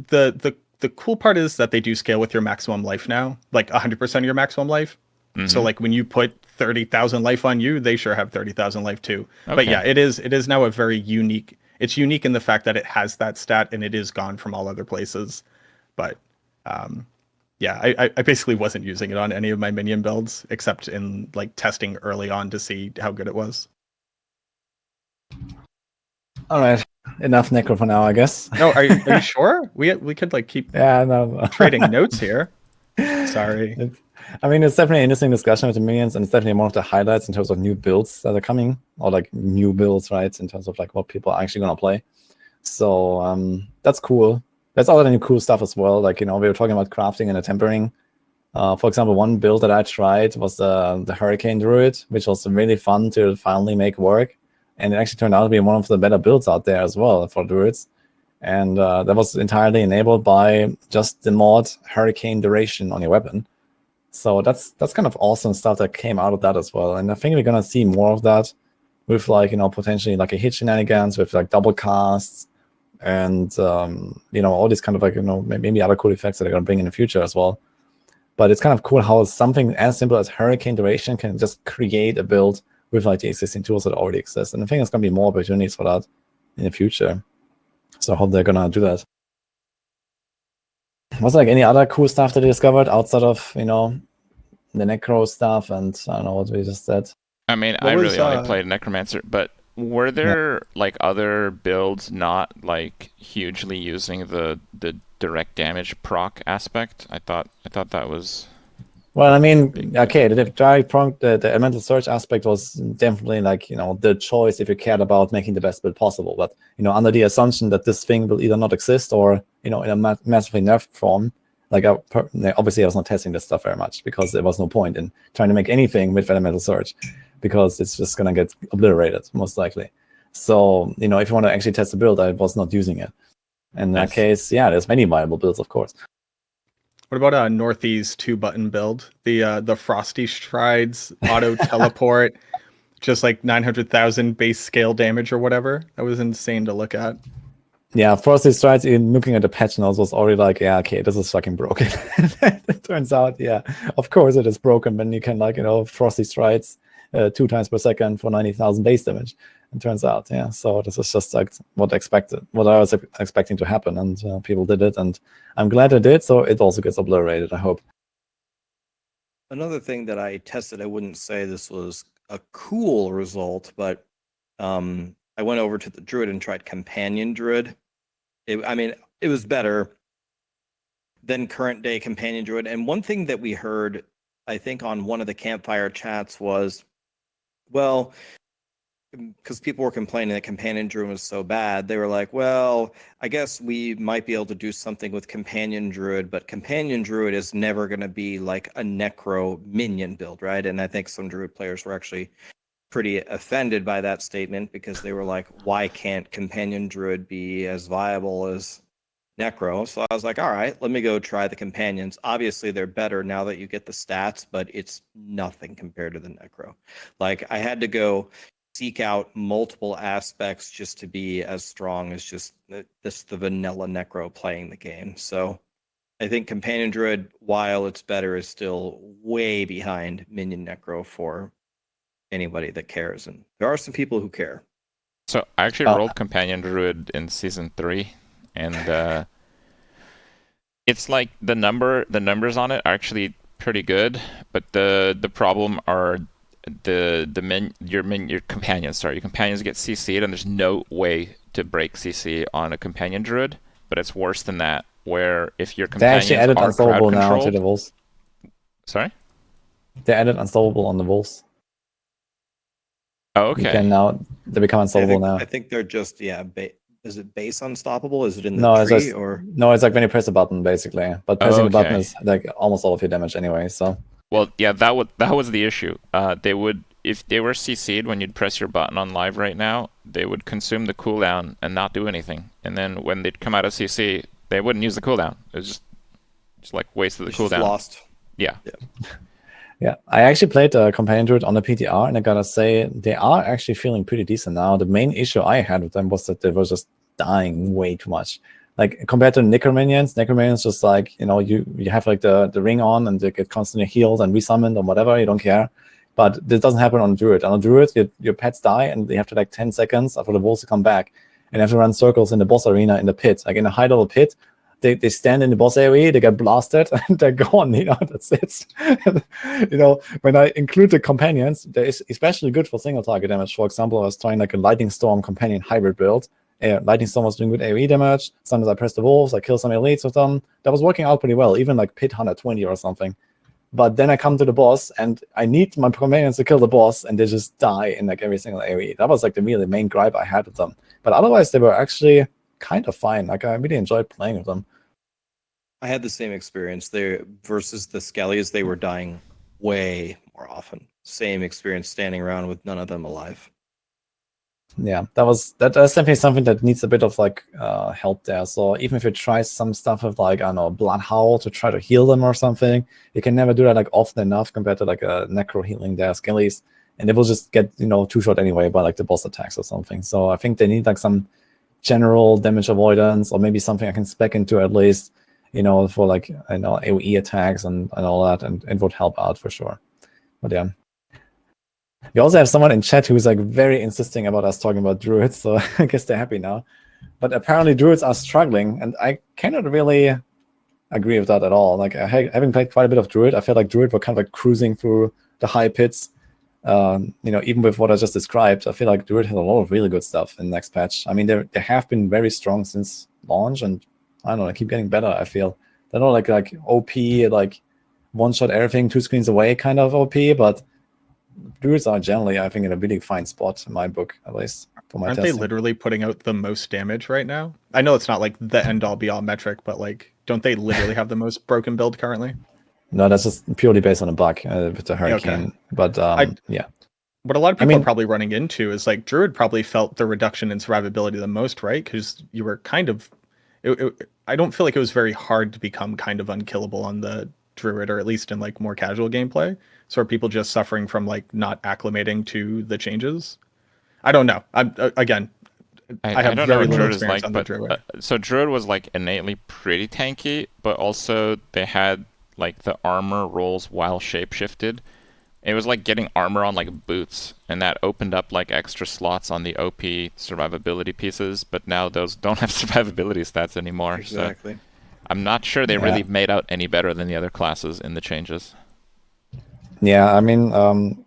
the cool part is that they do scale with your maximum life now, like 100% of your maximum life. Mm-hmm. So like when you put 30,000 life on you, they sure have 30,000 life too. Okay. But yeah, it is now a very unique. It's unique in the fact that it has that stat and it is gone from all other places. But yeah, I basically wasn't using it on any of my minion builds except in like testing early on to see how good it was. All right, enough necro for now, I guess. No, are you sure? We could like keep trading notes here. Sorry. I mean, it's definitely an interesting discussion with the minions, and it's definitely one of the highlights in terms of new builds that are coming, or like new builds, right? In terms of like what people are actually gonna play. So that's cool. There's other new cool stuff as well. Like, we were talking about crafting and tempering. For example, one build that I tried was the Hurricane Druid, which was really fun to finally make work. And it actually turned out to be one of the better builds out there as well for Druids. And that was entirely enabled by just the mod Hurricane Duration on your weapon. So that's kind of awesome stuff that came out of that as well. And I think we're going to see more of that with like, potentially like a hit shenanigans with like double casts and, all these kind of like, maybe other cool effects that are going to bring in the future as well. But it's kind of cool how something as simple as Hurricane Duration can just create a build with like the existing tools that already exist. And I think there's going to be more opportunities for that in the future. So I hope they're going to do that. Was there like any other cool stuff that you discovered outside of, the necro stuff and I don't know what we just said? I mean, I really only played Necromancer, but were there like other builds not like hugely using the direct damage proc aspect? I thought that was... Well, I mean, okay, the direct proc, the elemental search aspect was definitely like, the choice if you cared about making the best build possible. But, under the assumption that this thing will either not exist or, in a massively nerfed form, like obviously I was not testing this stuff very much because there was no point in trying to make anything with elemental search because it's just going to get obliterated, most likely. So, if you want to actually test the build, I was not using it. In that case, yeah, there's many viable builds, of course. What about a Northeast 2-button build? The Frosty Strides auto teleport, just like 900,000 base scale damage or whatever. That was insane to look at. Yeah, Frosty Strides, even looking at the patch notes, was already like, yeah, okay, this is fucking broken. It turns out, yeah, of course it is broken when you can like, Frosty Strides 2 times per second for 90,000 base damage. It turns out, yeah. So this is just like what I was expecting to happen, and people did it, and I'm glad they did. So it also gets obliterated, I hope. Another thing that I tested, I wouldn't say this was a cool result, but I went over to the Druid and tried Companion Druid. It was better than current day Companion Druid. And one thing that we heard, I think, on one of the campfire chats was, well, because people were complaining that Companion Druid was so bad, they were like, well, I guess we might be able to do something with Companion Druid, but Companion Druid is never going to be like a Necro Minion build, right? And I think some Druid players were actually pretty offended by that statement because they were like, why can't Companion Druid be as viable as Necro? So I was like, all right, let me go try the Companions. Obviously, they're better now that you get the stats, but it's nothing compared to the Necro. Like, I had to go seek out multiple aspects just to be as strong as just the vanilla Necro playing the game. So I think Companion Druid, while it's better, is still way behind Minion Necro for anybody that cares. And there are some people who care. So I actually Oh. rolled Companion Druid in season 3, and it's like the numbers on it are actually pretty good, but the problem are your companions. Sorry, your companions get CC'd, and there's no way to break CC on a Companion Druid. But it's worse than that, where if your They actually companions added are crowd unstoppable now to controlled. the wolves. Sorry. They added unstoppable on the wolves. Oh, You okay. can now they become unstoppable now. I think they're just is it base unstoppable? Is it in the No, it's tree just or no. It's like when you press a button, basically. But pressing the button Okay. is like almost all of your damage anyway. So Well, yeah, that was the issue. They would, if they were CC'd when you'd press your button on live right now, they would consume the cooldown and not do anything. And then when they'd come out of CC, they wouldn't use the cooldown. It was just like wasted the it's just cooldown. lost? Yeah. yeah, I actually played Companion Druid on the PTR, and I gotta say they are actually feeling pretty decent now. The main issue I had with them was that they were just dying way too much. Like compared to Necromanions just like, you have like the ring on and they get constantly healed and resummoned or whatever, you don't care. But this doesn't happen on Druid. On a Druid, your pets die and they have to like 10 seconds after the wolves to come back, and you have to run circles in the boss arena in the pit, like in a high level pit. They stand in the boss area, they get blasted, and they're gone. That's it. When I include the companions, they're especially good for single target damage. For example, I was trying like a Lightning Storm companion hybrid build. Lightning Storm was doing good AoE damage. Sometimes I press the wolves, I kill some elites with them. That was working out pretty well, even like pit 120 or something. But then I come to the boss, and I need my companions to kill the boss, and they just die in like every single AoE. That was like the really main gripe I had with them. But otherwise, they were actually kind of fine. Like I really enjoyed playing with them. I had the same experience there versus the Skellies. They were dying way more often. Same experience standing around with none of them alive. Yeah, that's definitely something that needs a bit of like help there. So even if you try some stuff with like, I don't know, Blood Howl to try to heal them or something, you can never do that like often enough compared to like a Necro healing their Skellies, and they will just get two-shot anyway by like the boss attacks or something. So I think they need like some general damage avoidance, or maybe something I can spec into at least, for like AoE attacks and all that, and it would help out for sure. But yeah. We also have someone in chat who's like very insisting about us talking about Druids, so I guess they're happy now. But apparently Druids are struggling, and I cannot really agree with that at all. Like, having played quite a bit of Druid, I feel like Druid were kind of like cruising through the high pits. Even with what I just described, I feel like Druid has a lot of really good stuff in the next patch. I mean, they have been very strong since launch, and I don't know, they keep getting better, I feel. They're not like OP, like one-shot everything, 2 screens away kind of OP, but Druids are generally, I think, in a really fine spot in my book, at least for my Aren't testing. they literally putting out the most damage right now? I know it's not like the end-all be-all metric, but like, don't they literally have the most broken build currently? No, that's just purely based on a bug with the Hurricane. Okay. But yeah. What a lot of people are probably running into is like Druid probably felt the reduction in survivability the most, right? Because you were kind of, I don't feel like it was very hard to become kind of unkillable on the Druid, or at least in like more casual gameplay. So are people just suffering from like not acclimating to the changes? I don't know. I have don't know very what little Druid is experience like, on the but Druid. so Druid was like innately pretty tanky, but also they had like the armor rolls while shapeshifted. It was like getting armor on like boots, and that opened up like extra slots on the OP survivability pieces, but now those don't have survivability stats anymore. Exactly. So I'm not sure they really made out any better than the other classes in the changes. Yeah, I mean,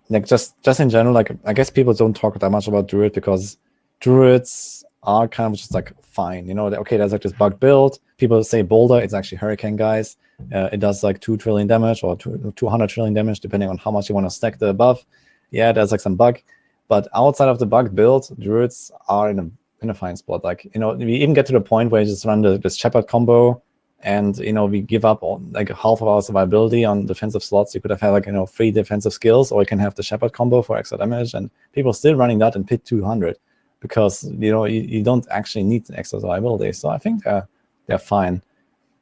like just in general, like I guess people don't talk that much about Druid because Druids are kind of just like fine. Okay, there's like this bug build. People say Boulder, it's actually Hurricane, guys. It does like 2 trillion damage or 200 trillion damage, depending on how much you want to stack the buff. Yeah, there's like some bug. But outside of the bug build, druids are in a fine spot. Like, we even get to the point where you just run this shepherd combo, and we give up like half of our survivability on defensive slots. You could have had like 3 defensive skills, or you can have the shepherd combo for extra damage, and people still running that in pit 200 because you don't actually need extra survivability. So I think they're fine.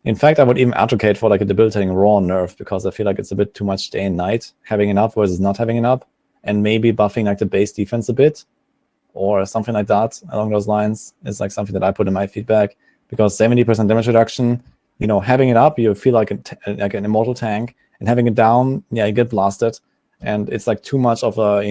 In fact, I would even advocate for like a debilitating raw nerf, because I feel like it's a bit too much day and night, having enough versus not having enough, and maybe buffing like the base defense a bit or something like that along those lines is like something that I put in my feedback, because 70% damage reduction, having it up, you feel like an immortal tank, and having it down, you get blasted, and it's like too much of a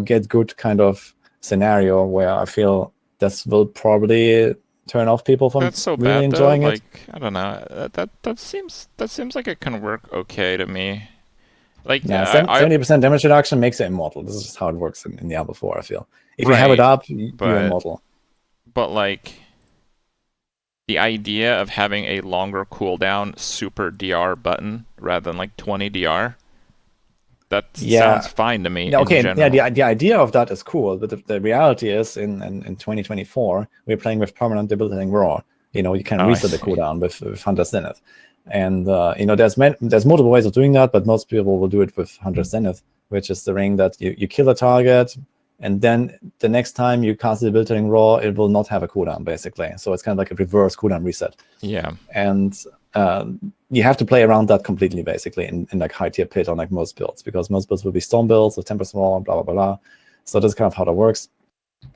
get good kind of scenario where I feel this will probably turn off people from That's so really bad though. enjoying it. Like, I don't know. That seems like it can work okay to me. Like, Yeah, I 70% damage reduction makes it immortal. This is just how it works in Diablo 4, I feel. If you have it right, up, you're immortal. but like the idea of having a longer cooldown super DR button rather than like 20 DR, that sounds fine to me. Yeah, okay, in general. yeah, the idea of that is cool, but the reality is in 2024, we're playing with permanent debilitating raw. You can reset the cooldown with Hunter Zenith. And there's multiple ways of doing that, but most people will do it with Hunter Zenith, which is the ring that you kill a target, and then the next time you cast the debilitating raw, it will not have a cooldown, basically. So it's kind of like a reverse cooldown reset. Yeah. And you have to play around that completely, basically, in like high tier pit on like most builds, because most builds will be storm builds with 10% raw, blah, blah, blah, blah. So that's kind of how that works.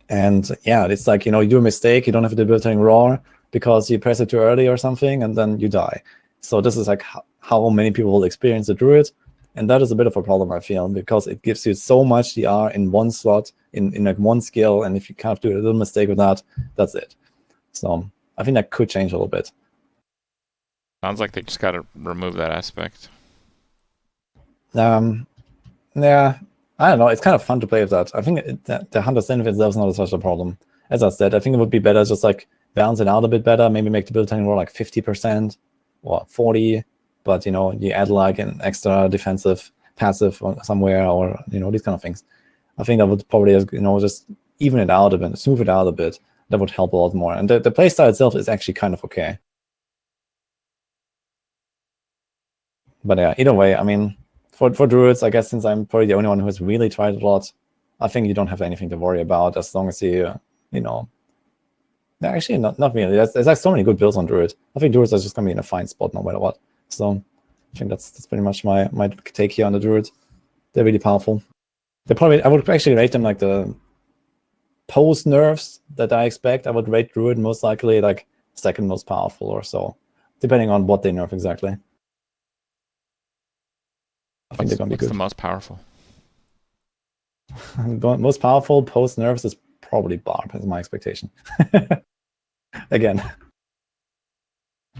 And yeah, it's like, you do a mistake, you don't have a debilitating raw because you press it too early or something, and then you die. So this is like how many people will experience the Druid. And that is a bit of a problem, I feel, because it gives you so much DR in one slot, in like one skill. And if you kind of do a little mistake with that, that's it. So I think that could change a little bit. Sounds like they just got to remove that aspect. Yeah, I don't know. It's kind of fun to play with that. I think the Hunter Zenith itself is not such a problem. As I said, I think it would be better just like balance it out a bit better, maybe make the build time more like 50% or 40%, but you add like an extra defensive passive somewhere, or these kind of things. I think that would probably just even it out a bit, smooth it out a bit. That would help a lot more. And the playstyle itself is actually kind of okay. But yeah, either way, I mean, for Druids, I guess, since I'm probably the only one who has really tried it a lot, I think you don't have anything to worry about as long as you actually not really. There's like so many good builds on Druid. I think Druids are just gonna be in a fine spot no matter what. So I think that's pretty much my take here on the Druid. They're really powerful. I would actually rate them like the post nerfs that I expect. I would rate Druid most likely like second most powerful or so, depending on what they nerf exactly. I think they're gonna be good. What's the most powerful? Most powerful post nerfs is probably Barb, is my expectation. Again.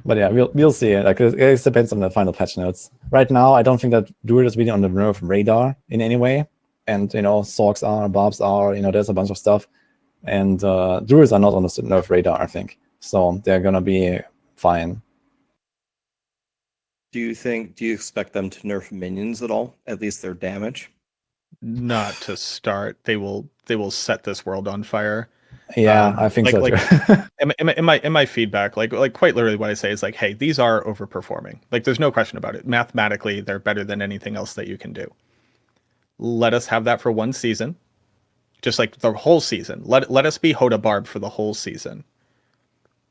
But yeah, we'll see. Like it depends on the final patch notes. Right now, I don't think that Druid is really on the nerf radar in any way. And Sorks are, Barbs are, there's a bunch of stuff. And Druids are not on the nerf radar, I think. So they're gonna be fine. Do you expect them to nerf minions at all? At least their damage? Not to start. They will set this world on fire. Yeah, I think so too. in my feedback, like quite literally what I say is like, hey, these are overperforming. Like there's no question about it. Mathematically, they're better than anything else that you can do. Let us have that for one season. Just like the whole season. Let us be Hoda Barb for the whole season.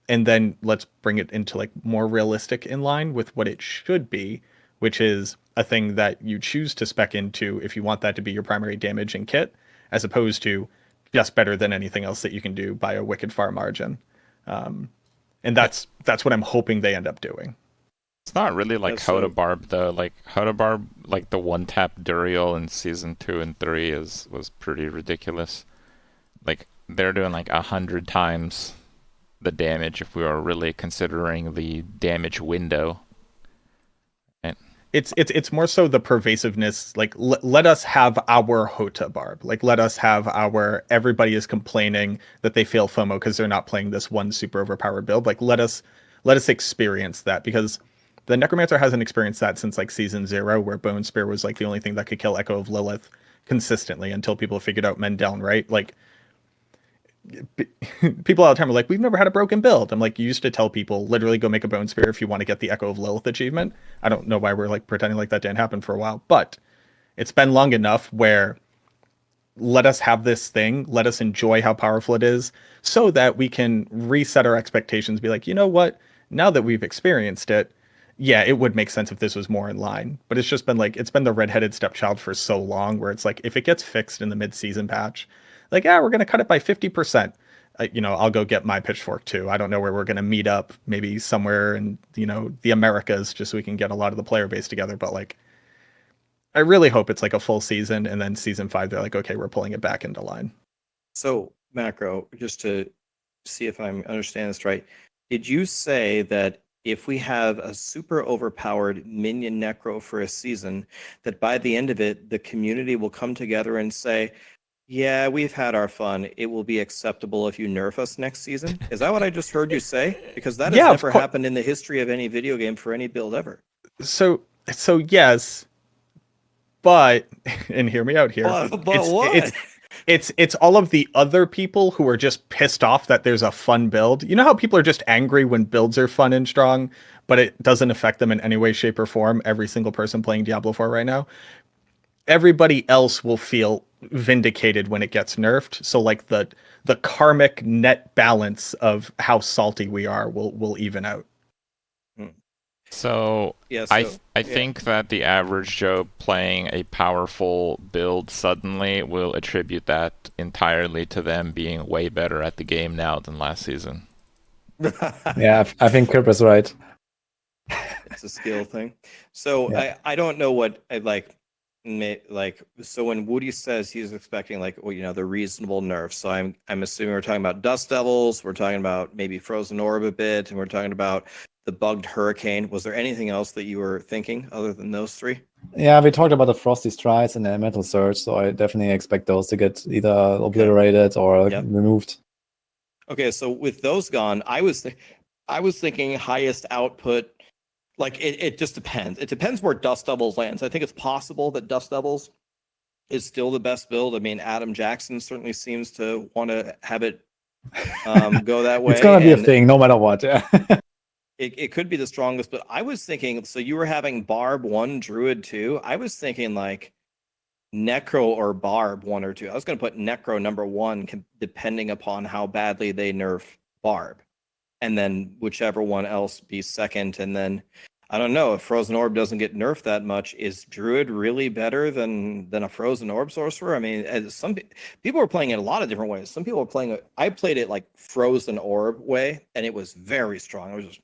And then let's bring it into like more realistic in line with what it should be, which is a thing that you choose to spec into if you want that to be your primary damage and kit, as opposed to just better than anything else that you can do by a wicked far margin. And that's what I'm hoping they end up doing. It's not really like Hoda Barb though. Like Hoda Barb, like the one tap Duriel in season 2 and 3 was pretty ridiculous. Like they're doing like 100 times the damage if we are really considering the damage window. And it's more so the pervasiveness. Like let us have our Hota Barb. Like let us have our everybody is complaining that they feel FOMO because they're not playing this one super overpowered build. Like let us experience that, because the Necromancer hasn't experienced that since like season 0, where Bone Spear was like the only thing that could kill Echo of Lilith, consistently until people figured out men down, right? Like people all the time are like, we've never had a broken build. I'm like, you used to tell people literally go make a bone spear if you want to get the Echo of Lilith achievement. I don't know why we're like pretending like that didn't happen for a while, but it's been long enough where let us have this thing, let us enjoy how powerful it is, so that we can reset our expectations, be like, you know what, now that we've experienced it, yeah, it would make sense if this was more in line. But it's just been like, it's been the redheaded stepchild for so long, where it's like, if it gets fixed in the mid-season patch, like, yeah, we're going to cut it by 50%. I'll go get my pitchfork too. I don't know where we're going to meet up, maybe somewhere in, the Americas, just so we can get a lot of the player base together. But like, I really hope it's like a full season, and then season 5, they're like, okay, we're pulling it back into line. So, Macro, just to see if I'm understanding this right, did you say that if we have a super overpowered minion necro for a season, that by the end of it, the community will come together and say, yeah, we've had our fun. It will be acceptable if you nerf us next season? Is that what I just heard you say? Because that has Yeah, never happened in the history of any video game for any build ever. So yes, but and hear me out here. But what? It's all of the other people who are just pissed off that there's a fun build. You know how people are just angry when builds are fun and strong, but it doesn't affect them in any way, shape, or form. Every single person playing Diablo 4 right now. Everybody else will feel vindicated when it gets nerfed. So like the karmic net balance of how salty we are will even out. So, Yeah, I think that the average Joe playing a powerful build suddenly will attribute that entirely to them being way better at the game now than last season. Yeah, I think Kripp is right. It's a skill thing. So Yeah. I don't know what I like. So when Woody says he's expecting the reasonable nerfs, so I'm assuming we're talking about Dust Devils, we're talking about maybe Frozen Orb a bit, and we're talking about the bugged Hurricane. Was there anything else that you were thinking other than those three? Yeah, we talked about the Frosty Strides and the Elemental Surge, so I definitely expect those to get either obliterated or removed. Okay, so with those gone, I was thinking highest output. Like it just depends. It depends where Dust Devils lands. I think it's possible that Dust Devils is still the best build. I mean, Adam Jackson certainly seems to want to have it go that way. It's gonna be a thing, no matter what. Yeah. It could be the strongest, but I was thinking. So you were having Barb 1, Druid 2. I was thinking like Necro or Barb 1 or 2. I was going to put Necro number 1, depending upon how badly they nerf Barb, and then whichever one else be second, and then. I don't know if Frozen Orb doesn't get nerfed that much. Is Druid really better than a Frozen Orb sorcerer? I mean, some people are playing it a lot of different ways. Some people are playing it. I played it like Frozen Orb way, and it was very strong. It was just,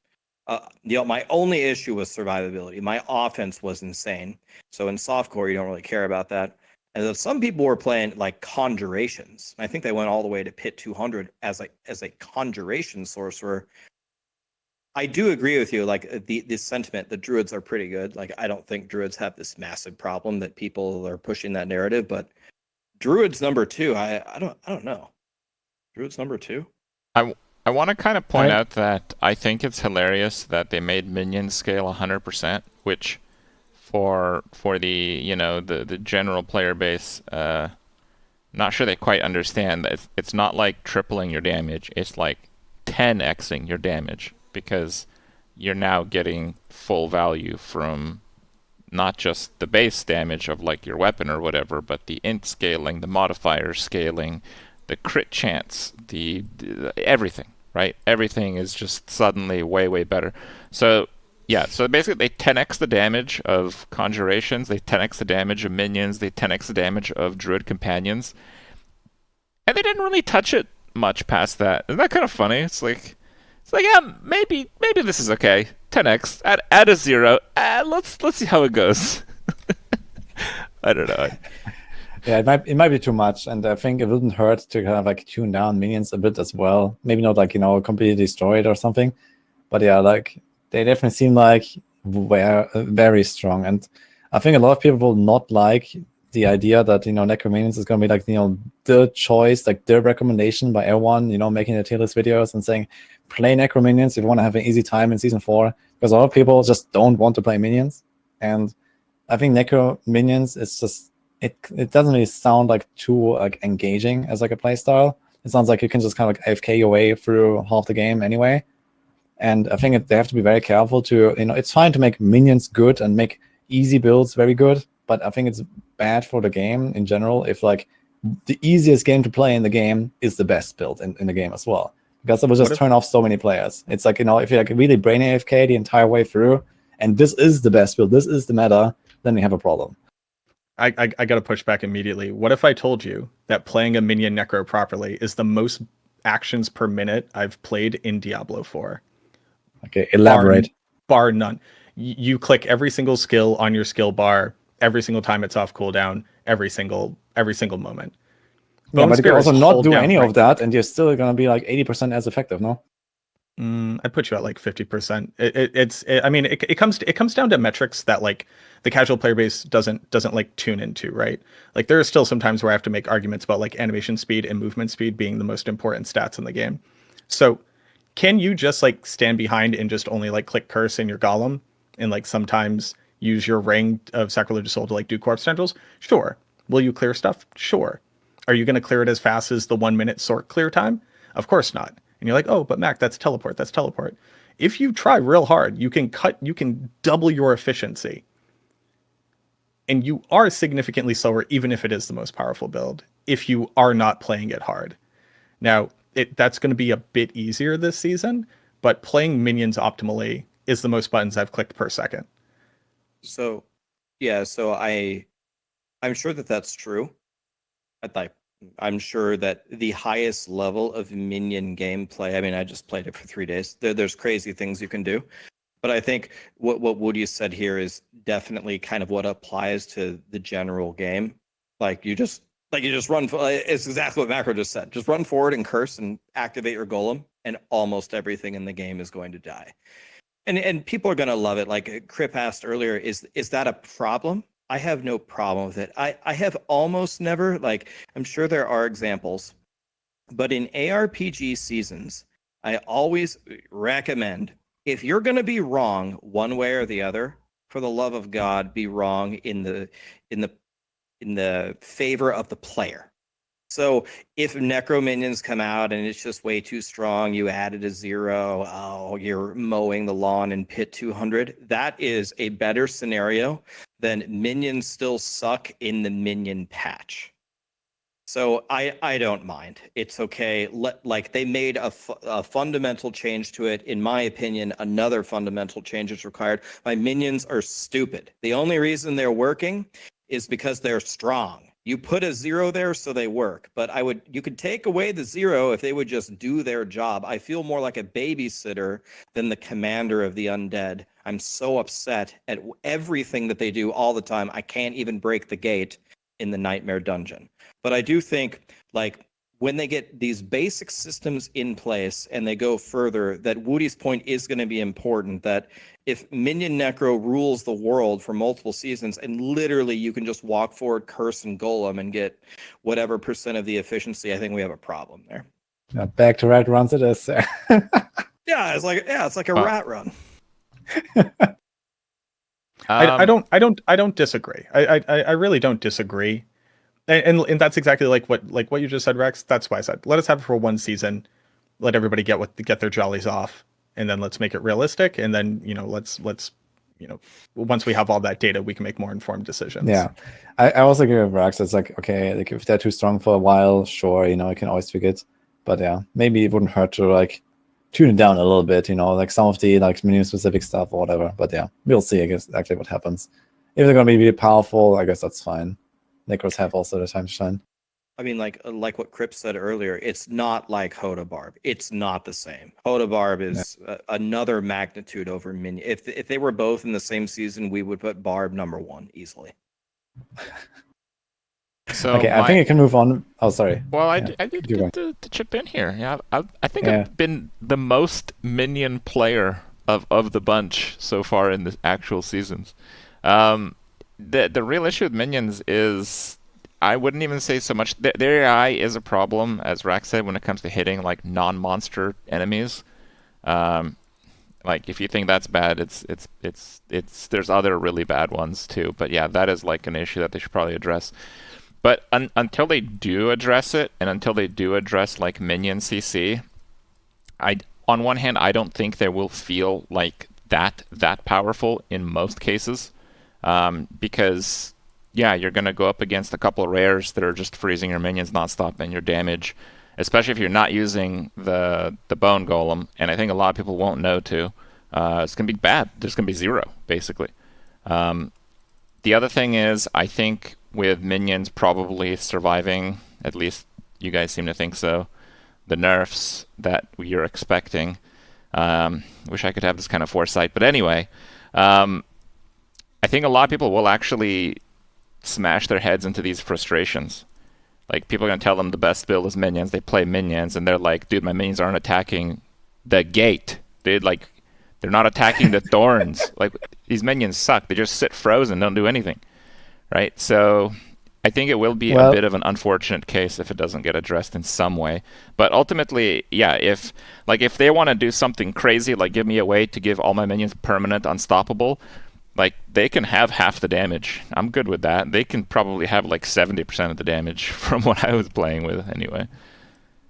my only issue was survivability. My offense was insane. So in softcore, you don't really care about that. And then some people were playing like conjurations. I think they went all the way to Pit 200 as a conjuration sorcerer. I do agree with you. Like the sentiment, the Druids are pretty good. Like I don't think Druids have this massive problem that people are pushing that narrative, but Druids number 2, I don't know. Druids number 2. I want to kind of point out that I think it's hilarious that they made minions scale 100%, which for the the general player base, not sure they quite understand that it's not like tripling your damage. It's like 10xing your damage, because you're now getting full value from not just the base damage of like your weapon or whatever, but the int scaling, the modifier scaling, the crit chance, the everything, right? Everything is just suddenly way better. So yeah, so basically they 10x the damage of conjurations, they 10x the damage of minions, they 10x the damage of druid companions, and they didn't really touch it much past that. Isn't that kind of funny? It's like yeah, maybe this is okay. 10x, add a 0. Let's see how it goes. I don't know. Yeah, it might be too much, and I think it wouldn't hurt to kind of like tune down minions a bit as well. Maybe not like completely destroy it or something, but yeah, like they definitely seem like very strong, and I think a lot of people will not like the idea that Necromanions is going to be like the choice, like the recommendation by everyone, making the tier list videos and saying play Necromanions if you want to have an easy time in season 4, because a lot of people just don't want to play minions, and I think Necromanions is just it doesn't really sound like too like engaging as like a play style. It sounds like you can just kind of like AFK your way through half the game anyway. And I think they have to be very careful to, it's fine to make minions good and make easy builds very good, but I think it's bad for the game in general if like the easiest game to play in the game is the best build in the game as well. Because it will just turn off so many players. It's like, if you like really brain AFK the entire way through, and this is the best build, this is the meta, then you have a problem. I got to push back immediately. What if I told you that playing a minion necro properly is the most actions per minute I've played in Diablo 4? Okay, elaborate. Bar none. You click every single skill on your skill bar every single time it's off cooldown, every single moment. Yeah, but you can also not do any of that, and you're still going to be like 80% as effective, no? I'd put you at like 50%. It comes down to metrics that like the casual player base doesn't like tune into, right? Like there are still some times where I have to make arguments about like animation speed and movement speed being the most important stats in the game. So can you just like stand behind and just only like click curse in your golem and like sometimes use your ring of sacrilegious soul to like do corpse tendrils? Sure. Will you clear stuff? Sure. Are you going to clear it as fast as the 1 minute sort clear time? Of course not. And you're like, oh, but Mac, that's teleport. That's teleport. If you try real hard, you can double your efficiency. And you are significantly slower, even if it is the most powerful build, if you are not playing it hard. Now, that's going to be a bit easier this season, but playing minions optimally is the most buttons I've clicked per second. So, yeah, so I'm sure that that's true. I'm sure that the highest level of minion gameplay, I mean, I just played it for 3 days. There's crazy things you can do. But I think what Woody said here is definitely kind of what applies to the general game. You just run. It's exactly what Macro just said. Just run forward and curse and activate your golem, and almost everything in the game is going to die. And people are going to love it. Like Kripp asked earlier, is that a problem? I have no problem with it. I have almost never, I'm sure there are examples, but in ARPG seasons, I always recommend, if you're going to be wrong one way or the other, for the love of God, be wrong in the favor of the player. So if necro minions come out and it's just way too strong, you added a 0, oh, you're mowing the lawn in pit 200. That is a better scenario than minions still suck in the minion patch. So I don't mind. It's okay. They made a fundamental change to it. In my opinion, another fundamental change is required. My minions are stupid. The only reason they're working is because they're strong. You put a 0 there so they work, but you could take away the 0 if they would just do their job. I feel more like a babysitter than the commander of the undead. I'm so upset at everything that they do all the time. I can't even break the gate in the Nightmare Dungeon. But I do think, when they get these basic systems in place and they go further, that Woody's point is going to be important, that if Minion Necro rules the world for multiple seasons and literally you can just walk forward, curse, and golem and get whatever % of the efficiency, I think we have a problem there. Yeah, back to rat runs it is. It's like a rat run. I don't disagree. I really don't disagree. And that's exactly like what you just said, Rex. That's why I said, let us have it for 1 season, let everybody get their jollies off, and then let's make it realistic. And then let's once we have all that data, we can make more informed decisions. Yeah, I also agree with Rex. It's like, okay, if they're too strong for a while, sure, I can always tweak it. But yeah, maybe it wouldn't hurt to tune it down a little bit. Some of the minion specific stuff or whatever. But yeah, we'll see. I guess exactly what happens. If they're gonna be really powerful, I guess that's fine. Necros have also the time to shine. I mean, like what Kripp said earlier, it's not like Hodabarb. It's not the same. Hodabarb is another magnitude over Minion. If they were both in the same season, we would put Barb number 1 easily. So okay, I think I can move on. Oh, sorry. Well, I did get to chip in here. Yeah, I think I've been the most minion player of the bunch so far in the actual seasons. The real issue with minions is, I wouldn't even say so much. Their AI is a problem, as Rax said, when it comes to hitting non-monster enemies. Like if you think that's bad, it's there's other really bad ones too. But yeah, that is like an issue that they should probably address. But until they do address it, and until they do address like minion CC, I on one hand I don't think they will feel like that powerful in most cases, because yeah, you're gonna go up against a couple of rares that are just freezing your minions nonstop and your damage, especially if you're not using the bone golem. And I think a lot of people won't know too. It's gonna be bad. There's gonna be zero basically. The other thing is, I think with minions probably surviving, at least you guys seem to think so, the nerfs that you're expecting. Wish I could have this kind of foresight, but anyway, I think a lot of people will actually smash their heads into these frustrations. Like people are gonna tell them the best build is minions. They play minions, and they're like, "Dude, my minions aren't attacking the gate. They're not attacking the thorns. Like these minions suck. They just sit frozen, don't do anything." Right? So I think it will be a bit of an unfortunate case if it doesn't get addressed in some way. But ultimately, yeah, if they want to do something crazy, like give me a way to give all my minions permanent unstoppable, like they can have half the damage. I'm good with that. They can probably have like 70% of the damage from what I was playing with anyway.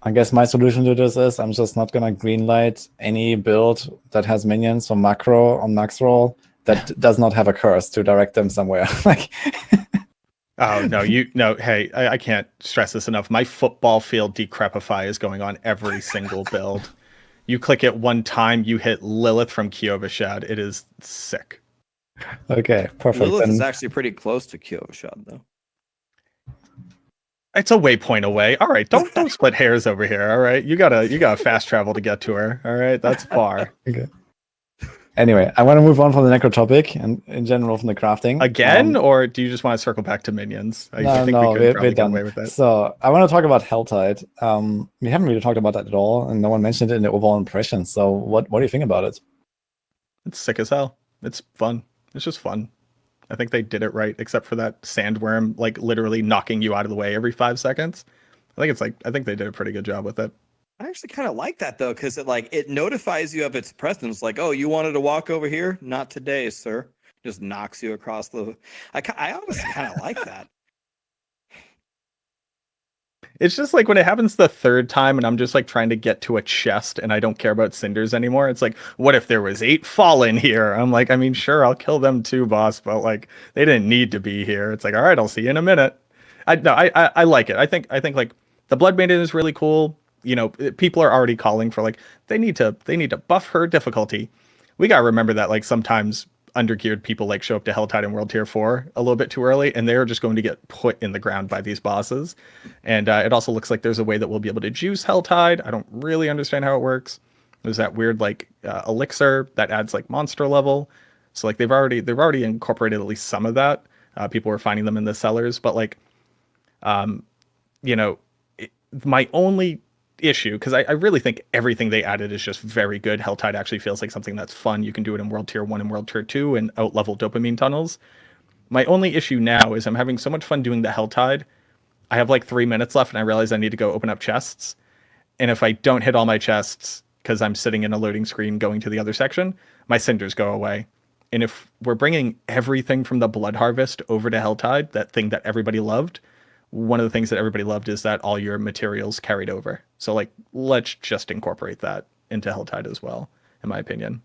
I guess my solution to this is I'm just not gonna greenlight any build that has minions or macro on max roll that does not have a curse to direct them somewhere. Like, Oh no, hey, I can't stress this enough. My football field decrepify is going on every single build. You click it one time, you hit Lilith from Kyovashad. It is sick. okay, perfect. Lilith is actually pretty close to Kyovashad, though. It's a waypoint away. All right, don't split hairs over here. All right, you gotta fast travel to get to her. All right, that's far. Okay. Anyway, I want to move on from the necro topic and in general from the crafting. Again, or do you just want to circle back to minions? I think we could probably get away with that. So I want to talk about Helltide. We haven't really talked about that at all, and no one mentioned it in the overall impression. So what do you think about it? It's sick as hell. It's fun. It's just fun. I think they did it right, except for that sandworm, like literally knocking you out of the way every 5 seconds. I think they did a pretty good job with it. I actually kind of like that though, because it notifies you of its presence. Like, oh, you wanted to walk over here? Not today, sir. Just knocks you across the. I honestly kind of like that. It's just like when it happens the third time and I'm just like trying to get to a chest and I don't care about cinders anymore. It's like, what if there was 8 fallen here? I'm like, I mean, sure, I'll kill them too, boss, but like they didn't need to be here. It's like, all right, I'll see you in a minute. I like it. I think like the Blood Maiden is really cool. You know, people are already calling for like they need to buff her difficulty. We gotta remember that like sometimes undergeared people like show up to Helltide and World Tier 4 a little bit too early, and they're just going to get put in the ground by these bosses. And it also looks like there's a way that we'll be able to juice Helltide. I don't really understand how it works. There's that weird like elixir that adds like monster level. So like they've already incorporated at least some of that. People were finding them in the cellars, but like, my only issue, because I really think everything they added is just very good. Helltide actually feels like something that's fun. You can do it in World Tier 1 and World Tier 2 and out-level dopamine tunnels. My only issue now is I'm having so much fun doing the Helltide. I have like 3 minutes left and I realize I need to go open up chests. And if I don't hit all my chests because I'm sitting in a loading screen going to the other section, my cinders go away. And if we're bringing everything from the Blood Harvest over to Helltide, that thing that everybody loved, one of the things that everybody loved is that all your materials carried over. So like, let's just incorporate that into Helltide as well, in my opinion.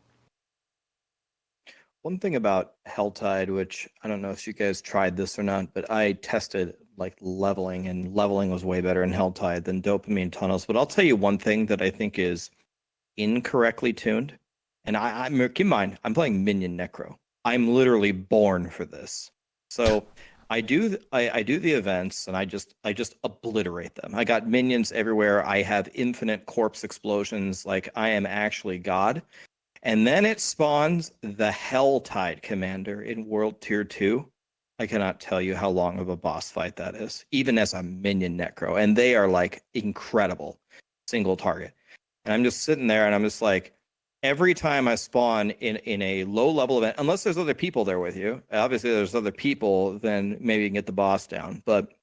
One thing about Helltide, which I don't know if you guys tried this or not, but I tested like leveling, and leveling was way better in Helltide than dopamine tunnels. But I'll tell you one thing that I think is incorrectly tuned. And I'm keep in mind, I'm playing Minion Necro. I'm literally born for this. So I do the events and I just obliterate them. I got minions everywhere. I have infinite corpse explosions. Like I am actually God. And then it spawns the Helltide Commander in World Tier 2. I cannot tell you how long of a boss fight that is, even as a minion necro. And they are like incredible single target. And I'm just sitting there and I'm just like, every time I spawn in a low level event, unless there's other people there with you, obviously there's other people, then maybe you can get the boss down. But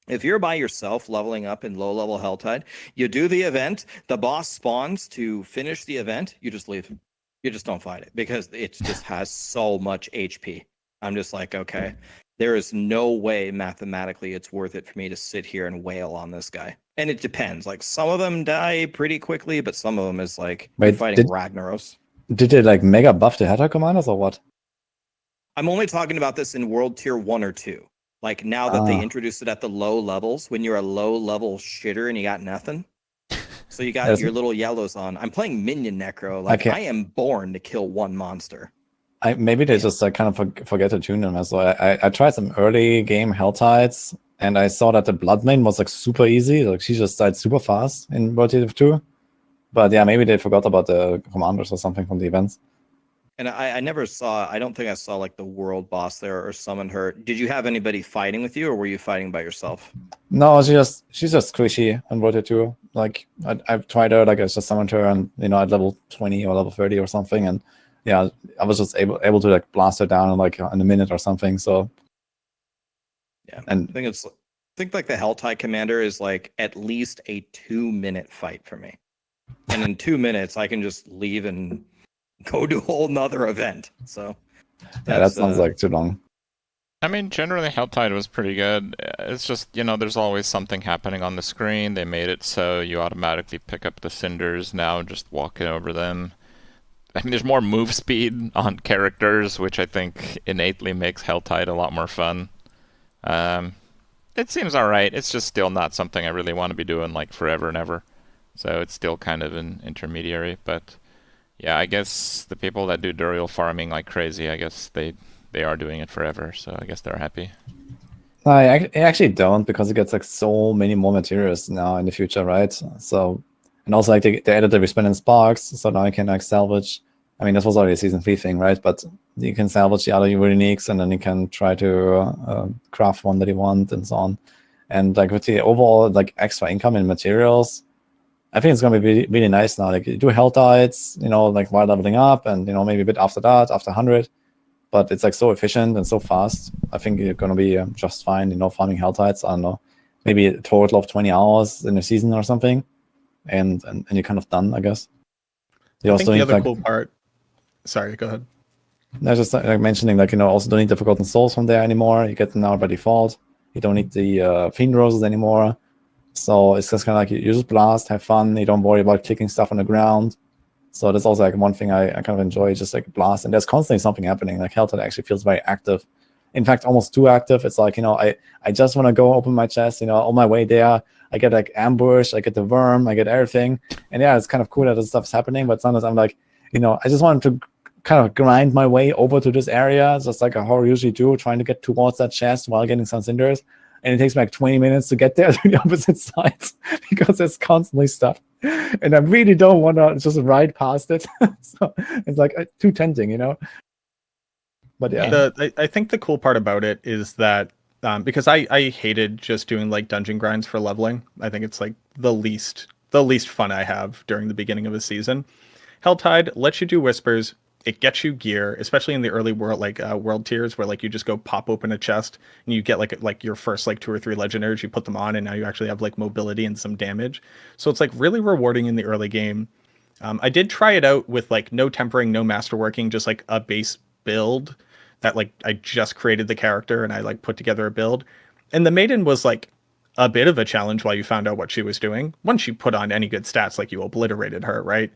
if you're by yourself leveling up in low level Helltide, you do the event, the boss spawns to finish the event, you just leave. You just don't fight it because it just has so much HP. I'm just like, okay, there is no way mathematically it's worth it for me to sit here and wail on this guy. And it depends. Like some of them die pretty quickly, but some of them is like you're Wait, fighting Ragnaros. did they like mega buff the Hatter commanders or what? I'm only talking about this in world tier 1 or 2. Like now that they Ah, introduced it at the low levels, when you're a low level shitter and you got nothing. So you got there's, your little yellows on. I'm playing Minion Necro. I Like can't. I am born to kill one monster. Maybe they Yeah. just like kind of forget to tune them. So I tried some early game Helltides, and I saw that the Blood Main was like super easy. Like she just died super fast in World Tier 2. But yeah, maybe they forgot about the commanders or something from the events. And I never saw, I don't think I saw like the world boss there or summoned her. Did you have anybody fighting with you or were you fighting by yourself? No, she's just squishy in World Tier 2. Like I've tried her, like I just summoned her, and at level 20 or level 30 or something, and yeah, I was just able to like blast her down in like in a minute or something. So Yeah. and I think like the Helltide Commander is like at least a 2-minute fight for me. And in 2 minutes I can just leave and go to a whole nother event. So yeah, that sounds like too long. I mean, generally, Helltide was pretty good. It's just, there's always something happening on the screen. They made it so you automatically pick up the cinders now, just walking over them. I mean, there's more move speed on characters, which I think innately makes Helltide a lot more fun. It seems alright. It's just still not something I really want to be doing like forever and ever. So it's still kind of an intermediary. But yeah, I guess the people that do Duriel farming like crazy, I guess they are doing it forever, so I guess they're happy. I actually don't, because it gets like so many more materials now in the future, right? So, and also like they added the resplendent sparks, so now you can like salvage. I mean, this was already a season 3 thing, right? But you can salvage the other uniques, and then you can try to craft one that you want, and so on. And like with the overall like extra income in materials, I think it's gonna be really, really nice now. Like you do hell tides, like while leveling up, and maybe a bit after that, after 100. But it's like so efficient and so fast. I think you're gonna be just fine, farming hell tides. I don't know, maybe a total of 20 hours in a season or something, and you're kind of done, I guess. You I also think the need other like, cool part. Sorry, go ahead. I was just like mentioning, like also don't need the Forgotten Souls from there anymore. You get them now by default. You don't need the Fiend Roses anymore. So it's just kind of like you just blast, have fun. You don't worry about clicking stuff on the ground. So that's also like one thing I kind of enjoy, just like blast. And there's constantly something happening. Like Helltide actually feels very active. In fact, almost too active. It's like, I just want to go open my chest, on my way there. I get like ambush, I get the worm, I get everything. And yeah, it's kind of cool that this stuff's happening. But sometimes I'm like, I just want to kind of grind my way over to this area, just like a horror usually do, trying to get towards that chest while getting some cinders. And it takes me like 20 minutes to get there to the opposite sides because there's constantly stuff. And I really don't want to just ride past it. So it's like too tempting, But yeah. I think the cool part about it is that because I hated just doing like dungeon grinds for leveling. I think it's like the least fun I have during the beginning of a season. Helltide lets you do whispers. It gets you gear, especially in the early world, like world tiers, where like you just go pop open a chest and you get like your first like 2 or 3 legendaries. You put them on, and now you actually have like mobility and some damage. So it's like really rewarding in the early game. I did try it out with like no tempering, no masterworking, just like a base build that like I just created the character and I like put together a build. And the maiden was like a bit of a challenge while you found out what she was doing. Once you put on any good stats, like you obliterated her, right?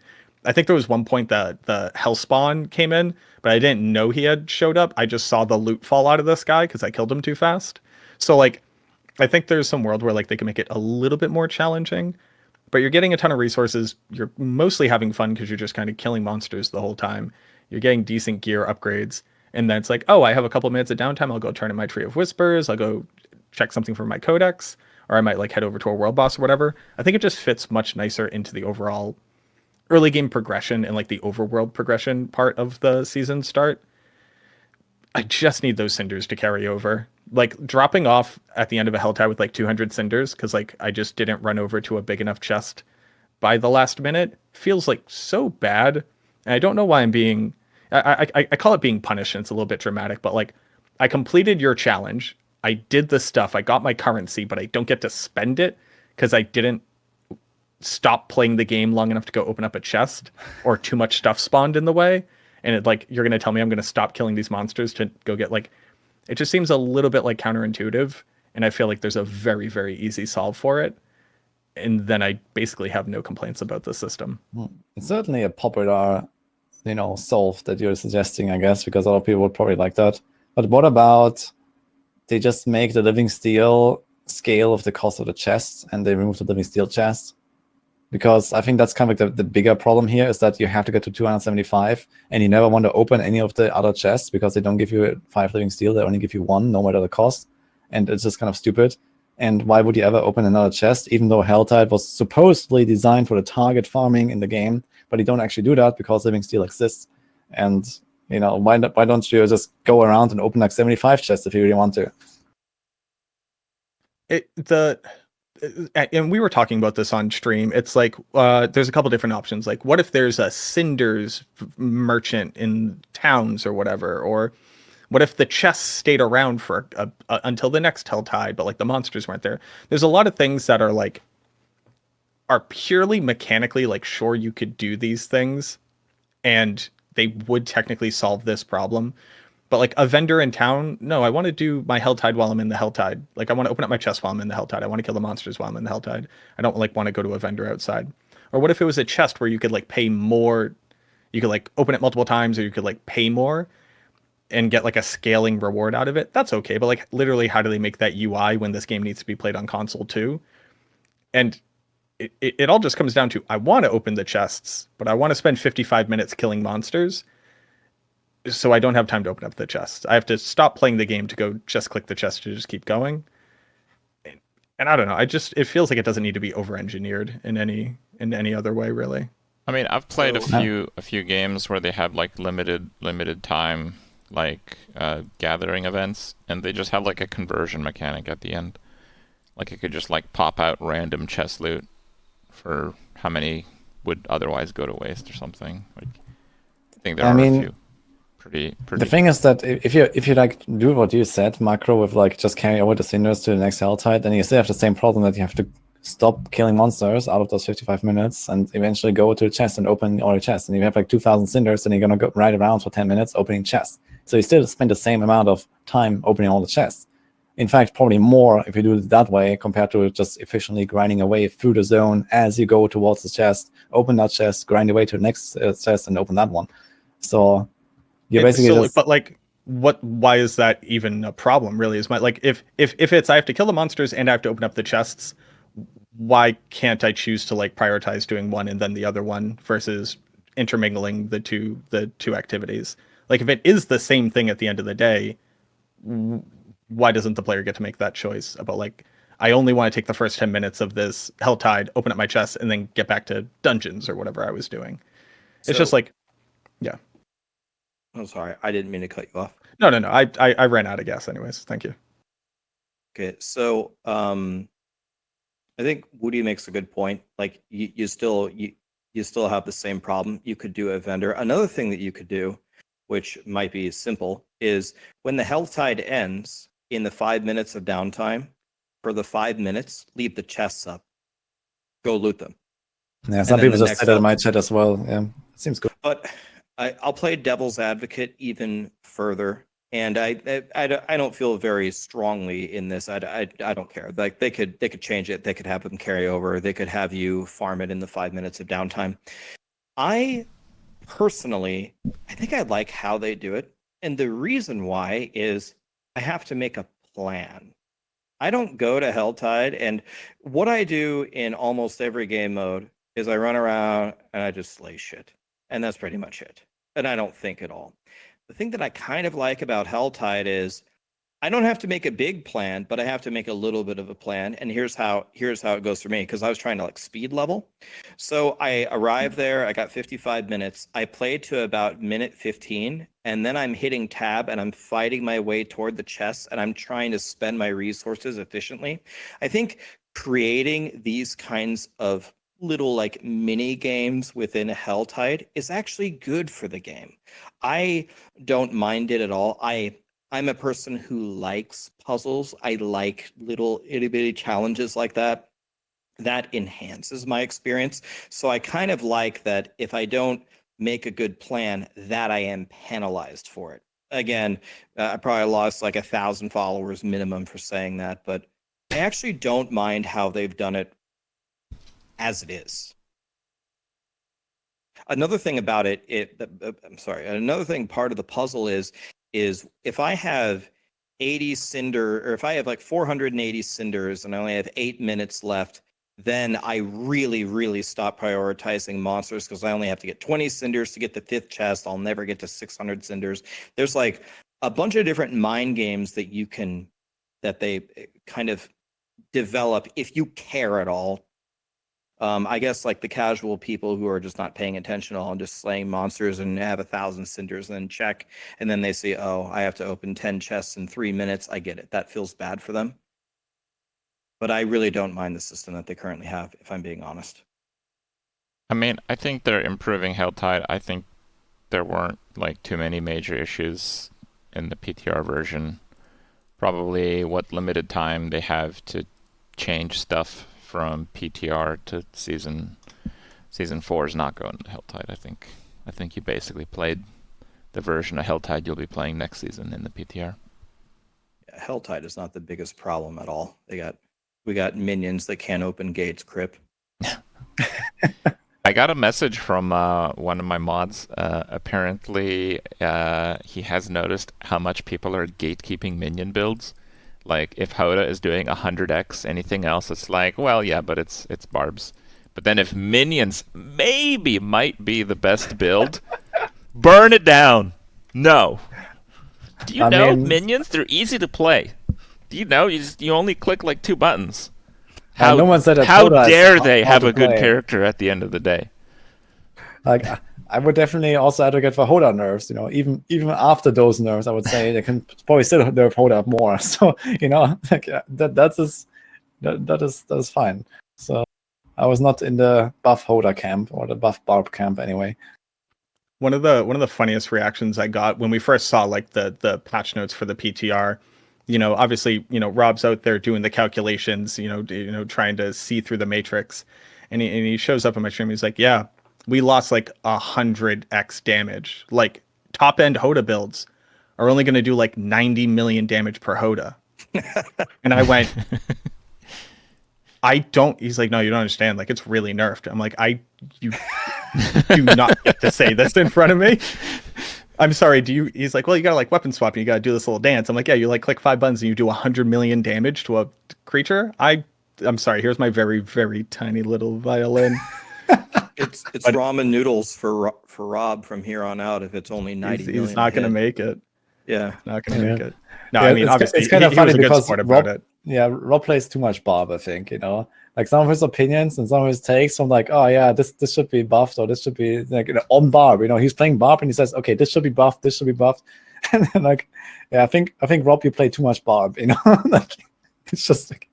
I think there was one point that the Hellspawn came in, but I didn't know he had showed up. I just saw the loot fall out of the sky because I killed him too fast. So like, I think there's some world where like they can make it a little bit more challenging, but you're getting a ton of resources. You're mostly having fun because you're just kind of killing monsters the whole time. You're getting decent gear upgrades. And then it's like, oh, I have a couple minutes of downtime. I'll go turn in my Tree of Whispers. I'll go check something for my codex, or I might like head over to a world boss or whatever. I think it just fits much nicer into the overall early game progression and like the overworld progression part of the season start. I just need those cinders to carry over. Like dropping off at the end of a Helltide with like 200 cinders because like I just didn't run over to a big enough chest by the last minute feels like so bad. And I don't know why I'm being. I call it being punished, and it's a little bit dramatic, but like I completed your challenge. I did the stuff. I got my currency, but I don't get to spend it because I didn't stop playing the game long enough to go open up a chest, or too much stuff spawned in the way, and it like you're gonna tell me I'm gonna stop killing these monsters to go get like, it just seems a little bit like counterintuitive, and I feel like there's a very, very easy solve for it, and then I basically have no complaints about the system. It's certainly a popular, solve that you're suggesting, I guess, because a lot of people would probably like that. But what about they just make the living steel scale of the cost of the chest, and they remove the living steel chest? Because I think that's kind of like the bigger problem here is that you have to get to 275, and you never want to open any of the other chests because they don't give you 5 living steel, they only give you 1, no matter the cost. And it's just kind of stupid. And why would you ever open another chest, even though Helltide was supposedly designed for the target farming in the game, but you don't actually do that because living steel exists. And, why don't you just go around and open like 75 chests if you really want to? And we were talking about this on stream. It's like there's a couple different options. Like, what if there's a Cinder's merchant in towns or whatever? Or what if the chests stayed around for until the next Helltide, but like the monsters weren't there? There's a lot of things that are purely mechanically like, sure, you could do these things, and they would technically solve this problem. But like a vendor in town, no, I want to do my Helltide while I'm in the Helltide. Like I want to open up my chest while I'm in the Helltide. I want to kill the monsters while I'm in the Helltide. I don't like want to go to a vendor outside. Or what if it was a chest where you could like pay more? You could like open it multiple times, or you could like pay more and get like a scaling reward out of it. That's okay. But like literally, how do they make that UI when this game needs to be played on console too? And it all just comes down to, I want to open the chests, but I want to spend 55 minutes killing monsters, so I don't have time to open up the chest. I have to stop playing the game to go just click the chest to just keep going. And I don't know. It feels like it doesn't need to be over-engineered in any other way, really. I mean, I've played a few games where they have like limited time, like gathering events, and they just have like a conversion mechanic at the end. Like it could just like pop out random chest loot for how many would otherwise go to waste or something. Like, I think there are a few. Pretty. The thing is that if you like do what you said, macro, with like just carry over the cinders to the next Helltide, then you still have the same problem that you have to stop killing monsters out of those 55 minutes and eventually go to the chest and open all the chests. And you have like 2,000 cinders, and you're gonna go right around for 10 minutes opening chests. So you still spend the same amount of time opening all the chests. In fact, probably more if you do it that way compared to just efficiently grinding away through the zone as you go towards the chest, open that chest, grind away to the next chest, and open that one. So you basically just... But like, why is that even a problem? Really, is my like, if it's I have to kill the monsters and I have to open up the chests, why can't I choose to like prioritize doing one and then the other one versus intermingling the two activities? Like, if it is the same thing at the end of the day, why doesn't the player get to make that choice about like, I only want to take the first 10 minutes of this Helltide, open up my chest, and then get back to dungeons or whatever I was doing? It's just like, yeah. Oh, sorry, I didn't mean to cut you off. No. I ran out of gas anyways. Thank you. Okay, so I think Woody makes a good point. Like you still have the same problem. You could do a vendor. Another thing that you could do, which might be simple, is when the Helltide ends, in the 5 minutes of downtime, for the 5 minutes, leave the chests up. Go loot them. Yeah, some people just said that in my chat as well. Yeah, it seems good. But I'll play devil's advocate even further, and I don't feel very strongly in this. I don't care. Like they could change it. They could have them carry over. They could have you farm it in the 5 minutes of downtime. I personally, I think I like how they do it, and the reason why is I have to make a plan. I don't go to Helltide, and what I do in almost every game mode is I run around and I just slay shit. And that's pretty much it. And I don't think at all. The thing that I kind of like about Helltide is I don't have to make a big plan, but I have to make a little bit of a plan. And here's how it goes for me, because I was trying to like speed level. So I arrived there, I got 55 minutes. I played to about minute 15, and then I'm hitting tab and I'm fighting my way toward the chest, and I'm trying to spend my resources efficiently. I think creating these kinds of little like mini games within Helltide is actually good for the game. I don't mind it at all. I'm a person who likes puzzles. I like little itty bitty challenges like that. that enhances my experience. So I kind of like that if I don't make a good plan, that I am penalized for it. Again, I probably lost like 1,000 followers minimum for saying that, but I actually don't mind how they've done it as it is. Another thing about I'm sorry. Another thing, part of the puzzle is if I have 80 cinder, or if I have like 480 cinders and I only have 8 minutes left, then I really, really stop prioritizing monsters because I only have to get 20 cinders to get the 5th chest. I'll never get to 600 cinders. There's like a bunch of different mind games that they kind of develop if you care at all. I guess like the casual people who are just not paying attention at all and just slaying monsters and have 1,000 cinders and then check, and then they see, oh, I have to open 10 chests in 3 minutes. I get it. That feels bad for them. But I really don't mind the system that they currently have, if I'm being honest. I mean, I think they're improving Helltide. I think there weren't like too many major issues in the PTR version. Probably what limited time they have to change stuff from PTR to season 4 is not going to Helltide. I think you basically played the version of Helltide you'll be playing next season in the PTR. Yeah, Helltide is not the biggest problem at all. We got minions that can't open gates, Kripp. I got a message from one of my mods. Apparently, he has noticed how much people are gatekeeping minion builds. Like, if Hoda is doing 100x anything else, it's like, well, yeah, but it's barbs. But then if minions might be the best build, burn it down. No. Do you know minions? They're easy to play. Do you know? You only click like 2 buttons. No one said that. How dare they have a good character at the end of the day? Like, I would definitely also advocate for Hoda nerfs. Even after those nerfs, I would say they can probably still nerf Hoda more. So like that is fine. So I was not in the buff Hoda camp or the buff barb camp anyway. One of the funniest reactions I got when we first saw like the patch notes for the PTR, obviously, Rob's out there doing the calculations, trying to see through the matrix, and he shows up on my stream. He's like, yeah, we lost like 100x damage. Like top end Hoda builds are only going to do like 90 million damage per Hoda. And I went, he's like, no, you don't understand. Like, it's really nerfed. I'm like, you do not get to say this in front of me. I'm sorry, he's like, well, you gotta like weapon swap and you gotta do this little dance. I'm like, yeah, you like click 5 buttons and you do 100 million damage to a creature. I'm sorry, here's my very, very tiny little violin. It's ramen noodles for Rob from here on out if it's only 90 million. He's not gonna make it. Yeah. Not gonna make it. No, I mean, obviously, it's kind of funny he was a good because sport about it. Yeah, Rob plays too much Barb, I think, Like some of his opinions and some of his takes from like, oh yeah, this should be buffed or this should be like on Barb, he's playing Barb and he says, okay, this should be buffed, this should be buffed. And then like, yeah, I think Rob, you play too much Barb, like it's just like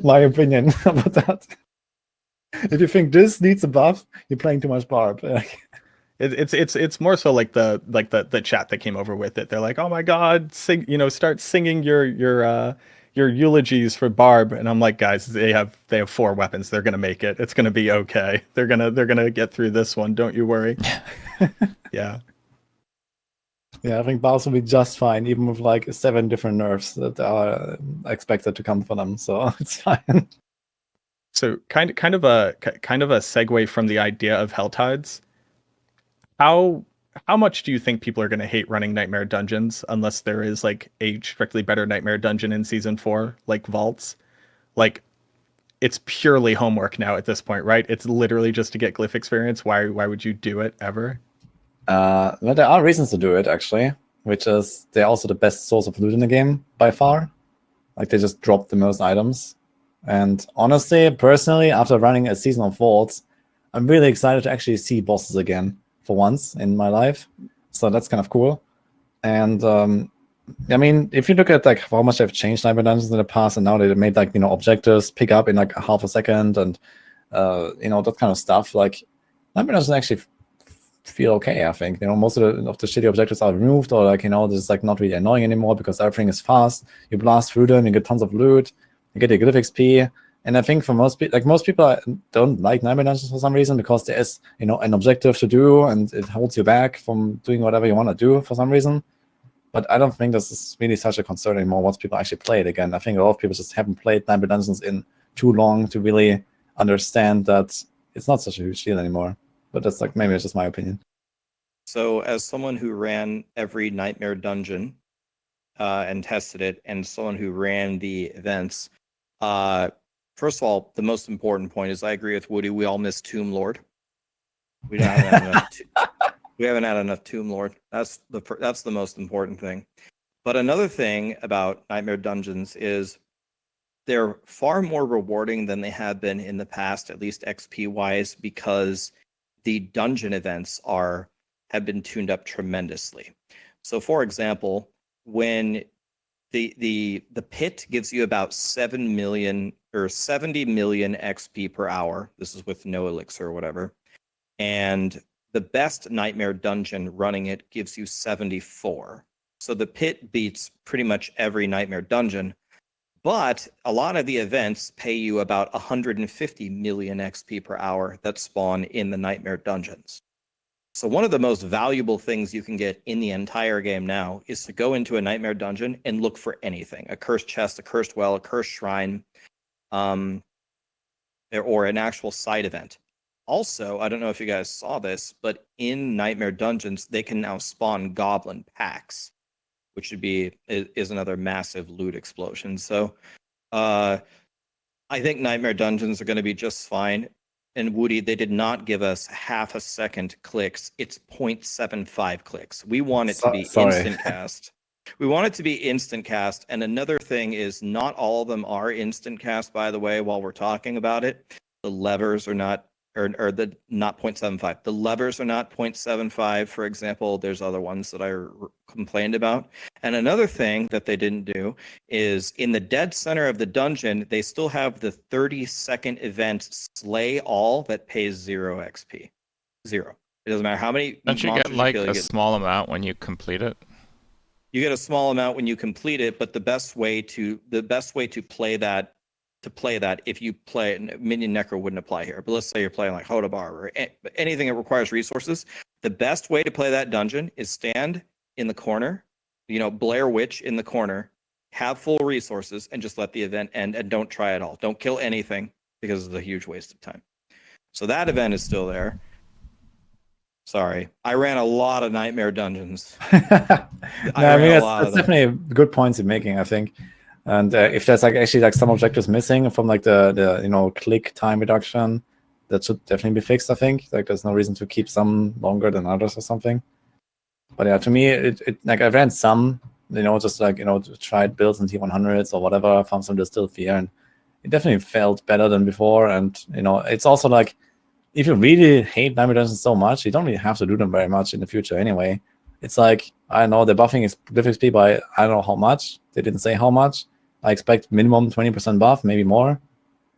my opinion about that. If you think this needs a buff, you're playing too much Barb. It's more so like the chat that came over with it. They're like, oh my god, start singing your eulogies for Barb, and I'm like, guys, they have 4 weapons. They're gonna make it. It's gonna be okay. They're gonna get through this one. Don't you worry. Yeah. Yeah, I think Barbs will be just fine, even with like 7 different nerfs that are expected to come for them. So it's fine. So kind of a segue from the idea of Helltides. How much do you think people are going to hate running Nightmare Dungeons unless there is like a strictly better Nightmare Dungeon in Season 4, like Vaults? Like, it's purely homework now at this point, right? It's literally just to get glyph experience. Why would you do it ever? Well, there are reasons to do it, actually, which is they're also the best source of loot in the game by far. Like, they just drop the most items. And honestly, personally, after running a season of Vaults, I'm really excited to actually see bosses again for once in my life. So that's kind of cool. And I mean, if you look at like how much they've changed Nightmare Dungeons in the past, and now they made like objectives pick up in like half a second, and that kind of stuff. Like Nightmare Dungeons actually feel okay. I think most of the shitty objectives are removed, or like this is like not really annoying anymore because everything is fast. You blast through them, you get tons of loot, you get your glyph XP, And I think for most people, don't like Nightmare Dungeons for some reason because there is, an objective to do and it holds you back from doing whatever you want to do for some reason. But I don't think this is really such a concern anymore once people actually play it again. I think a lot of people just haven't played Nightmare Dungeons in too long to really understand that it's not such a huge deal anymore. But that's maybe it's just my opinion. So as someone who ran every Nightmare Dungeon and tested it, and someone who ran the events, first of all, the most important point is I agree with Woody. We all miss Tomb Lord. We haven't had enough. We haven't had enough Tomb Lord. That's the most important thing. But another thing about Nightmare Dungeons is they're far more rewarding than they have been in the past, at least XP wise, because the dungeon events have been tuned up tremendously. So, for example, when the pit gives you about 7 million or 70 million XP per hour. This is with no elixir or whatever. And the best Nightmare Dungeon running it gives you 74. So the pit beats pretty much every Nightmare Dungeon. But a lot of the events pay you about 150 million XP per hour that spawn in the Nightmare Dungeons. So one of the most valuable things you can get in the entire game now is to go into a Nightmare Dungeon and look for anything. A cursed chest, a cursed well, a cursed shrine, or an actual side event. Also, I don't know if you guys saw this, but in Nightmare Dungeons, they can now spawn goblin packs, which is another massive loot explosion. So I think Nightmare Dungeons are going to be just fine. And Woody, they did not give us half a second clicks. It's 0.75 clicks. We want it to be instant cast. We want it to be instant cast. And another thing is not all of them are instant cast, by the way, while we're talking about it. The levers are not, or the not 0.75. The levers are not 0.75, for example. There's other ones that I complained about. And another thing that they didn't do is in the dead center of the dungeon, they still have the 30-second event Slay All that pays 0 XP. 0. It doesn't matter how many Don't you monsters get like you kill, a small amount when you complete it? You get a small amount when you complete it, but the best way to play that, if you play Minion Necro wouldn't apply here, but let's say you're playing like Hodabar or anything that requires resources, the best way to play that dungeon is stand in the corner, Blair Witch in the corner, have full resources, and just let the event end, and don't try at all. Don't kill anything because it's a huge waste of time. So that event is still there. Sorry, I ran a lot of Nightmare Dungeons. That's definitely good points you're making, I think. And if there's actually some objectives missing from the click time reduction, that should definitely be fixed. I think there's no reason to keep some longer than others or something. But yeah, to me, I ran some, tried builds in T100s or whatever, found some distilled fear, and it definitely felt better than before. And it's also if you really hate Nightmare Dungeons so much, you don't really have to do them very much in the future anyway. It's I know the buffing is glyph XP by I don't know how much. They didn't say how much. I expect minimum 20% buff, maybe more.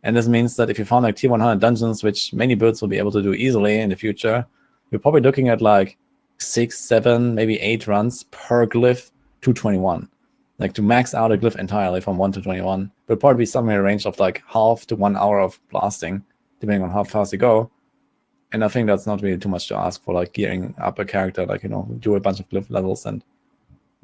And this means that if you found T100 dungeons, which many builds will be able to do easily in the future, you're probably looking at 6, 7, maybe 8 runs per glyph to 21. To max out a glyph entirely from 1 to 21. Will probably be somewhere in a range of half to 1 hour of blasting, depending on how fast you go. And I think that's not really too much to ask for gearing up a character, do a bunch of glyph levels and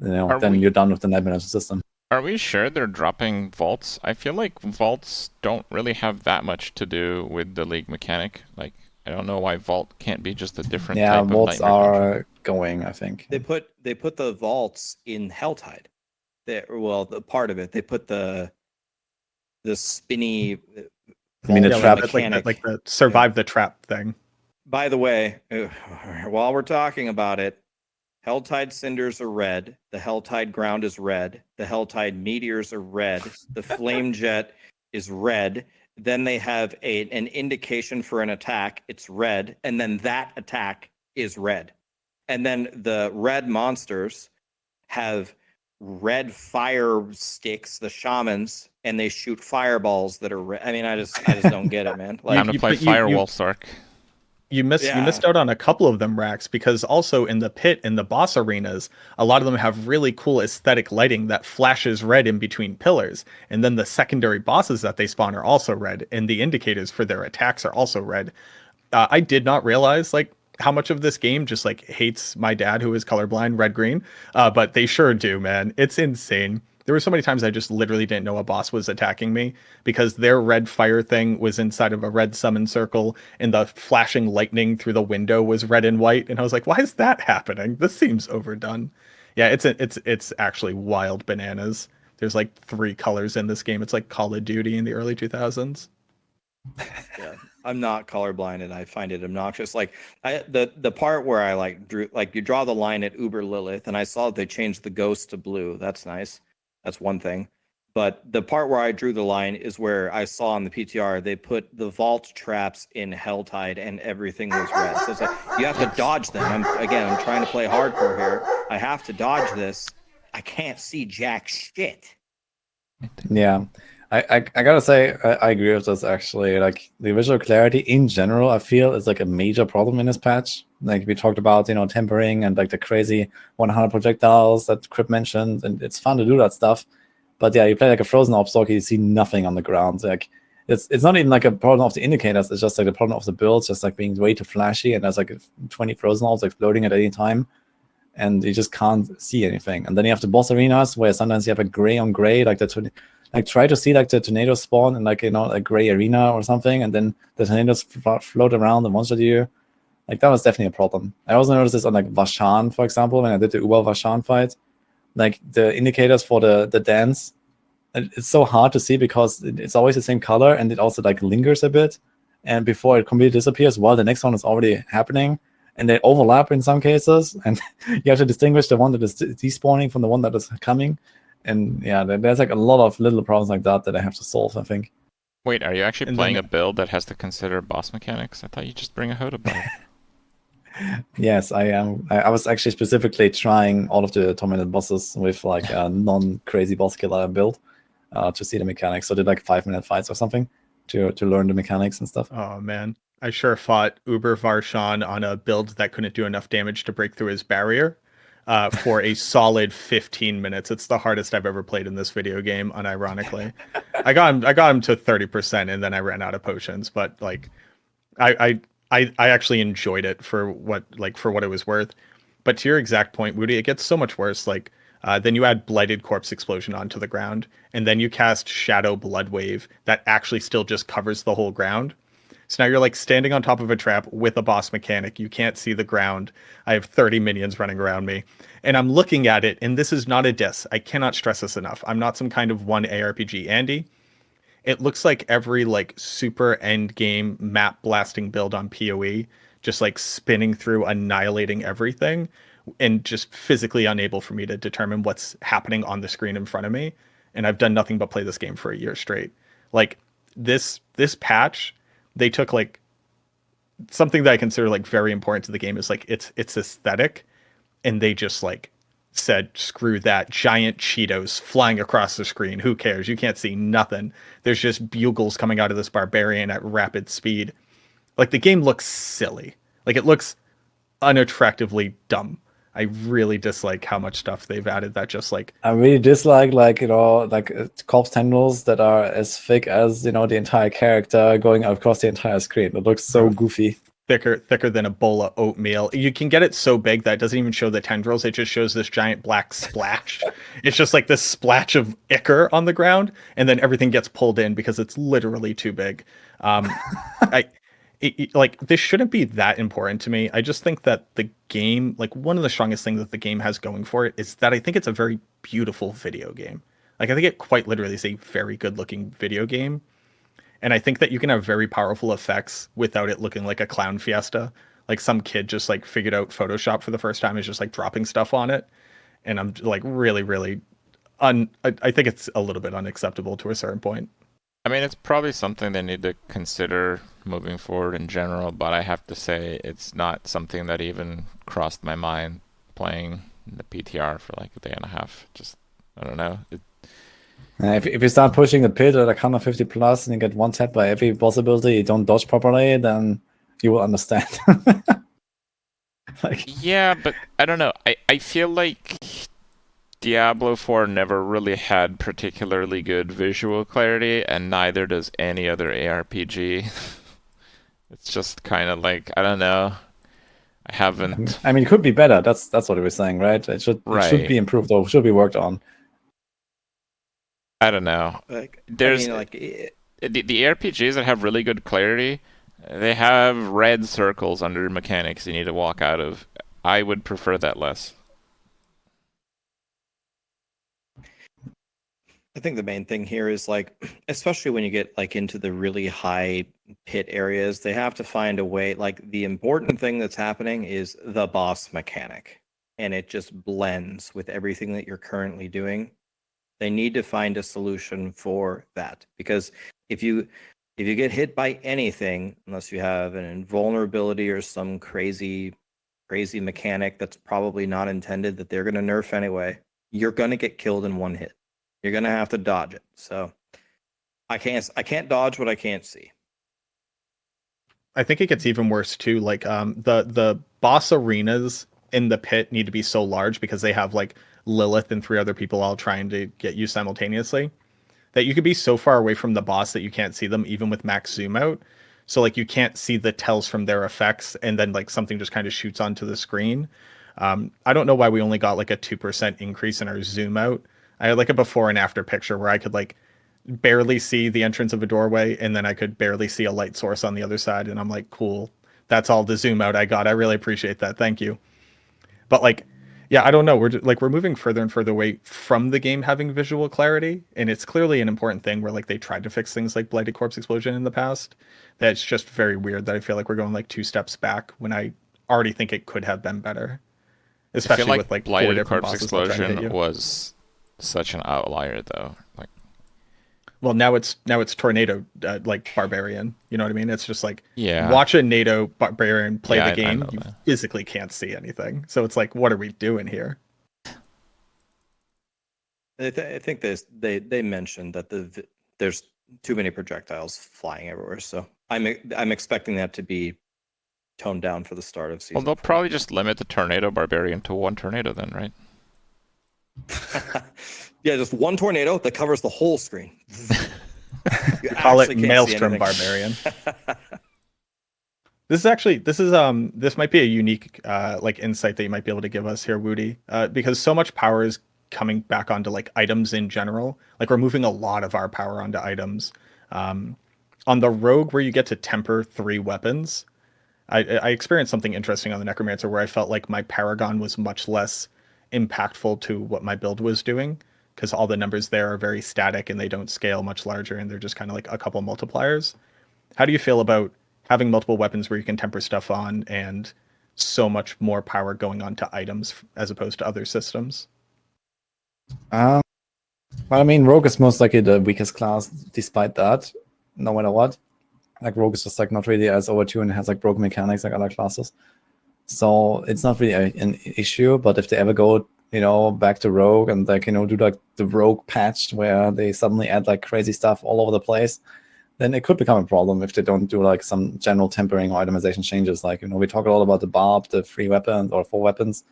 then you're done with the Nightmare Dungeon system. Are we sure they're dropping vaults? I feel like vaults don't really have that much to do with the League mechanic. I don't know why vault can't be just a different type of vaults Nightmare are dungeon. going, I think. They put the vaults in Helltide. The part of it. They put the spinny the trap mechanic, like the survive the trap thing. By the way, while we're talking about it, Helltide cinders are red. The Helltide ground is red. The Helltide meteors are red. The flame jet is red. Then they have an indication for an attack. It's red. And then that attack is red. And then the red monsters have red fire sticks, the shamans, and they shoot fireballs that are red. I mean, I just don't get it, man. Time to play Firewall Sark. You missed out on a couple of them, Rax, because also in the pit, in the boss arenas, a lot of them have really cool aesthetic lighting that flashes red in between pillars. And then the secondary bosses that they spawn are also red, and the indicators for their attacks are also red. I did not realize like how much of this game just like hates my dad, who is colorblind, red green. But they sure do, man. It's insane. There were so many times I just literally didn't know a boss was attacking me because their red fire thing was inside of a red summon circle, and the flashing lightning through the window was red and white. And I was like, why is that happening? This seems overdone. Yeah, it's actually wild bananas. There's like 3 colors in this game. It's like Call of Duty in the early 2000s. Yeah, I'm not colorblind, and I find it obnoxious. Like the part where I like drew, like you draw the line at Uber Lilith, and I saw they changed the ghost to blue. That's nice. That's one thing. But the part where I drew the line is where I saw on the PTR they put the vault traps in Helltide, and everything was red. So it's like you have to dodge them. I'm trying to play hardcore here. I have to dodge this. I can't see jack shit. Yeah. I gotta say, I agree with this actually. Like the visual clarity in general, I feel is like a major problem in this patch. Like we talked about, tempering and like the crazy 100 projectiles that Kripp mentioned, and it's fun to do that stuff. But yeah, you play like a frozen obstacle, you see nothing on the ground. Like it's not even like a problem of the indicators, it's just like the problem of the build, just like being way too flashy, and there's like 20 frozen orbs exploding at any time, and you just can't see anything. And then you have the boss arenas where sometimes you have a gray on gray, like try to see like the tornadoes spawn in like a gray arena or something, and then the tornadoes float around and one-shot you. Like that was definitely a problem. I also noticed this on like Vashan, for example, when I did the Uber Vashan fight. Like the indicators for the dance, it's so hard to see because it's always the same color, and it also like lingers a bit, and before it completely disappears, while the next one is already happening, and they overlap in some cases, and you have to distinguish the one that is despawning from the one that is coming. And yeah, there's like a lot of little problems like that I have to solve, I think. Wait, are you actually playing a build that has to consider boss mechanics? I thought you just bring a Hodabuff. Yes, I am. I was actually specifically trying all of the tormented bosses with like a non-crazy boss killer build to see the mechanics. So I did like 5-minute fights or something to learn the mechanics and stuff. Oh man, I sure fought Uber Varshan on a build that couldn't do enough damage to break through his barrier for a solid 15 minutes. It's the hardest I've ever played in this video game, unironically. I got him to 30%, and then I ran out of potions. But like, I actually enjoyed it for what it was worth. But to your exact point, Woody, it gets so much worse. Like, then you add Blighted Corpse Explosion onto the ground, and then you cast Shadow Blood Wave that actually still just covers the whole ground. So now you're like standing on top of a trap with a boss mechanic. You can't see the ground. I have 30 minions running around me, and I'm looking at it, and this is not a diss. I cannot stress this enough. I'm not some kind of one ARPG Andy. It looks like every like super end game map blasting build on PoE, just like spinning through, annihilating everything, and just physically unable for me to determine what's happening on the screen in front of me. And I've done nothing but play this game for a year straight. Like this patch, they took like something that I consider like very important to the game is like its aesthetic, and they just like said, screw that, giant Cheetos flying across the screen. Who cares? You can't see nothing. There's just bugles coming out of this barbarian at rapid speed. Like the game looks silly. Like it looks unattractively dumb. I really dislike how much stuff they've added that just like... I really dislike like corpse tendrils that are as thick as, the entire character going across the entire screen. It looks so goofy. Thicker than a bowl of oatmeal. You can get it so big that it doesn't even show the tendrils. It just shows this giant black splash. It's just like this splash of ichor on the ground, and then everything gets pulled in because it's literally too big. Like this shouldn't be that important to me. I just think that the game, like one of the strongest things that the game has going for it is that I think it's a very beautiful video game. Like I think it quite literally is a very good looking video game. And I think that you can have very powerful effects without it looking like a clown fiesta. Like some kid just like figured out Photoshop for the first time, is just like dropping stuff on it. And I'm like really I think it's a little bit unacceptable to a certain point. I mean, it's probably something they need to consider moving forward in general, but I have to say it's not something that even crossed my mind playing the PTR for like a day and a half. Just, I don't know. If you start pushing the pit at like 150 plus and you get one tap by every possibility, you don't dodge properly, then you will understand. Like, Yeah, but I don't know. I feel like Diablo 4 never really had particularly good visual clarity, and neither does any other ARPG. It's just kind of like, I don't know. I haven't. I mean, it could be better. That's what he was saying, right? It should Right. be improved or should be worked on. I don't know. Like, I There's mean, like, the RPGs that have really good clarity, they have red circles under mechanics you need to walk out of. I would prefer that less. I think the main thing here is like, especially when you get like into the really high pit areas, they have to find a way. Like the important thing that's happening is the boss mechanic, and it just blends with everything that you're currently doing. They need to find a solution for that, because if you get hit by anything, unless you have an invulnerability or some crazy mechanic that's probably not intended that they're going to nerf anyway, you're going to get killed in one hit. You're going to have to dodge it. So I can't dodge what I can't see. I think it gets even worse too. Like the boss arenas in the pit need to be so large because they have like Lilith and 3 other people all trying to get you simultaneously, that you could be so far away from the boss that you can't see them even with max zoom out. So like you can't see the tells from their effects, and then like something just kind of shoots onto the screen. I don't know why we only got like a 2% increase in our zoom out. I had like a before and after picture where I could like barely see the entrance of a doorway, and then I could barely see a light source on the other side, and I'm like, cool, that's all the zoom out I got. I really appreciate that, thank you. But like, yeah, I don't know, we're moving further and further away from the game having visual clarity, and it's clearly an important thing where like they tried to fix things like Blighted Corpse Explosion in the past. That's just very weird that I feel like we're going like 2 steps back when I already think it could have been better, I feel especially like with like 4 Blighted different Corpse bosses still trying to hit Explosion you. was such an outlier, though. Like, Well, now it's tornado like barbarian. You know what I mean? It's just like, yeah, watch a NATO barbarian play yeah, the I game. know You that. physically can't see anything. So it's like, what are we doing here? I think they mentioned that there's too many projectiles flying everywhere. So I'm expecting that to be toned down for the start of Well, season they'll 4. probably just limit the tornado barbarian to 1 tornado then, right? Yeah, just one tornado that covers the whole screen. You Call it actually can't see Maelstrom anything. Barbarian. This might be a unique like insight that you might be able to give us here, Woody, because so much power is coming back onto like items in general. Like we're moving a lot of our power onto items. On the rogue, where you get to temper 3 weapons, I experienced something interesting on the Necromancer where I felt like my Paragon was much less impactful to what my build was doing, because all the numbers there are very static and they don't scale much larger, and they're just kind of like a couple multipliers. How do you feel about having multiple weapons where you can temper stuff on and so much more power going on to items as opposed to other systems? Well, I mean, Rogue is most likely the weakest class despite that, no matter what. Like, Rogue is just like not really as overtuned and has like broken mechanics like other classes. So it's not really an issue, but if they ever go, back to Rogue and like, do like the Rogue patch where they suddenly add like crazy stuff all over the place, then it could become a problem if they don't do like some general tempering or itemization changes. Like, we talk a lot about the barb, the 3 weapons or 4 weapons.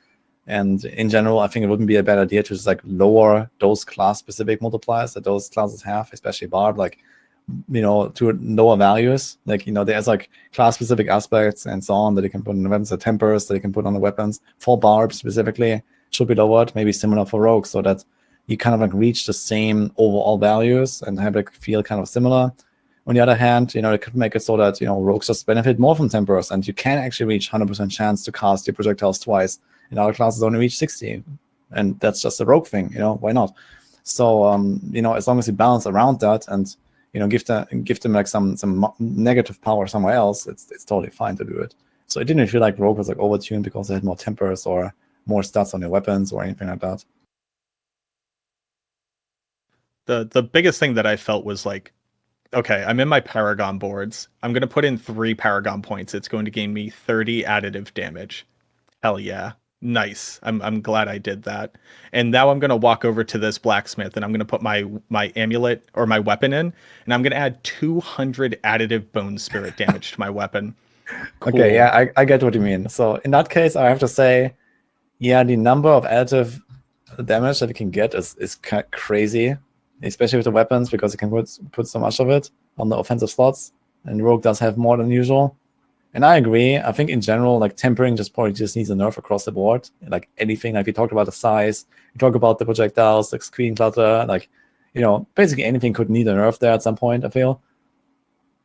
And in general, I think it wouldn't be a bad idea to just like lower those class specific multipliers that those classes have, especially barb, like, to lower values. Like, there's like class specific aspects and so on that you can put on the weapons, the tempers that you can put on the weapons for barb specifically should be lowered, maybe similar for rogue, so that you kind of like reach the same overall values and have it feel kind of similar. On the other hand, it could make it so that, rogues just benefit more from tempers, and you can actually reach 100% chance to cast your projectiles twice. In other classes only reach 60, and that's just a rogue thing, why not? So, as long as you balance around that and, give them like some negative power somewhere else, it's totally fine to do it. So it didn't feel like rogue was like overtuned because they had more tempers or more stats on their weapons or anything like that. The biggest thing that I felt was like, okay, I'm in my Paragon boards. I'm going to put in 3 Paragon points. It's going to gain me 30 additive damage. Hell yeah. Nice. I'm glad I did that. And now I'm going to walk over to this blacksmith and I'm going to put my amulet or my weapon in, and I'm going to add 200 additive bone spirit damage to my weapon. Okay, yeah, I get what you mean. So in that case, I have to say, yeah, the number of additive damage that you can get is crazy, especially with the weapons, because you can put so much of it on the offensive slots, and Rogue does have more than usual. And I agree. I think in general, like tempering probably just needs a nerf across the board. Like anything, like we talked about the size, we talk about the projectiles, like screen clutter, like basically anything could need a nerf there at some point. I feel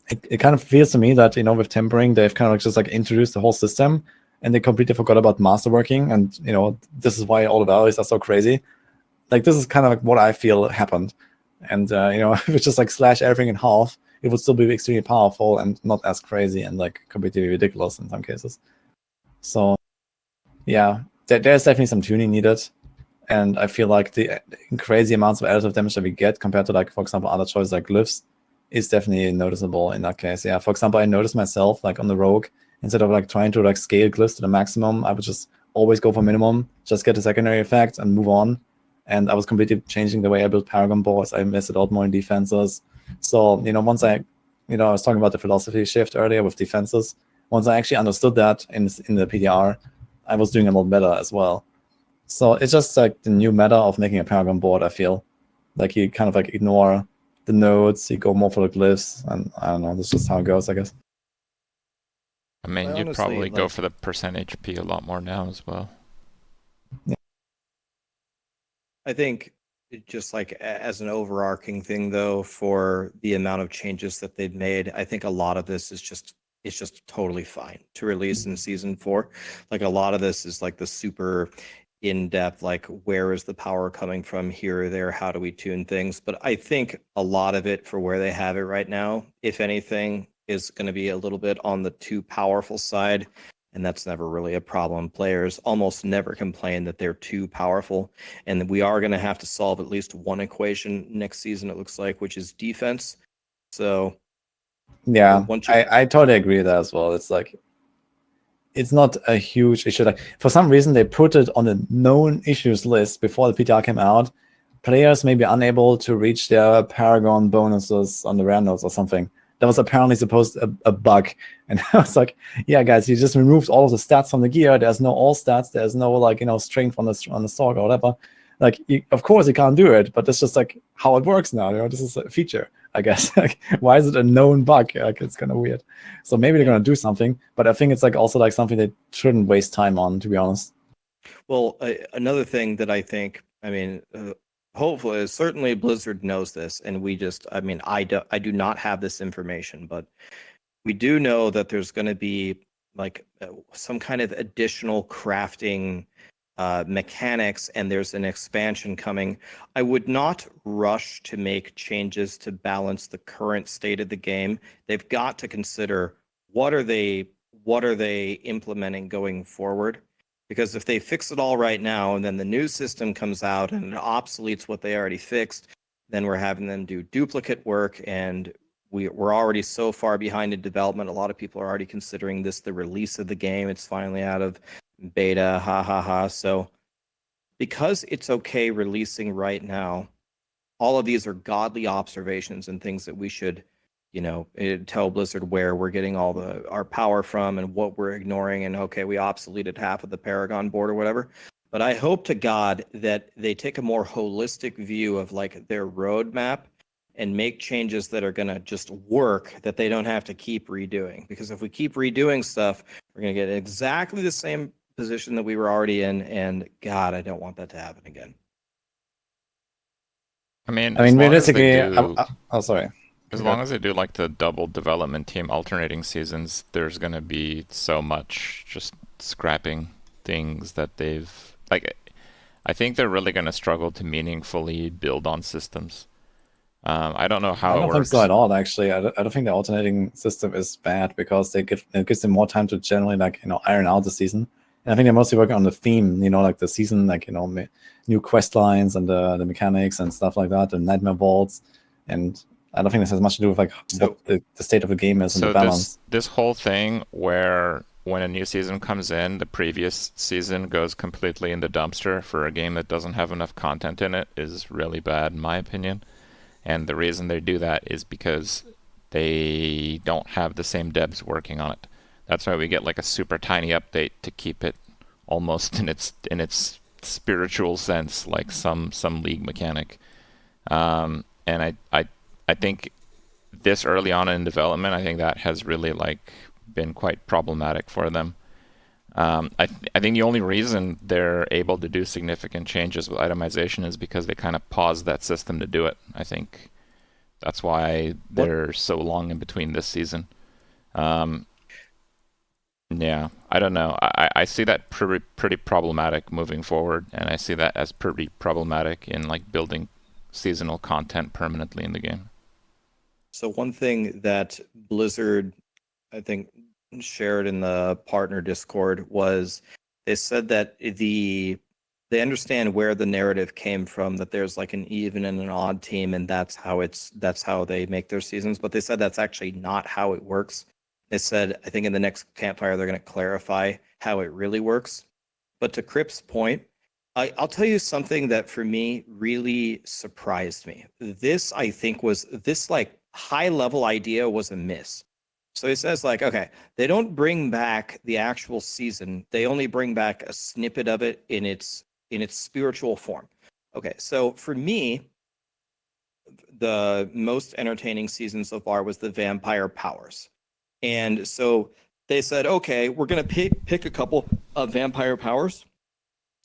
it kind of feels to me that with tempering they've kind of just like introduced the whole system, and they completely forgot about masterworking, and this is why all the values are so crazy. Like this is kind of like what I feel happened, and if it's just like slash everything in half, it would still be extremely powerful and not as crazy and like completely ridiculous in some cases. So yeah, there's definitely some tuning needed, and I feel like the crazy amounts of additive damage that we get compared to, like, for example, other choices like glyphs is definitely noticeable in that case. Yeah, for example, I noticed myself, like on the rogue, instead of like trying to like scale glyphs to the maximum, I would just always go for minimum, just get a secondary effect and move on. And I was completely changing the way I built Paragon boards. I invested out more in defenses. So once I was talking about the philosophy shift earlier with defenses. Once I actually understood that in the PDR, I was doing a lot better as well. So it's just like the new meta of making a Paragon board, I feel. Like you kind of like ignore the nodes, you go more for the glyphs, and I don't know, that's just how it goes, I guess. I mean, I you'd honestly, probably go like- for the percent HP a lot more now as well. I think just like as an overarching thing, though, for the amount of changes that they've made, I think a lot of this is just it's just totally fine to release in season 4. Like a lot of this is like the super in-depth, like where is the power coming from here or there? How do we tune things? But I think a lot of it for where they have it right now, if anything, is going to be a little bit on the too powerful side. And that's never really a problem. Players almost never complain that they're too powerful. And we are going to have to solve at least one equation next season, it looks like, which is defense. So, yeah, once you... I totally agree with that as well. It's like, it's not a huge issue. Like for some reason, they put it on the known issues list before the PTR came out. Players may be unable to reach their Paragon bonuses on the rare nodes or something. That was apparently supposed a bug. And I was like, yeah, guys, you just removed all of the stats from the gear. There's no all stats. There's no like, strength on the sword or whatever. Like, of course you can't do it, but it's just like how it works now. This is a feature, I guess. Like, why is it a known bug? Like, it's kind of weird. So maybe they're going to do something, but I think it's like also like something they shouldn't waste time on, to be honest. Well, another thing that I think, hopefully, certainly Blizzard knows this, and I do not have this information, but we do know that there's going to be like some kind of additional crafting mechanics, and there's an expansion coming. I would not rush to make changes to balance the current state of the game. They've got to consider what are they implementing going forward. Because if they fix it all right now and then the new system comes out and it obsoletes what they already fixed, then we're having them do duplicate work, and we're already so far behind in development. A lot of people are already considering this the release of the game. It's finally out of beta, ha ha ha. So because it's okay releasing right now, all of these are godly observations and things that we should tell Blizzard where we're getting all our power from and what we're ignoring. And okay, we obsoleted half of the Paragon board or whatever. But I hope to God that they take a more holistic view of like their roadmap and make changes that are going to just work, that they don't have to keep redoing. Because if we keep redoing stuff, we're going to get exactly the same position that we were already in. And God, I don't want that to happen again. I mean, as long as they realistically, do, oh, sorry. as long as they do like the double development team alternating seasons, there's gonna be so much just scrapping things that they've like. I think they're really gonna struggle to meaningfully build on systems. I don't know how I it don't think works. so at all, actually. I don't think the alternating system is bad because it gives them more time to generally like iron out the season. And I think they're mostly working on the theme, like the season, like new quest lines and the mechanics and stuff like that, and nightmare vaults. And I don't think this has much to do with like what the state of the game is and the balance. This whole thing where when a new season comes in, the previous season goes completely in the dumpster for a game that doesn't have enough content in it is really bad, in my opinion. And the reason they do that is because they don't have the same devs working on it. That's why we get like a super tiny update to keep it almost in its spiritual sense, like some league mechanic. And I think this early on in development, I think that has really like been quite problematic for them. I think the only reason they're able to do significant changes with itemization is because they kind of paused that system to do it. I think that's why they're so long in between this season. Yeah, I don't know. I see that pretty problematic moving forward, and I see that as pretty problematic in like building seasonal content permanently in the game. So one thing that Blizzard, I think, shared in the partner Discord was they said that they understand where the narrative came from, that there's like an even and an odd team, and that's how they make their seasons. But they said that's actually not how it works. They said, I think in the next campfire they're going to clarify how it really works. But to Kripp's point, I'll tell you something that for me really surprised me. This, I think, was this like high level idea was a miss. So he says like, okay, they don't bring back the actual season. They only bring back a snippet of it in its spiritual form. Okay, so for me, the most entertaining season so far was the vampire powers. And so they said, okay, we're going to pick a couple of vampire powers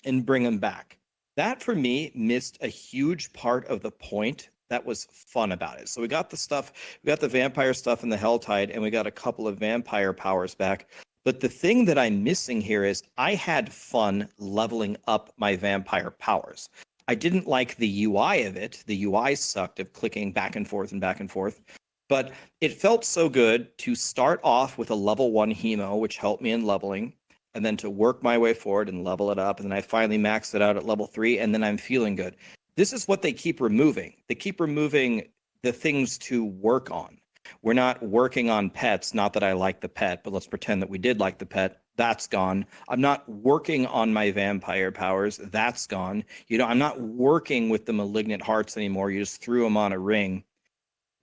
and bring them back. That for me missed a huge part of the point that was fun about it. So we got the vampire stuff in the Helltide, and we got a couple of vampire powers back. But the thing that I'm missing here is I had fun leveling up my vampire powers. I didn't like the UI of it. The UI sucked of clicking back and forth and back and forth. But it felt so good to start off with a level 1 hemo, which helped me in leveling, and then to work my way forward and level it up. And then I finally maxed it out at level 3, and then I'm feeling good. This is what they keep removing. They keep removing the things to work on. We're not working on pets. Not that I like the pet, but let's pretend that we did like the pet. That's gone. I'm not working on my vampire powers. That's gone. I'm not working with the malignant hearts anymore. You just threw them on a ring.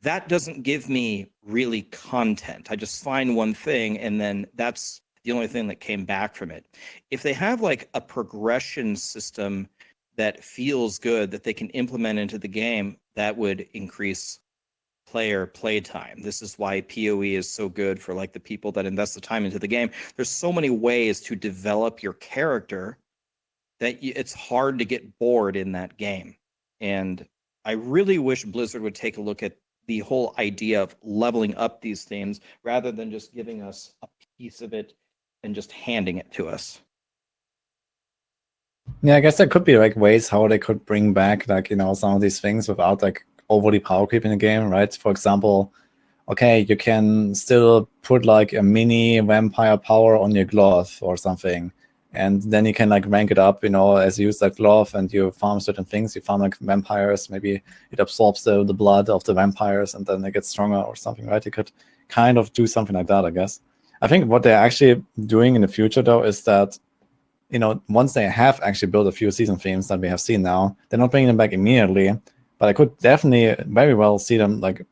That doesn't give me really content. I just find one thing, and then that's the only thing that came back from it. If they have like a progression system that feels good that they can implement into the game, that would increase player playtime. This is why PoE is so good for like the people that invest the time into the game. There's so many ways to develop your character that it's hard to get bored in that game. And I really wish Blizzard would take a look at the whole idea of leveling up these themes rather than just giving us a piece of it and just handing it to us. Yeah, I guess there could be like ways how they could bring back like some of these things without like overly power creep in the game, right? For example, okay, you can still put like a mini vampire power on your glove or something, and then you can like rank it up, as you use that glove and you farm certain things. You farm like vampires, maybe it absorbs the blood of the vampires and then they get stronger or something, right? You could kind of do something like that, I guess. I think what they're actually doing in the future though is that once they have actually built a few season themes that we have seen now, they're not bringing them back immediately, but I could definitely very well see them like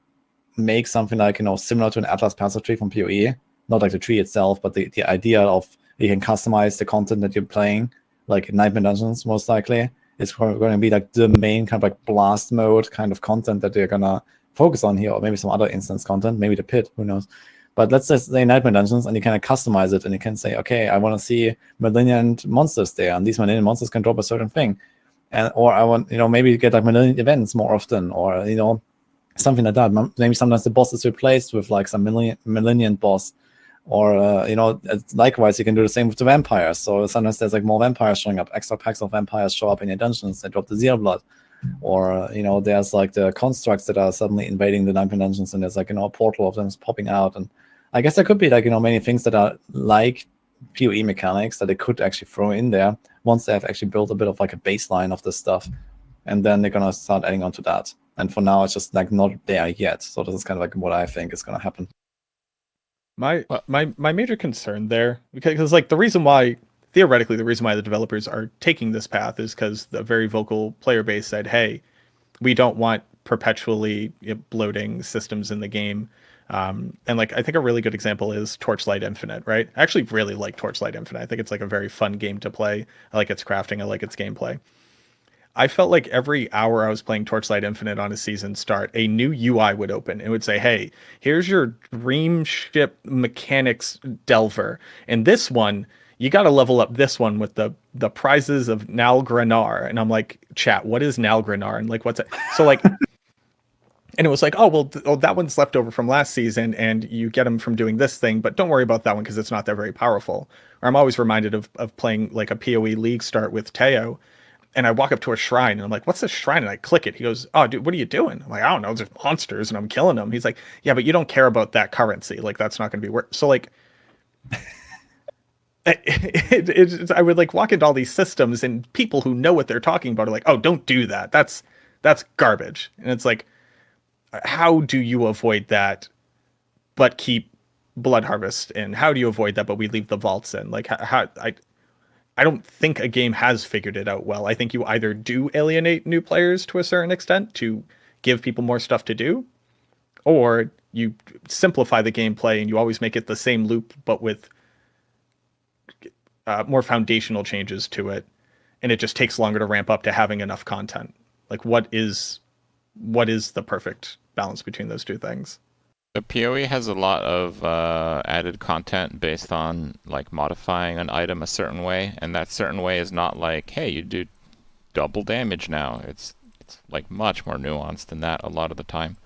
make something like similar to an Atlas passive tree from PoE, not like the tree itself, but the idea of you can customize the content that you're playing, like Nightmare Dungeons most likely. It's going to be like the main kind of like blast mode kind of content that they're gonna focus on here, or maybe some other instance content, maybe the pit, who knows. But let's just say Nightmare Dungeons, and you kind of customize it, and you can say, okay, I want to see malignant monsters there, and these malignant monsters can drop a certain thing, or I want, maybe get like malignant events more often, or something like that. Maybe sometimes the boss is replaced with like some malignant boss, or likewise you can do the same with the vampires. So sometimes there's like more vampires showing up, extra packs of vampires show up in your dungeons, they drop the zero blood. Or there's like the constructs that are suddenly invading the Nightmare Dungeons, and there's like a portal of them is popping out. And I guess there could be like many things that are like PoE mechanics that they could actually throw in there once they have actually built a bit of like a baseline of this stuff, and then they're gonna start adding on to that. And for now, it's just like not there yet. So this is kind of like what I think is gonna happen. My major concern there, because like the reason why the developers are taking this path is because the very vocal player base said, hey, we don't want perpetually bloating systems in the game. And like I think a really good example is Torchlight Infinite, right? I actually really like Torchlight Infinite. I think it's like a very fun game to play. I like its crafting. I like its gameplay. I felt like every hour I was playing Torchlight Infinite on a season start, a new UI would open. It would say, "Hey, here's your dream ship mechanics delver, and this one you got to level up this one with the prizes of Nalgranar." And I'm like, "Chat, what is Nalgranar?" And like, what's it? So like, and it was like, "Oh well, that one's left over from last season, and you get them from doing this thing, but don't worry about that one because it's not that very powerful." Or I'm always reminded of playing like a PoE league start with Teo, and I walk up to a shrine and I'm like, "What's this shrine?" And I click it. He goes, "Oh, dude, what are you doing?" I'm like, "I don't know. There's monsters and I'm killing them." He's like, "Yeah, but you don't care about that currency. Like, that's not going to be worth." So like, I would like walk into all these systems and people who know what they're talking about are like, "Oh, don't do that. That's garbage." And it's like, how do you avoid that, but keep Blood Harvest in? How do you avoid that, but we leave the vaults in? Like, how I don't think a game has figured it out well. I think you either do alienate new players to a certain extent to give people more stuff to do, or you simplify the gameplay and you always make it the same loop, but with more foundational changes to it, and it just takes longer to ramp up to having enough content. Like, what is the perfect balance between those two things? The PoE has a lot of added content based on like modifying an item a certain way, and that certain way is not like, hey, you do double damage now. It's like much more nuanced than that a lot of the time.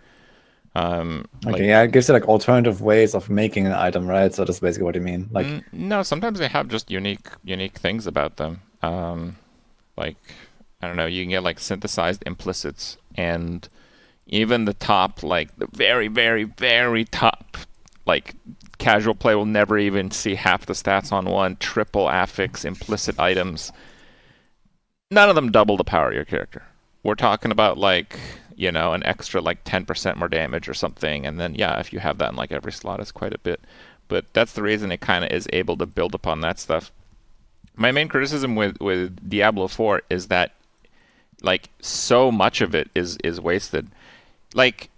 Okay, Like, yeah, it gives you like alternative ways of making an item, right? So that's basically what you mean. Like, no, sometimes they have just unique things about them. Like, I don't know, you can get like synthesized implicits, and even the top, like the very, very, very top, like casual play will never even see half the stats on one triple affix implicit items. None of them double the power of your character. We're talking about like, you know, an extra like 10% more damage or something, and then yeah, if you have that in like every slot, it's quite a bit. But that's the reason it kind of is able to build upon that stuff. My main criticism with Diablo 4 is that like so much of it is wasted. Like,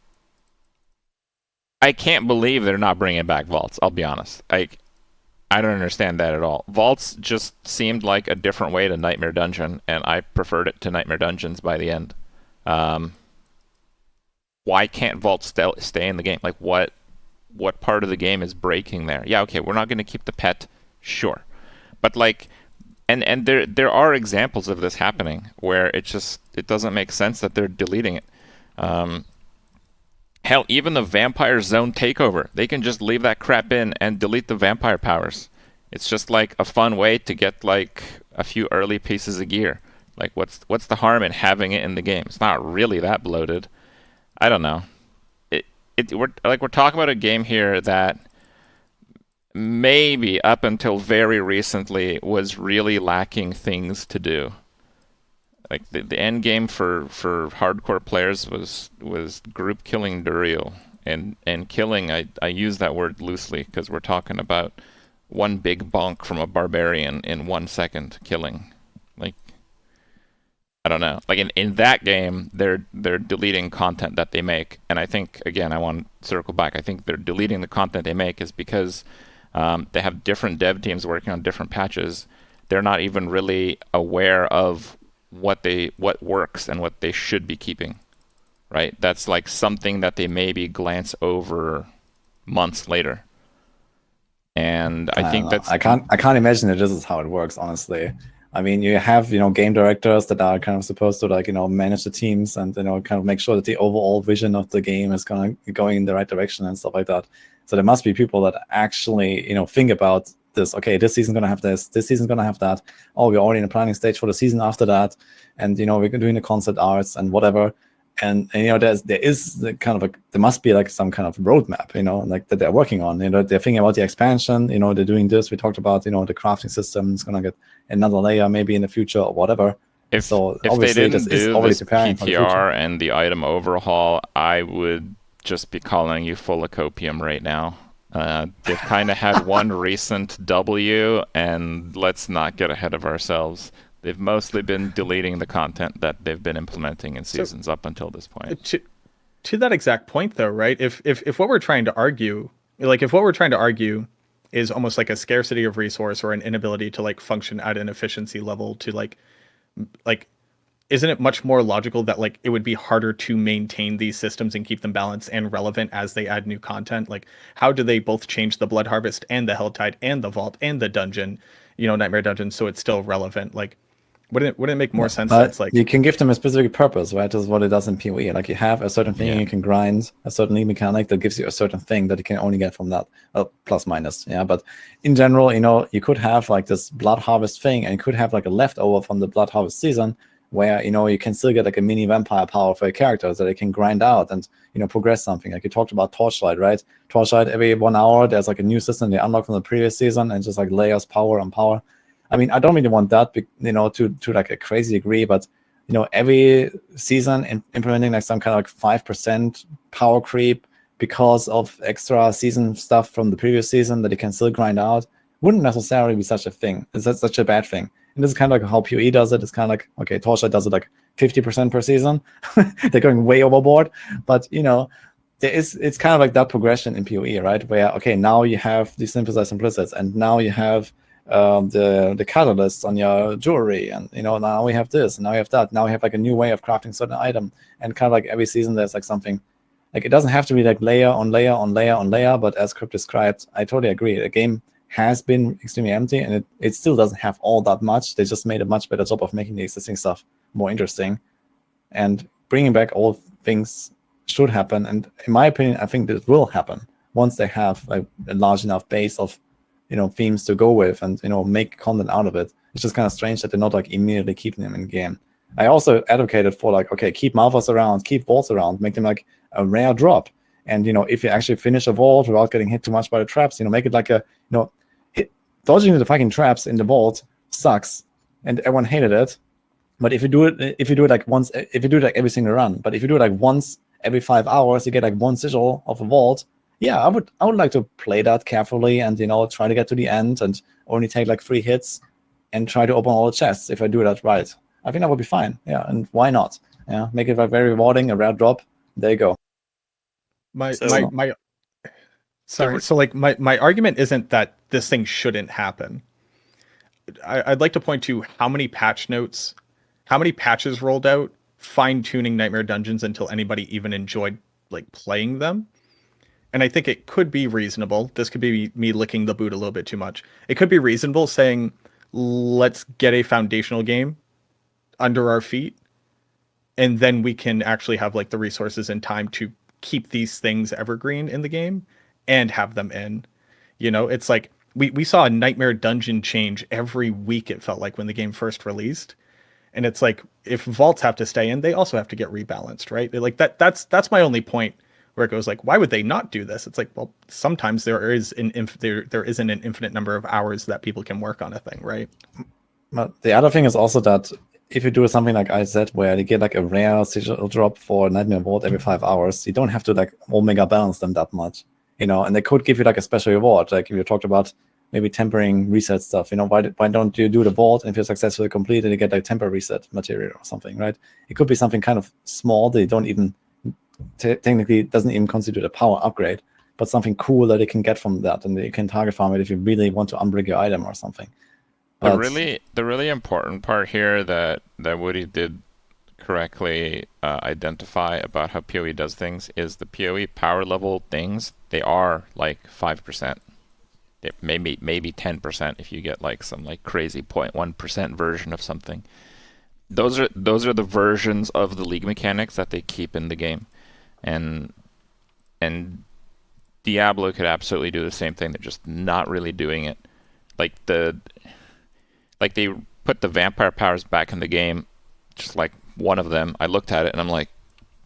I can't believe they're not bringing back vaults. I'll be honest. I don't understand that at all. Vaults just seemed like a different way to Nightmare Dungeon, and I preferred it to Nightmare Dungeons by the end. Why can't vaults stay in the game? Like, what part of the game is breaking there? Yeah, okay, we're not going to keep the pet, sure, but like, and there are examples of this happening where it doesn't make sense that they're deleting it. Hell, even the vampire zone takeover, they can just leave that crap in and delete the vampire powers. It's just like a fun way to get like a few early pieces of gear. Like, what's the harm in having it in the game? It's not really that bloated. I don't know. We're talking about a game here that maybe up until very recently was really lacking things to do. Like the end game for hardcore players was group killing Duriel, and killing, I use that word loosely because we're talking about one big bonk from a barbarian in 1 second killing. Like, I don't know. Like in that game, they're deleting content that they make, and I think again I want to circle back. I think they're deleting the content they make is because they have different dev teams working on different patches. They're not even really aware of what works and what they should be keeping, right? That's like something that they maybe glance over months later. And I think that's I can't imagine that this is how it works, honestly. I mean, you have, game directors that are kind of supposed to like, manage the teams and, kind of make sure that the overall vision of the game is going in the right direction and stuff like that. So there must be people that actually, think about this. Okay, this season's going to have this season's going to have that. Oh, we're already in the planning stage for the season after that. And, we're doing the concept arts and whatever. And there is there must be like some kind of roadmap, like that they're working on. They're thinking about the expansion. They're doing this. We talked about, the crafting system is going to get another layer maybe in the future or whatever. If they didn't do this PTR and the item overhaul, I would just be calling you full of copium right now. They've kind of had one recent W, and let's not get ahead of ourselves. They've mostly been deleting the content that they've been implementing in seasons up until this point. to that exact point though, right? If what we're trying to argue, if what we're trying to argue is almost like a scarcity of resource or an inability to like function at an efficiency level to like isn't it much more logical that like it would be harder to maintain these systems and keep them balanced and relevant as they add new content? Like, how do they both change the Blood Harvest and the Helltide and the Vault and the dungeon, Nightmare Dungeon, so it's still relevant? Like, wouldn't it make more sense that But it's like, you can give them a specific purpose, right? This is what it does in PoE. Like you have a certain thing Yeah. you can grind, a certain league mechanic that gives you a certain thing that you can only get from that, plus minus. Yeah, but in general, you could have like this Blood Harvest thing, and you could have like a leftover from the Blood Harvest season, where you can still get like a mini vampire power for a character that they can grind out and progress something. Like you talked about Torchlight, right? Torchlight, every 1 hour there's like a new system they unlock from the previous season, and just like layers power on power. I mean, I don't really want that, to like a crazy degree, but every season implementing like some kind of like 5% power creep because of extra season stuff from the previous season that you can still grind out wouldn't necessarily be such a thing. It's such a bad thing. And this is kind of like how PoE does it. It's kind of like, okay, Torchlight does it like 50% per season. They're going way overboard, but it's kind of like that progression in PoE, right? Where okay, now you have the synthesized implicits, and now you have the catalysts on your jewelry, and now we have this, and now we have that. Now we have like a new way of crafting certain item, and kind of like every season there's like something. Like it doesn't have to be like layer on layer on layer on layer, but as Kripp described, I totally agree. The game has been extremely empty, and it still doesn't have all that much. They just made a much better job of making the existing stuff more interesting, and bringing back old things should happen. And in my opinion, I think this will happen once they have like a large enough base of themes to go with, and make content out of it. It's just kind of strange that they're not like immediately keeping them in game. I also advocated for like, okay, keep Malphas around, keep vaults around, make them like a rare drop. And if you actually finish a vault without getting hit too much by the traps, make it like a dodging the fucking traps in the vault sucks, and everyone hated it. But if you do it like once, if you do it like every single run, but if you do it like once every 5 hours, you get like one sigil of a vault. Yeah, I would like to play that carefully and try to get to the end and only take like 3 hits and try to open all the chests if I do that right. I think that would be fine. Yeah, and why not? Yeah, make it like very rewarding, a rare drop. There you go. So like my argument isn't that this thing shouldn't happen. I'd like to point to how many patches rolled out, fine-tuning Nightmare Dungeons until anybody even enjoyed like playing them. And I think it could be reasonable. This could be me licking the boot a little bit too much. It could be reasonable saying, let's get a foundational game under our feet, and then we can actually have like the resources and time to keep these things evergreen in the game and have them in. It's like we saw a Nightmare Dungeon change every week, it felt like, when the game first released. And it's like, if vaults have to stay in, they also have to get rebalanced, right? Like that's my only point, where it goes like, why would they not do this? It's like, well, sometimes there isn't an infinite number of hours that people can work on a thing, right? But the other thing is also that if you do something like I said, where you get like a rare sigil drop for Nightmare Vault every 5 hours, you don't have to like omega balance them that much, and they could give you like a special reward. Like if you talked about maybe tempering reset stuff, why don't you do the vault, and if you're successfully completed, you get like temper reset material or something, right? It could be something kind of small that you don't even technically doesn't even constitute a power upgrade, but something cool that you can get from that, and you can target farm it if you really want to unbreak your item or something. The really important part here that Woody did correctly identify about how PoE does things is the PoE power level things. They are like 5%. Maybe 10% if you get like some like crazy 0.1% version of something. Those are the versions of the league mechanics that they keep in the game, and Diablo could absolutely do the same thing. They're just not really doing it. Like they put the vampire powers back in the game, just like one of them. I looked at it and I'm like,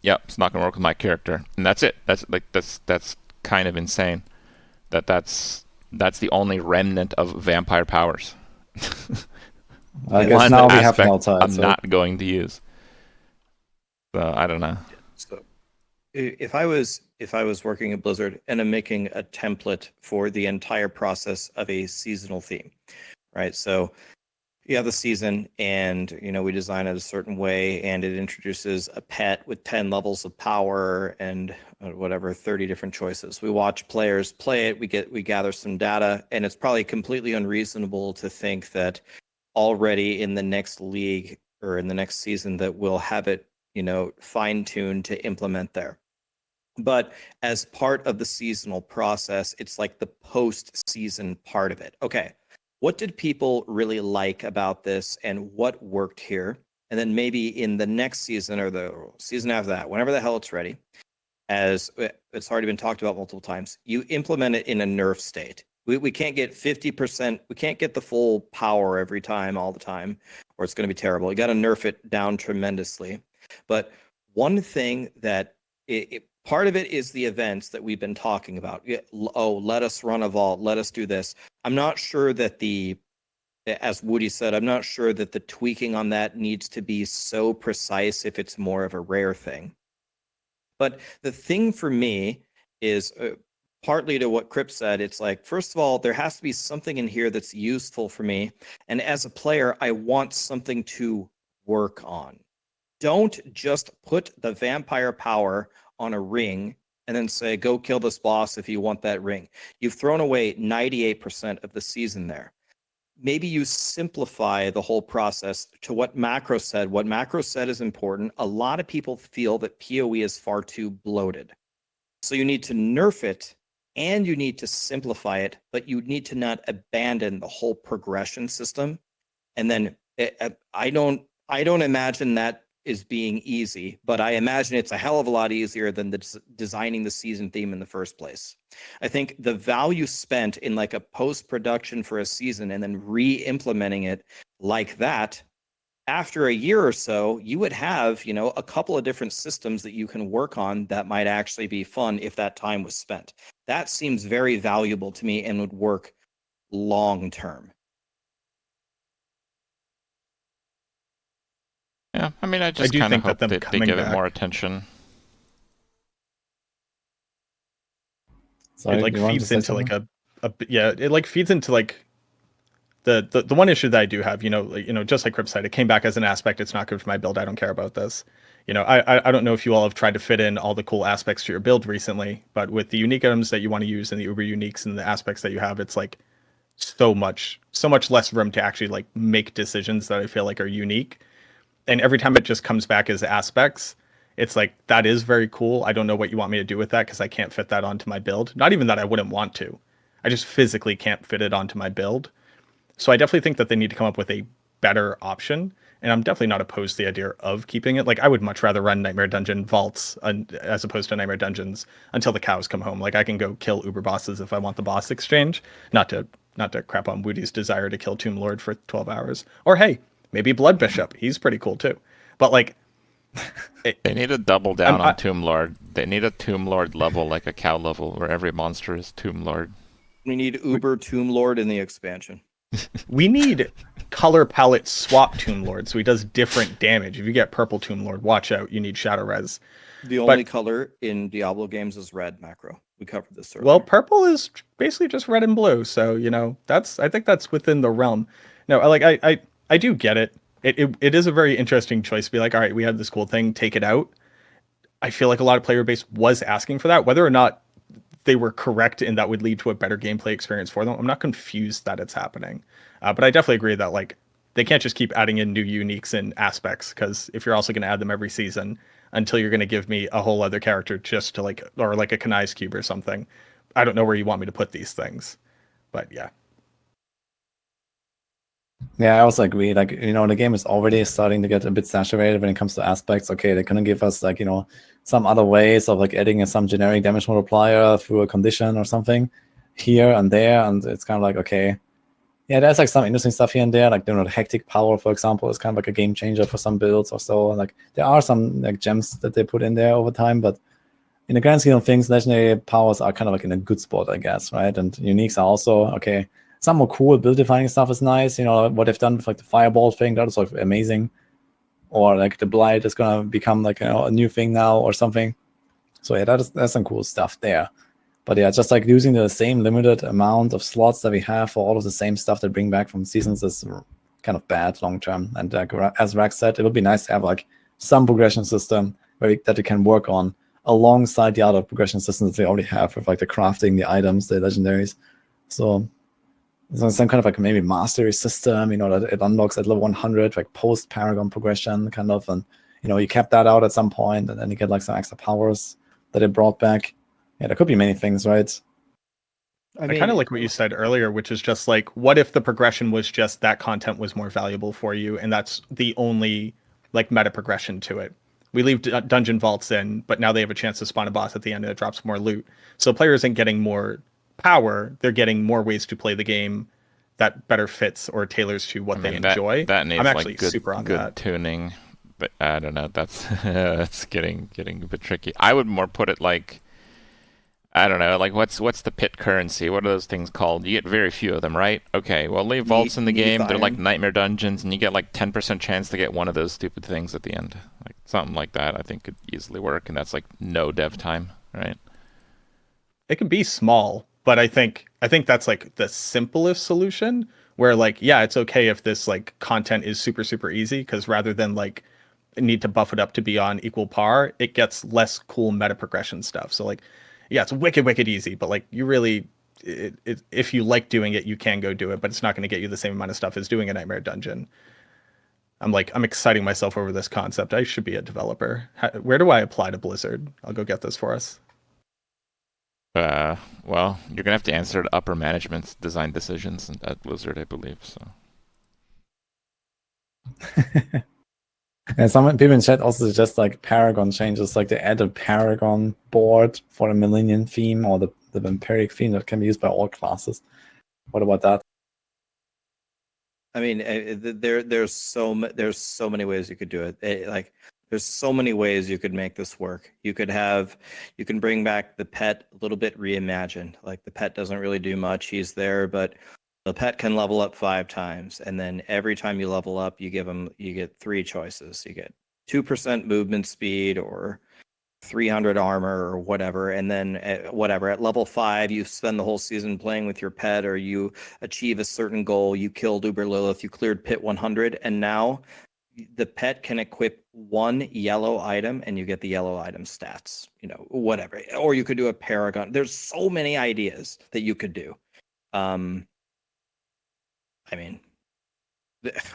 yep, it's not gonna work with my character, and that's it. That's kind of insane. That's the only remnant of vampire powers. I guess now we have Helltide. I'm not going to use. So I don't know. So if I was working at Blizzard and I'm making a template for the entire process of a seasonal theme, right? So you have the season, and we design it a certain way, and it introduces a pet with 10 levels of power and whatever 30 different choices. We watch players play it, we gather some data, and it's probably completely unreasonable to think that already in the next league or in the next season that we'll have it fine-tuned to implement there. But as part of the seasonal process, it's like the post-season part of it. Okay, what did people really like about this, and what worked here? And then maybe in the next season or the season after that, whenever the hell it's ready, as it's already been talked about multiple times, you implement it in a nerf state. We can't get 50%, we can't get the full power every time, all the time, or it's going to be terrible. You got to nerf it down tremendously. But one thing that part of it is the events that we've been talking about. Oh, let us run a vault. Let us do this. I'm not sure that as Woody said, I'm not sure that the tweaking on that needs to be so precise if it's more of a rare thing. But the thing for me is partly to what Kripp said. It's like, first of all, there has to be something in here that's useful for me. And as a player, I want something to work on. Don't just put the vampire power on a ring and then say, go kill this boss if you want that ring. You've thrown away 98% of the season there. Maybe you simplify the whole process to what Macro said. What Macro said is important. A lot of people feel that PoE is far too bloated. So you need to nerf it and you need to simplify it, but you need to not abandon the whole progression system. And then I don't imagine that is being easy, but I imagine it's a hell of a lot easier than designing the season theme in the first place. I think the value spent in like a post-production for a season and then re-implementing it like that, after a year or so, you would have, a couple of different systems that you can work on that might actually be fun if that time was spent. That seems very valuable to me and would work long term. Yeah, I mean, I just do kind of think that hope them they coming give it back, more attention. Sorry, it like you wanted to feeds say into like something? it like feeds into like the one issue that I do have, just like Kripp said, it came back as an aspect. It's not good for my build. I don't care about this. I don't know if you all have tried to fit in all the cool aspects to your build recently, but with the unique items that you want to use and the uber uniques and the aspects that you have, it's like so much less room to actually like make decisions that I feel like are unique. And every time it just comes back as aspects, it's like, that is very cool. I don't know what you want me to do with that because I can't fit that onto my build. Not even that I wouldn't want to. I just physically can't fit it onto my build. So I definitely think that they need to come up with a better option. And I'm definitely not opposed to the idea of keeping it. Like, I would much rather run Nightmare Dungeon vaults as opposed to Nightmare Dungeons until the cows come home. Like, I can go kill Uber bosses if I want the boss exchange. Not to crap on Woody's desire to kill Tomb Lord for 12 hours. Or hey, maybe Blood Bishop. He's pretty cool too. But like, They need to double down on Tomb Lord. They need a Tomb Lord level, like a cow level, where every monster is Tomb Lord. We need Uber Tomb Lord in the expansion. We need color palette swap Tomb Lord so he does different damage. If you get purple Tomb Lord, watch out. You need Shadow Res. The only color in Diablo games is red, Macro. We covered this earlier. Well, purple is basically just red and blue, so I think that's within the realm. No, I do get it. It is a very interesting choice to be like, all right, we have this cool thing, take it out. I feel like a lot of player base was asking for that, whether or not they were correct and that would lead to a better gameplay experience for them. I'm not confused that it's happening, but I definitely agree that like they can't just keep adding in new uniques and aspects, because if you're also going to add them every season until you're going to give me a whole other character just to like, or like a Kanai's cube or something, I don't know where you want me to put these things. But yeah. Yeah, I also agree. Like, the game is already starting to get a bit saturated when it comes to aspects. Okay, they couldn't give us like, some other ways of like adding some generic damage multiplier through a condition or something here and there. And it's kind of like, okay, yeah, there's like some interesting stuff here and there. Like, hectic power, for example, is kind of like a game changer for some builds or so. Like, there are some like gems that they put in there over time, but in the grand scheme of things, legendary powers are kind of like in a good spot, I guess, right? And uniques are also, okay, some more cool build defining stuff is nice. What they've done with like the fireball thing, that is like amazing. Or like the blight is gonna become like a new thing now or something. So yeah, that's some cool stuff there. But yeah, just like using the same limited amount of slots that we have for all of the same stuff that bring back from seasons is kind kind of bad long term. And as Rax said, it would be nice to have like some progression system that you can work on alongside the other progression systems they already have, with like the crafting, the items, the legendaries. So some kind of like maybe mastery system, that it unlocks at level 100, like post Paragon progression kind of, and you kept that out at some point, and then you get like some extra powers that it brought back. Yeah, there could be many things, right? I kind of like what you said earlier, which is just like, what if the progression was just that content was more valuable for you, and that's the only like meta progression to it. We leave dungeon vaults in, but now they have a chance to spawn a boss at the end and it drops more loot. So players aren't getting more power; they're getting more ways to play the game that better fits or tailors to what they enjoy. That needs I'm actually like good, super on good that. tuning, but I don't know. That's that's getting a bit tricky. I would more put it like, I don't know, like what's the pit currency? What are those things called? You get very few of them, right? Okay, well leave vaults in the game. They're like nightmare dungeons, and you get like 10% chance to get one of those stupid things at the end. Like something like that, I think could easily work, and that's like no dev time, right? It can be small, but I think that's like the simplest solution. Where like, yeah, it's okay if this like content is super super easy, because rather than like need to buff it up to be on equal par, it gets less cool meta progression stuff. So like, yeah, it's wicked easy, but like you really, if you like doing it, you can go do it, but it's not going to get you the same amount of stuff as doing a nightmare dungeon. I'm exciting myself over this concept. I should be a developer. Where do I apply to Blizzard? I'll go get this for us. Well, you're gonna have to answer to upper management's design decisions at Blizzard, I believe. So. And some people in chat also suggest like Paragon changes, like they added Paragon board for the Minion theme or the vampiric theme that can be used by all classes. What about that? I mean, there's so many ways you could do it. Like there's so many ways you could make this work. You can bring back the pet a little bit reimagined. Like the pet doesn't really do much. He's there, but the pet can level up 5 times, and then every time you level up, you get 3 choices. You get 2% movement speed or 300 armor or whatever, and then at level 5 you spend the whole season playing with your pet, or you achieve a certain goal. You killed Uber Lilith, you cleared pit 100, and now the pet can equip 1 yellow item and you get the yellow item stats, whatever. Or you could do a paragon. There's so many ideas that you could do. I mean,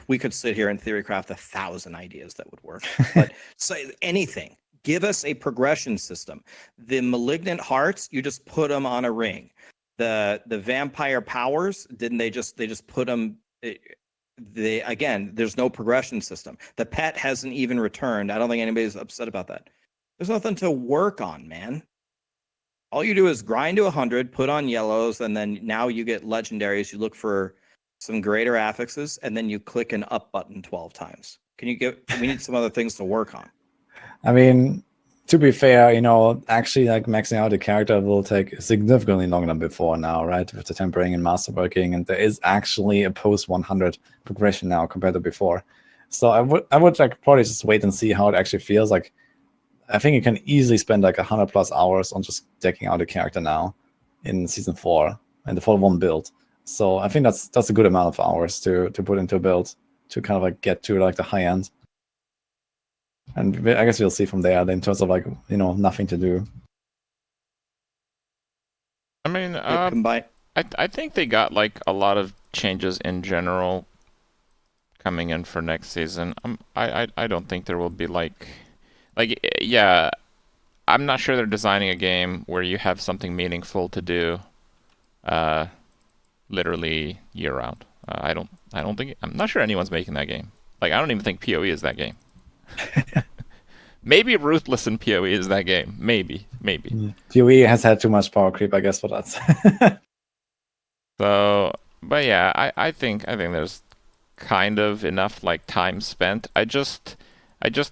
we could sit here and theory craft 1,000 ideas that would work, but say anything. Give us a progression system. The malignant hearts, you just put them on a ring. The vampire powers, didn't they just put them? Again, there's no progression system. The pet hasn't even returned. I don't think anybody's upset about that. There's nothing to work on, man. All you do is grind to 100, put on yellows, and then now you get legendaries. You look for some greater affixes, and then you click an up button 12 times. We need some other things to work on. I mean, to be fair, actually like maxing out a character will take significantly longer than before now, right? With the tempering and masterworking, and there is actually a post 100 progression now compared to before. So I would like probably just wait and see how it actually feels. Like, I think you can easily spend like 100+ hours on just decking out a character now in season 4 and the full 1 build. So I think that's a good amount of hours to put into a build to kind of like get to like the high end. And I guess we'll see from there in terms of like, nothing to do. I mean, I think they got like a lot of changes in general coming in for next season. I don't think there will be like, yeah, I'm not sure they're designing a game where you have something meaningful to do, literally year round. I'm not sure anyone's making that game. Like, I don't even think PoE is that game. Maybe Ruthless in PoE is that game. Maybe. PoE has had too much power creep, I guess, for that. So, but yeah, I think there's kind of enough like time spent. I just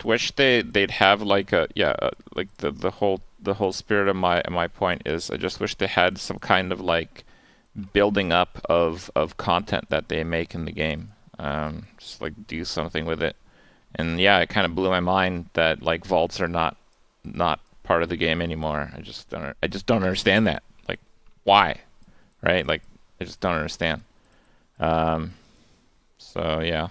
wish they'd have like like the whole spirit of my point is I just wish they had some kind of like building up of content that they make in the game. Just like do something with it. And yeah, it kind of blew my mind that like vaults are not part of the game anymore. I just don't understand that. Like, why? Right? Like, I just don't understand. So yeah.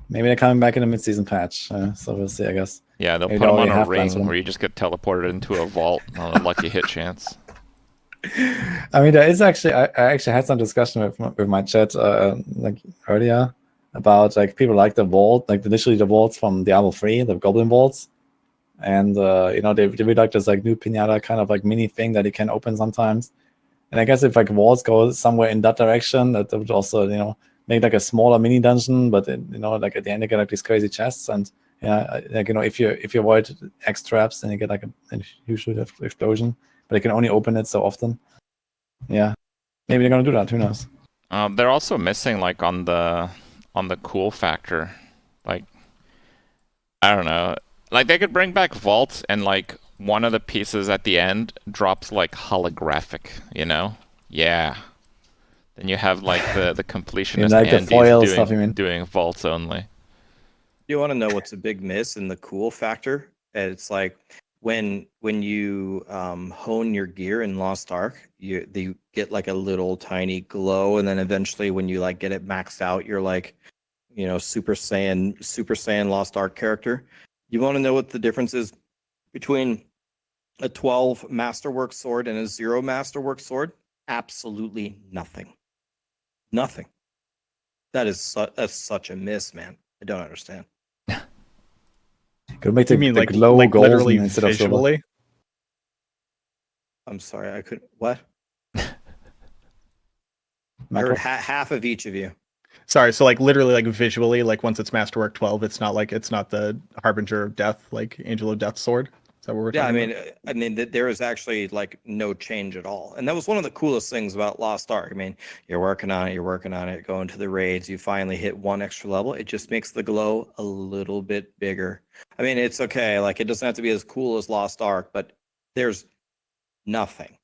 Maybe they're coming back in a mid-season patch, so we'll see, I guess. Yeah, they'll Maybe put they them on already a have plans for ring them. where you just get teleported into a vault on a lucky hit chance. I mean, there is actually, I actually had some discussion with my chat like earlier about like people like the vault, like literally the vaults from Diablo 3, the Goblin vaults. And you know, they really like this like new pinata kind of like mini thing that you can open sometimes. And I guess if like vaults go somewhere in that direction, that would also, you know, make like a smaller mini dungeon, but you know, like at the end you get like these crazy chests, and yeah, like, you know, if you avoid X traps, then you get like a huge explosion, but you can only open it so often. Yeah, maybe they're gonna do that. Who knows? They're also missing like on the cool factor. Like, I don't know. Like they could bring back vaults and like one of the pieces at the end drops like holographic, you know? Yeah. Then you have like the In completionist like the Andes foil stuff, you mean? doing vaults only. You want to know what's a big miss in the cool factor? It's like when you hone your gear in Lost Ark, you get like a little tiny glow, and then eventually when you like get it maxed out, you're like, you know, Super Saiyan Lost Ark character. You want to know what the difference is between a 12 masterwork sword and a 0 masterwork sword? Absolutely nothing. Nothing. That's such a miss, man. I don't understand. Could make You mean the glow like literally golden instead of silver. visually? I'm sorry, I couldn't. What? I Macro. heard half of each of you. Sorry, so like literally like visually, like once it's Masterwork 12, it's not the Harbinger of Death, like Angel of Death sword. Is that what we're Yeah, talking about? I mean, there is actually like no change at all, and that was one of the coolest things about Lost Ark. I mean, you're working on it, going to the raids, you finally hit one extra level. It just makes the glow a little bit bigger. I mean, it's okay. Like, it doesn't have to be as cool as Lost Ark, but there's nothing.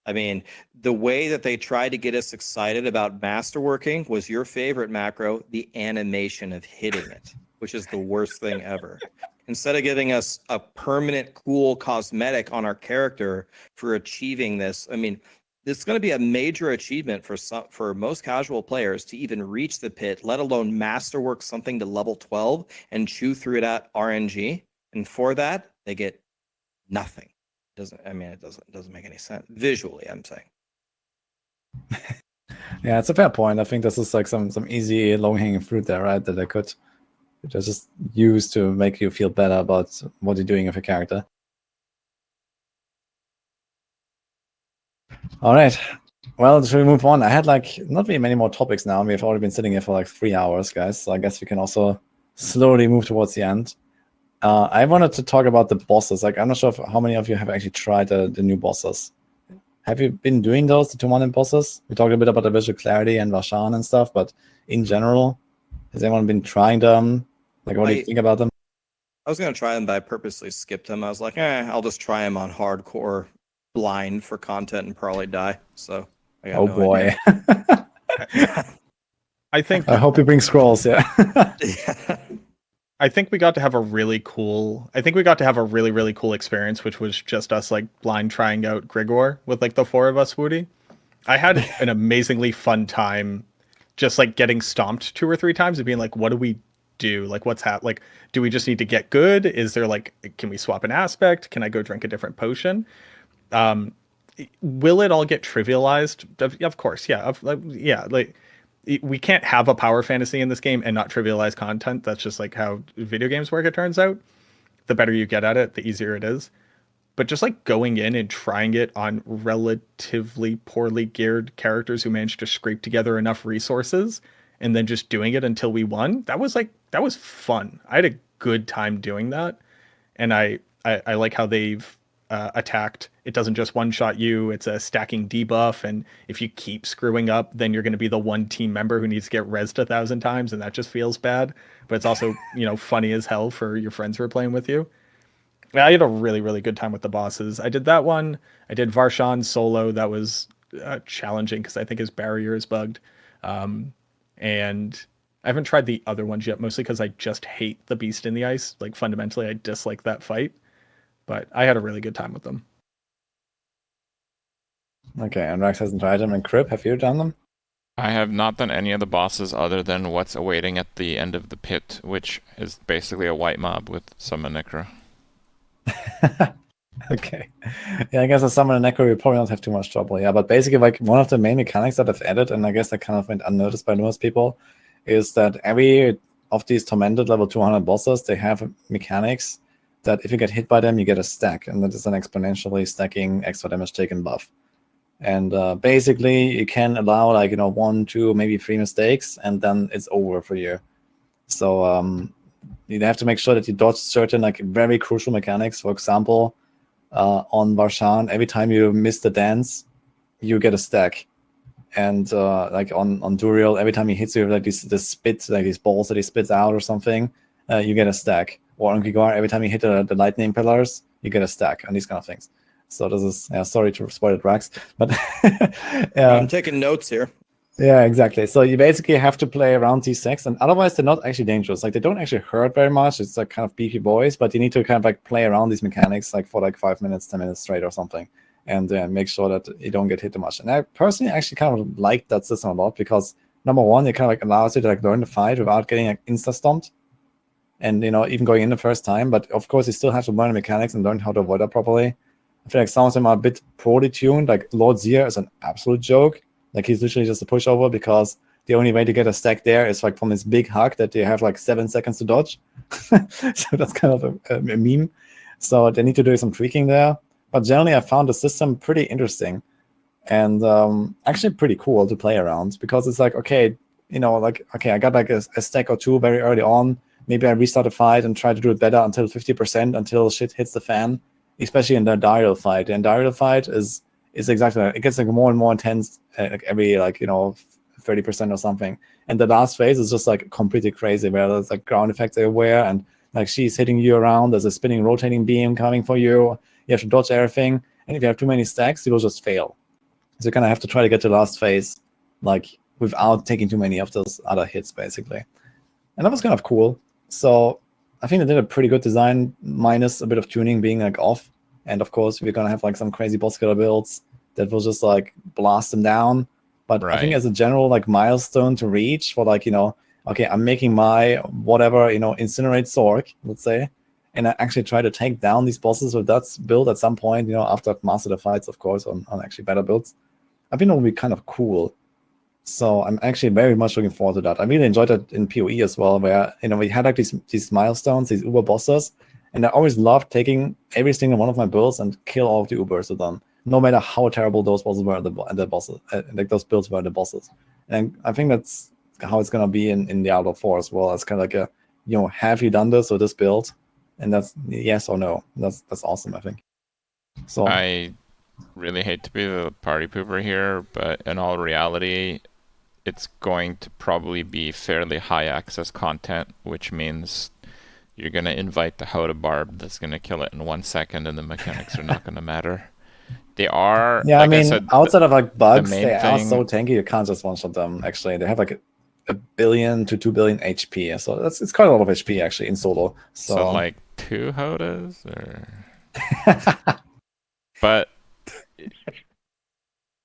I mean, the way that they tried to get us excited about masterworking was your favorite macro, the animation of hitting it, which is the worst thing ever. Instead of giving us a permanent cool cosmetic on our character for achieving this, I mean, it's going to be a major achievement for most casual players to even reach the pit, let alone masterwork something to level 12 and chew through it at RNG. And for that, they get nothing. It doesn't make any sense visually, I'm saying. Yeah, it's a fair point. I think this is like some easy low hanging fruit there, right? That I could just use to make you feel better about what you're doing with your character. All right. Well, should we move on? I had like not really many more topics now. We've already been sitting here for like 3 hours, guys. So I guess we can also slowly move towards the end. I wanted to talk about the bosses. Like, I'm not sure how many of you have actually tried the new bosses. Have you been doing those, the 2-1 bosses? We talked a bit about the visual clarity and Varshan and stuff, but in general, has anyone been trying them? Like, what do you think about them? I was going to try them, but I purposely skipped them. I was like, I'll just try them on hardcore blind for content and probably die. So I got Oh no boy. idea. I think I hope you bring scrolls, yeah. I think we got to have a really cool really cool experience, which was just us like blind trying out Grigor with like the 4 of us, Woody. I had an amazingly fun time just like getting stomped 2 or 3 times and being like, what do we do? Like, what's like, do we just need to get good? Is there like, can we swap an aspect? Can I go drink a different potion? Will it all get trivialized? Of course. Yeah. Yeah. Like, we can't have a power fantasy in this game and not trivialize content. That's just like how video games work, it turns out. The better you get at it, the easier it is. But just like going in and trying it on relatively poorly geared characters who managed to scrape together enough resources and then just doing it until we won, that was fun. I had a good time doing that. And I like how they've attacked. It doesn't just one shot you, it's a stacking debuff. And if you keep screwing up, then you're going to be the one team member who needs to get rezzed 1,000 times. And that just feels bad. But it's also, funny as hell for your friends who are playing with you. I had a really, really good time with the bosses. I did that one. I did Varshan solo. That was challenging because I think his barrier is bugged. And I haven't tried the other ones yet, mostly because I just hate the beast in the ice. Like, fundamentally, I dislike that fight. But I had a really good time with them. Okay, and Rax hasn't tried them. And Kripp, have you done them? I have not done any of the bosses other than what's awaiting at the end of the pit, which is basically a white mob with summon necro. Okay. Yeah, I guess as summon a necro, you probably don't have too much trouble. Yeah, but basically, like one of the main mechanics that I've added, and I guess that kind of went unnoticed by most people, is that every of these tormented level 200 bosses, they have mechanics that if you get hit by them, you get a stack, and that is an exponentially stacking extra damage taken buff. And basically, you can allow like 1, 2, maybe 3 mistakes, and then it's over for you. So you have to make sure that you dodge certain like very crucial mechanics. For example, on Varshan, every time you miss the dance, you get a stack. And like on Duriel, every time he hits you with like this spit, like these balls that he spits out or something, you get a stack. Or on Gigar, every time you hit the lightning pillars, you get a stack, and these kind of things. So this is sorry to spoil it, Rax, but I'm taking notes here. yeah, exactly. So you basically have to play around these sets, and otherwise they're not actually dangerous. Like they don't actually hurt very much. It's like kind of beefy boys, but you need to kind of like play around these mechanics like for like 5 minutes, 10 minutes straight or something, and make sure that you don't get hit too much. And I personally actually kind of like that system a lot because number one, it kind of like allows you to like learn the fight without getting like insta stomped, and even going in the first time. But of course, you still have to learn the mechanics and learn how to avoid that properly. I feel like some of them are a bit poorly tuned. Like Lord Zir is an absolute joke. Like he's literally just a pushover because the only way to get a stack there is like from this big hug that you have like 7 seconds to dodge. So that's kind of a meme. So they need to do some tweaking there. But generally, I found the system pretty interesting and actually pretty cool to play around because it's like, okay, I got like a stack or two very early on. Maybe I restart a fight and try to do it better until 50% until shit hits the fan, especially in the Diablo fight. And Diablo fight is exactly it gets like more and more intense like every 30% or something. And the last phase is just like completely crazy where there's like ground effects everywhere and like she's hitting you around. There's a spinning rotating beam coming for you. You have to dodge everything. And if you have too many stacks, you will just fail. So you kind of have to try to get to the last phase like without taking too many of those other hits basically. And that was kind of cool. So I think they did a pretty good design, minus a bit of tuning being like off. And of course, we're gonna have like some crazy boss killer builds that will just like blast them down. But I think Right. as a general like milestone to reach for like okay, I'm making my whatever incinerate Sork, let's say, and I actually try to take down these bosses with that build at some point. After I've mastered the fights, of course, on actually better builds. I think it will be kind of cool. So I'm actually very much looking forward to that. I really enjoyed it in PoE as well, where we had like these milestones, these Uber bosses, and I always loved taking every single one of my builds and kill all of the Ubers with them, no matter how terrible those bosses were. The bosses, like those builds were the bosses, and I think that's how it's gonna be in Diablo 4 as well. It's kind of like have you done this with this build? And that's yes or no. That's awesome, I think. So I really hate to be the party pooper here, but in all reality, it's going to probably be fairly high access content, which means you're going to invite the Hoda Barb that's going to kill it in 1 second, and the mechanics are not going to matter. They are, yeah, like I I mean, said, outside of like bugs, main they are thing. so tanky you can't just one shot them. Actually, they have like a billion to 2 billion HP, so it's quite a lot of HP actually in solo. So So like 2 Hodas, or but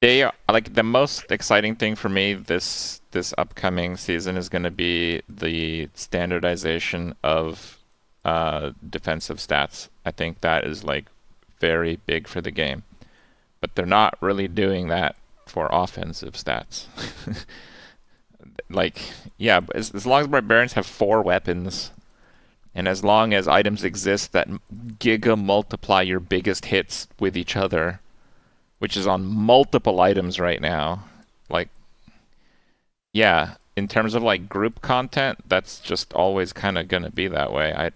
they are like the most exciting thing for me this upcoming season is going to be the standardization of defensive stats. I think that is like very big for the game, but they're not really doing that for offensive stats. Like, yeah, as long as barbarians have 4 weapons, and as long as items exist that giga multiply your biggest hits with each other, which is on multiple items right now, like, yeah, in terms of like group content, that's just always kind of gonna be that way.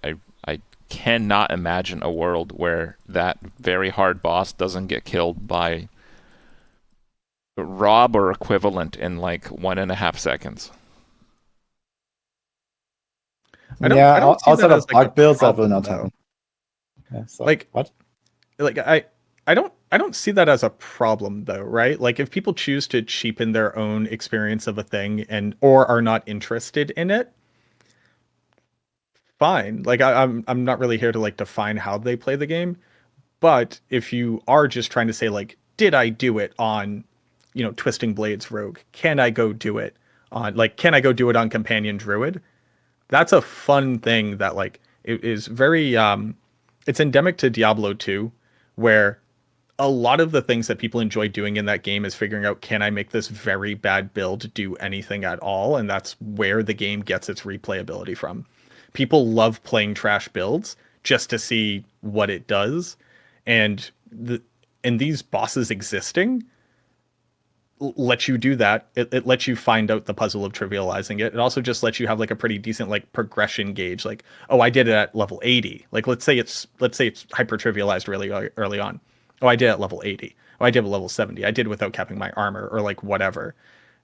I cannot imagine a world where that very hard boss doesn't get killed by Rob or equivalent in like 1.5 seconds. I don't see outside that as of like a bug builds, that will problem not though. happen. Yeah, so, Like what? like I don't see that as a problem though, right? Like if people choose to cheapen their own experience of a thing and or are not interested in it, fine. Like I'm not really here to like define how they play the game, but if you are just trying to say like, did I do it on Twisting Blades rogue. Can I go do it on companion druid? That's a fun thing that it is very it's endemic to Diablo 2, where a lot of the things that people enjoy doing in that game is figuring out, can I make this very bad build do anything at all? And that's where the game gets its replayability from. People love playing trash builds just to see what it does. And these bosses existing lets you do that. It lets you find out the puzzle of trivializing it. It also just lets you have a pretty decent progression gauge. Oh, I did it at level 80. Let's say it's hyper trivialized really early on. Oh, I did at level 80. Oh, I did at level 70. I did without capping my armor or whatever.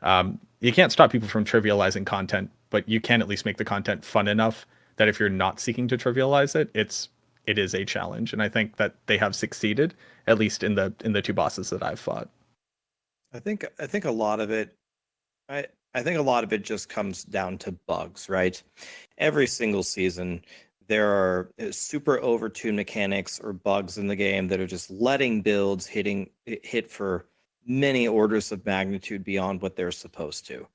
You can't stop people from trivializing content, but you can at least make the content fun enough that if you're not seeking to trivialize it, it is a challenge. And I think that they have succeeded, at least in the two bosses that I've fought. I think a lot of it I think a lot of it just comes down to bugs, right? Every single season there are super overtuned mechanics or bugs in the game that are just letting builds hit for many orders of magnitude beyond what they're supposed to.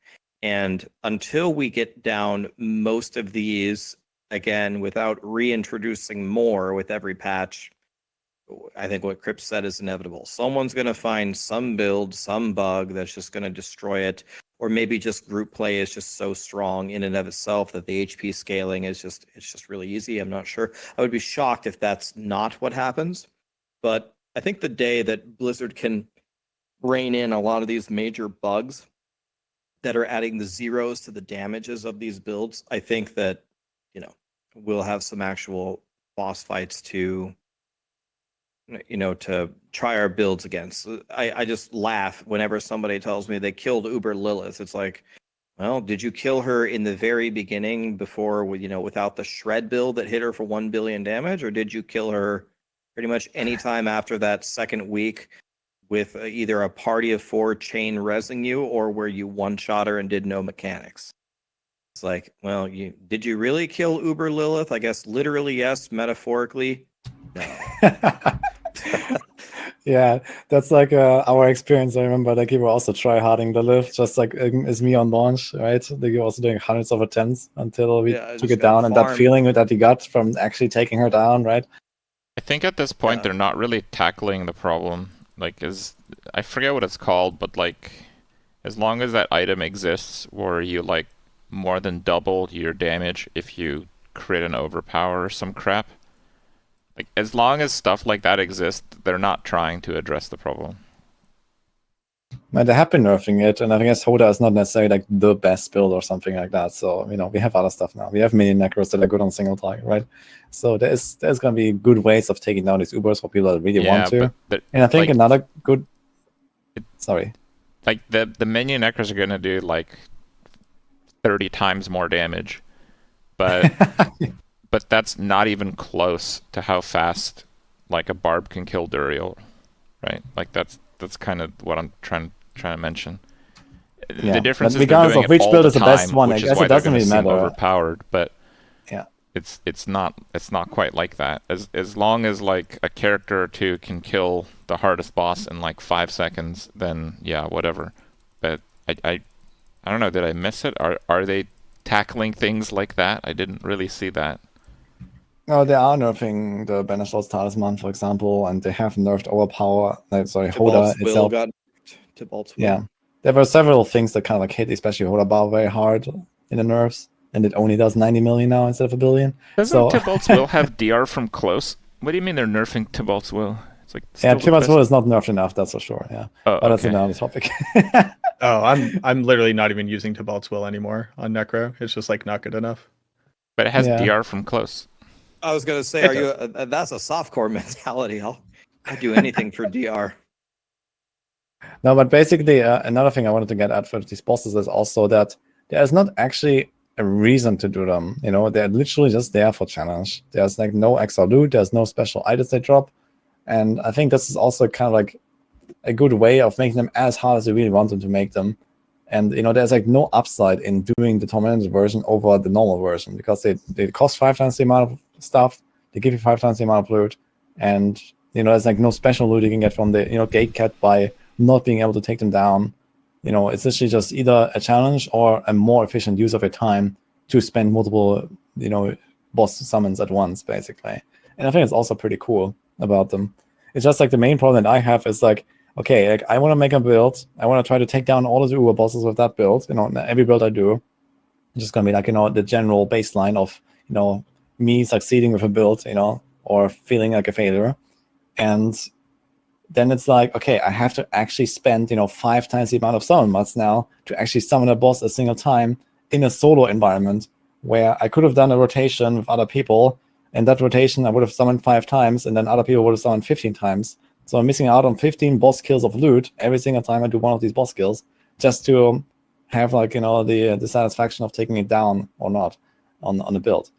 And until we get down most of these, again, without reintroducing more with every patch, I think what Kripp said is inevitable. Someone's going to find some build, some bug that's just going to destroy it, or maybe just group play is just so strong in and of itself that the HP scaling is just really easy. I'm not sure. I would be shocked if that's not what happens. But I think the day that Blizzard can rein in a lot of these major bugs that are adding the zeros to the damages of these builds, I think that, we'll have some actual boss fights to try our builds against. I just laugh whenever somebody tells me they killed Uber Lilith. It's like, well, did you kill her in the very beginning before, without the shred build that hit her for 1 billion damage? Or did you kill her pretty much any time after that second week with either a party of 4 chain resing you, or where you one-shot her and did no mechanics? It's like, well, did you really kill Uber Lilith? I guess literally yes, metaphorically no. Yeah, that's our experience. I remember you were also try-harding the lift, just as me on launch, right? You were also doing hundreds of attempts until we took it down, and that feeling that you got from actually taking her down, right? I think at this point they're not really tackling the problem. I forget what it's called, but as long as that item exists where you more than double your damage if you crit an overpower or some crap. As long as stuff like that exists, they're not trying to address the problem. And they have been nerfing it, and I guess Hoda is not necessarily the best build or something like that. So we have other stuff now. We have Minion necros that are good on single target, right? So there's going to be good ways of taking down these Ubers for people that really want to. And I think another good. Sorry. The Minion necros are going to do 30 times more damage, but but that's not even close to how fast a barb can kill Duriel, right? That's kind of what I'm trying to mention. Yeah. The difference is regardless doing of which it all build the is the time, best one, I which is guess why it they're doesn't going to really seem matter. overpowered. But yeah, it's not quite like that. As long as a character or two can kill the hardest boss in 5 seconds, then yeah, whatever. But I don't know. Did I miss it? Are they tackling things like that? I didn't really see that. No, they are nerfing the Banishor's Talisman, for example, and they have nerfed Overpower. Hoda itself. Tibalt's Will. Yeah, there were several things that kind of hit, especially Hoda Bar very hard in the nerfs, and it only does 90 million now instead of 1 billion. Doesn't Tibalt's Will have DR from close? What do you mean they're nerfing Tibalt's Will? It's Tibalt's Will is not nerfed enough, that's for sure. Yeah, but that's another topic. I'm literally not even using Tibalt's Will anymore on Necro. It's just not good enough. But it has DR from close. I was gonna say, that's a softcore mentality. I'll do anything for DR. No, but basically, another thing I wanted to get at for these bosses is also that there is not actually a reason to do them. They're literally just there for challenge. There's no extra loot. There's no special items they drop, and I think this is also kind of a good way of making them as hard as you really want them to make them. And there's no upside in doing the tormented version over the normal version, because they cost 5 times the amount of stuff, they give you 5 times the amount of loot, and there's no special loot you can get from the gate cat by not being able to take them down, it's literally just either a challenge or a more efficient use of your time to spend multiple, boss summons at once, basically. And I think it's also pretty cool about them. It's just like the main problem that I have is like, okay, like I want to make a build. I want to try to take down all of the Uber bosses with that build. Every build I do, it's just gonna be like, the general baseline of, me succeeding with a build, or feeling like a failure. And then it's like, okay, I have to actually spend, 5 times the amount of summon mods now to actually summon a boss a single time in a solo environment, where I could have done a rotation with other people, and that rotation I would have summoned 5 times, and then other people would have summoned 15 times. So I'm missing out on 15 boss kills of loot every single time I do one of these boss kills, just to have like, the satisfaction of taking it down or not on the build.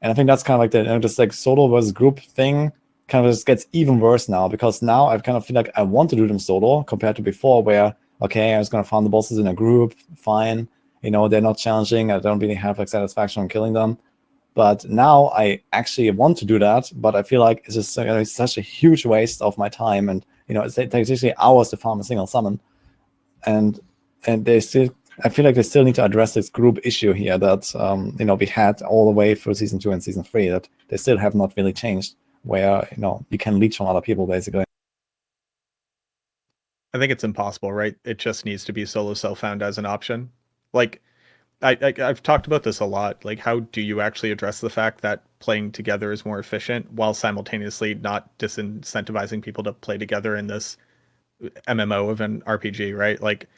And I think that's kind of like the just like solo versus group thing kind of just gets even worse now, because now I kind of feel like I want to do them solo compared to before, where, okay, I was going to farm the bosses in a group, fine, they're not challenging, I don't really have like satisfaction on killing them. But now I actually want to do that, but I feel like it's just it's such a huge waste of my time, and it takes usually hours to farm a single summon, and they still, I feel like they still need to address this group issue here that we had all the way through season 2 and season 3, that they still have not really changed, where you can leech from other people basically. I think it's impossible, right? It just needs to be solo self-found as an option. Like, I've talked about this a lot. Like, how do you actually address the fact that playing together is more efficient while simultaneously not disincentivizing people to play together in this MMO of an RPG, right? Like,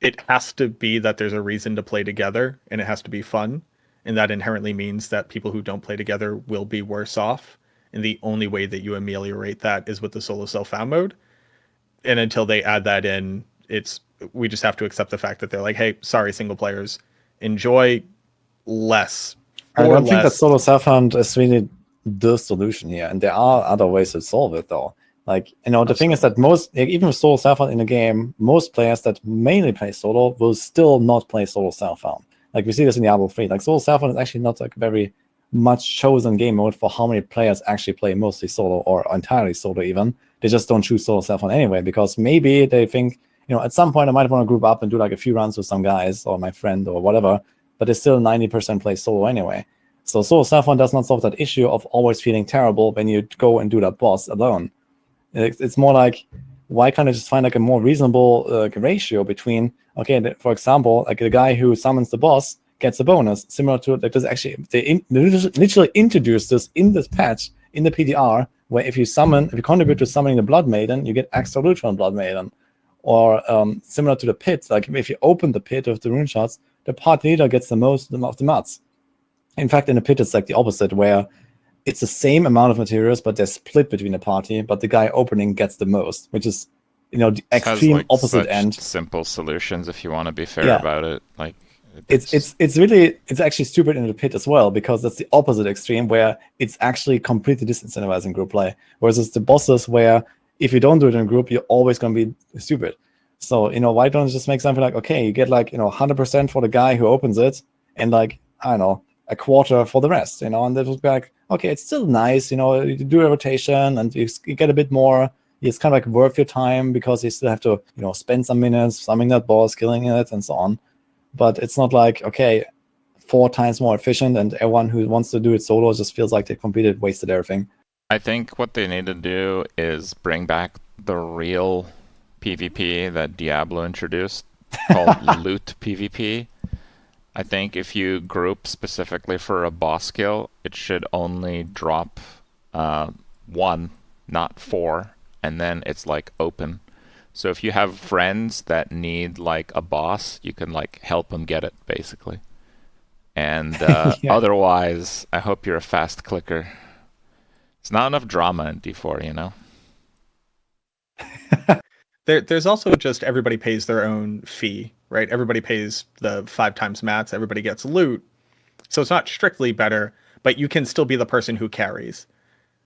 it has to be that there's a reason to play together, and it has to be fun. And that inherently means that people who don't play together will be worse off. And the only way that you ameliorate that is with the solo self-found mode. And until they add that in, we just have to accept the fact that they're like, hey, sorry, single players, enjoy less. I don't think that solo self-found is really the solution here, and there are other ways to solve it though. Like, the thing is that even with solo self-found in the game, most players that mainly play solo will still not play solo self-found. Like, we see this in Diablo 3. Like, solo self-found is actually not like very much chosen game mode for how many players actually play mostly solo or entirely solo even. They just don't choose solo self-found anyway, because maybe they think, at some point I might want to group up and do like a few runs with some guys or my friend or whatever, but they still 90% play solo anyway. So solo self-found does not solve that issue of always feeling terrible when you go and do that boss alone. It's more like, why can't I just find like a more reasonable ratio between, okay, for example, like the guy who summons the boss gets a bonus similar to like this. Actually, they literally introduced this in this patch in the PDR, where if you contribute to summoning the Blood Maiden, you get extra loot from Blood Maiden. Or similar to the pit, like if you open the pit of the rune shots, the party leader gets the most of the mats. In fact, in the pit, it's like the opposite, where it's the same amount of materials, but they're split between the party, but the guy opening gets the most, which is, the extreme like opposite such end. Simple solutions if you want to be fair about it. Like, it's actually stupid in the pit as well, because that's the opposite extreme, where it's actually completely disincentivizing group play. Whereas it's the bosses where if you don't do it in a group, you're always going to be stupid. So, why don't you just make something like, okay, you get like, 100% for the guy who opens it, and like, I don't know, a quarter for the rest, and that would be like, okay, it's still nice, you do a rotation and you get a bit more. It's kind of like worth your time, because you still have to, spend some minutes summoning that boss, killing it, and so on. But it's not like, okay, 4 times more efficient, and everyone who wants to do it solo just feels like they completely wasted everything. I think what they need to do is bring back the real PvP that Diablo introduced, called loot PvP. I think if you group specifically for a boss kill, it should only drop 1, not 4, and then it's like open. So if you have friends that need like a boss, you can like help them get it basically. And otherwise, I hope you're a fast clicker. It's not enough drama in D4, There's also just everybody pays their own fee, right? Everybody pays the 5 times mats, everybody gets loot. So it's not strictly better, but you can still be the person who carries.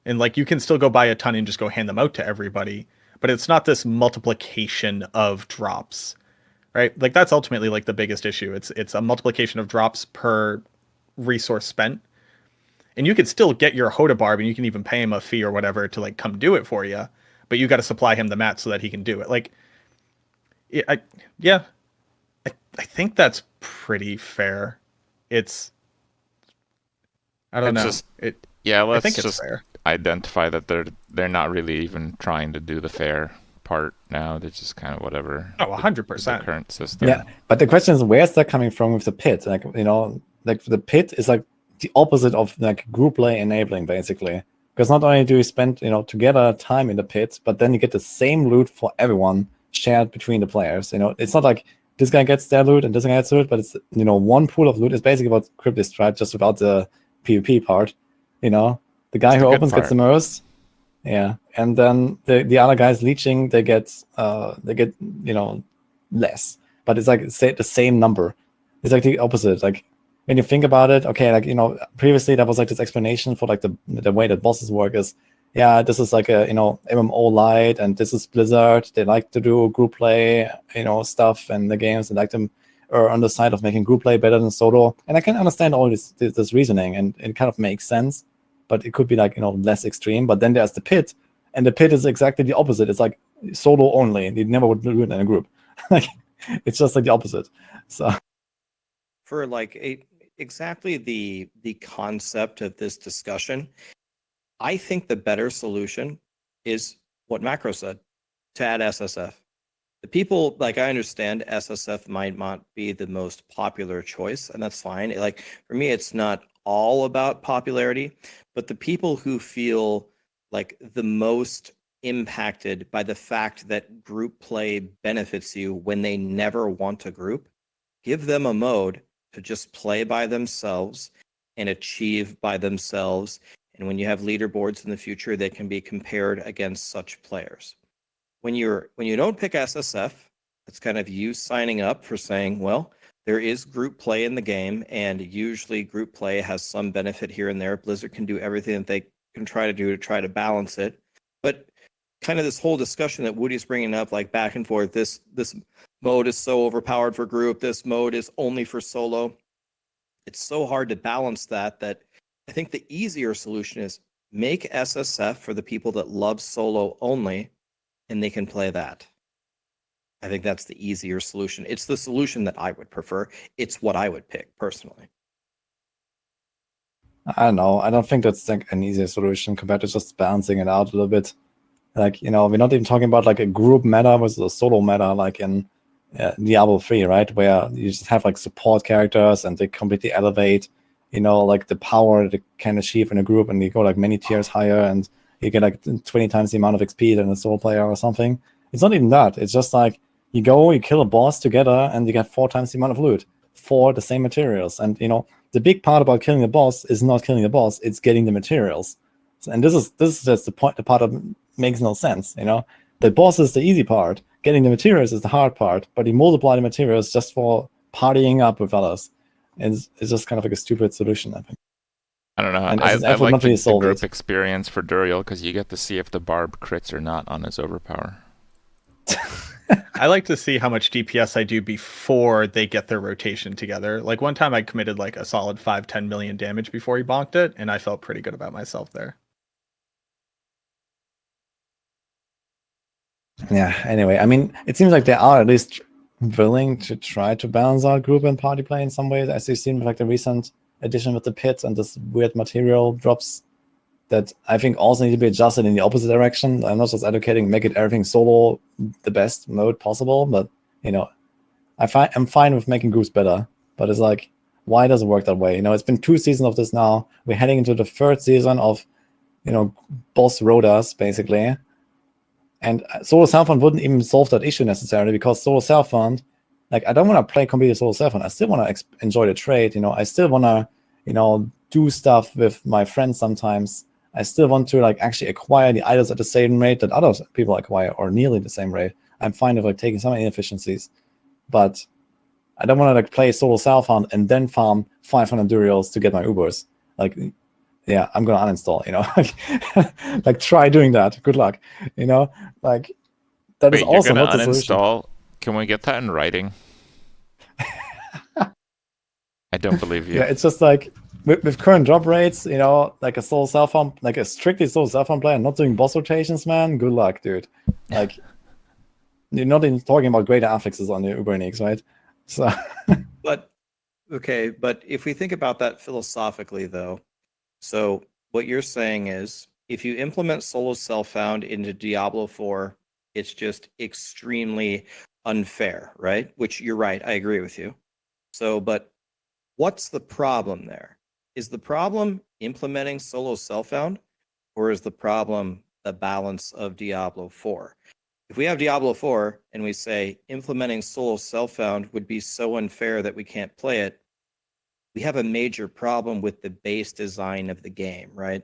And like, you can still go buy a ton and just go hand them out to everybody, but it's not this multiplication of drops, right? Like, that's ultimately like the biggest issue. It's a multiplication of drops per resource spent. And you could still get your Hoda Barb, and you can even pay him a fee or whatever to like come do it for you. but you got to supply him the mats so that he can do it. Like, I think that's pretty fair. I don't It's know. just yeah. I Let's think it's just fair. identify that they're not really even trying to do the fair part now. They're just kind of whatever. Oh, with the 100%. current system. Yeah, but the question is, where's that coming from with the pit? Like, like the pit is like the opposite of like group play enabling, basically. Because not only do you spend, together time in the pit, but then you get the same loot for everyone shared between the players. It's not like this guy gets their loot and this guy gets loot, but it's, one pool of loot is basically what Kripp described, just without the PvP part. The guy It's who the good opens gets part. the most. Yeah, and then the other guys leeching, they get less, but it's like say the same number. It's like the opposite. Like when you think about it, okay, like previously there was like this explanation for like the way that bosses work is, yeah, this is like a MMO light, and this is Blizzard. They like to do group play, stuff and the games. They like them are on the side of making group play better than solo, and I can understand all this reasoning, and it kind of makes sense. But it could be like less extreme. But then there's the pit, and the pit is exactly the opposite. It's like solo only. You never would do it in a group. Like it's just like the opposite. So For like exactly the concept of this discussion, I think the better solution is what Macro said, to add SSF. The people, like, I understand SSF might not be the most popular choice, and that's fine. Like for me, it's not all about popularity, but the people who feel like the most impacted by the fact that group play benefits you when they never want to group, give them a mode to just play by themselves and achieve by themselves. And when you have leaderboards in the future, they can be compared against such players. When you don't pick SSF, it's kind of you signing up for saying, well, there is group play in the game, and usually group play has some benefit here and there. Blizzard can do everything that they can try to do to try to balance it. But kind of this whole discussion that Woody's bringing up, like back and forth, this mode is so overpowered for group, this mode is only for solo. It's so hard to balance that I think the easier solution is make SSF for the people that love solo only, and they can play that. I think that's the easier solution. It's the solution that I would prefer. It's what I would pick personally. I don't know. I don't think that's like an easier solution compared to just balancing it out a little bit. Like we're not even talking about like a group meta versus a solo meta, like in Diablo 3, right? Where you just have like support characters and they completely elevate, like the power they can achieve in a group, and you go like many tiers higher and you get like 20 times the amount of XP than a solo player or something. It's not even that. It's just like you go, you kill a boss together, and you get 4 times the amount of loot for the same materials. And the big part about killing the boss is not killing the boss; it's getting the materials. And this is just the point. The part that makes no sense. The boss is the easy part. Getting the materials is the hard part. But you multiply the materials just for partying up with others. It's just kind of like a stupid solution, I think. I don't know. And I SSF would like not really the solve group it. experience for Duriel because you get to see if the barb crits or not on his overpower. I like to see how much DPS I do before they get their rotation together. Like one time I committed like a solid 5-10 million damage before he bonked it, and I felt pretty good about myself there. Yeah, anyway, I mean, it seems like they are at least willing to try to balance out group and party play in some ways, as you've seen with like the recent addition with the pit and this weird material drops that I think also need to be adjusted in the opposite direction. I'm not just advocating make it everything solo the best mode possible, but I'm fine with making groups better. But it's like, why does it work that way? It's been 2 seasons of this now. We're heading into the 3rd season of boss rotas basically. And solo self-found wouldn't even solve that issue necessarily, because solo self-found, like, I don't want to play completely solo self-found. I still want to enjoy the trade. I still want to, do stuff with my friends sometimes. I still want to like actually acquire the items at the same rate that other people acquire, or nearly the same rate. I'm fine with like taking some inefficiencies, but I don't want to like play solo self-found and then farm 500 Duriels to get my Ubers. Like, yeah, I'm gonna uninstall. Like try doing that. Good luck. Like that is Wait, you're also gonna not the solution. uninstall? Can we get that in writing? I don't believe you. Yeah, it's just like with current drop rates, like a solo self-farm, like a strictly solo self-farm player, not doing boss rotations, man, good luck, dude. Like, you're not even talking about greater affixes on the Ubernics, right? So, But if we think about that philosophically, though, so what you're saying is if you implement solo self-found into Diablo 4, it's just extremely unfair, right? Which you're right, I agree with you. So, but what's the problem there? Is the problem implementing solo self-found, or is the problem the balance of Diablo 4? If we have Diablo 4 and we say implementing solo self-found would be so unfair that we can't play it, we have a major problem with the base design of the game, right?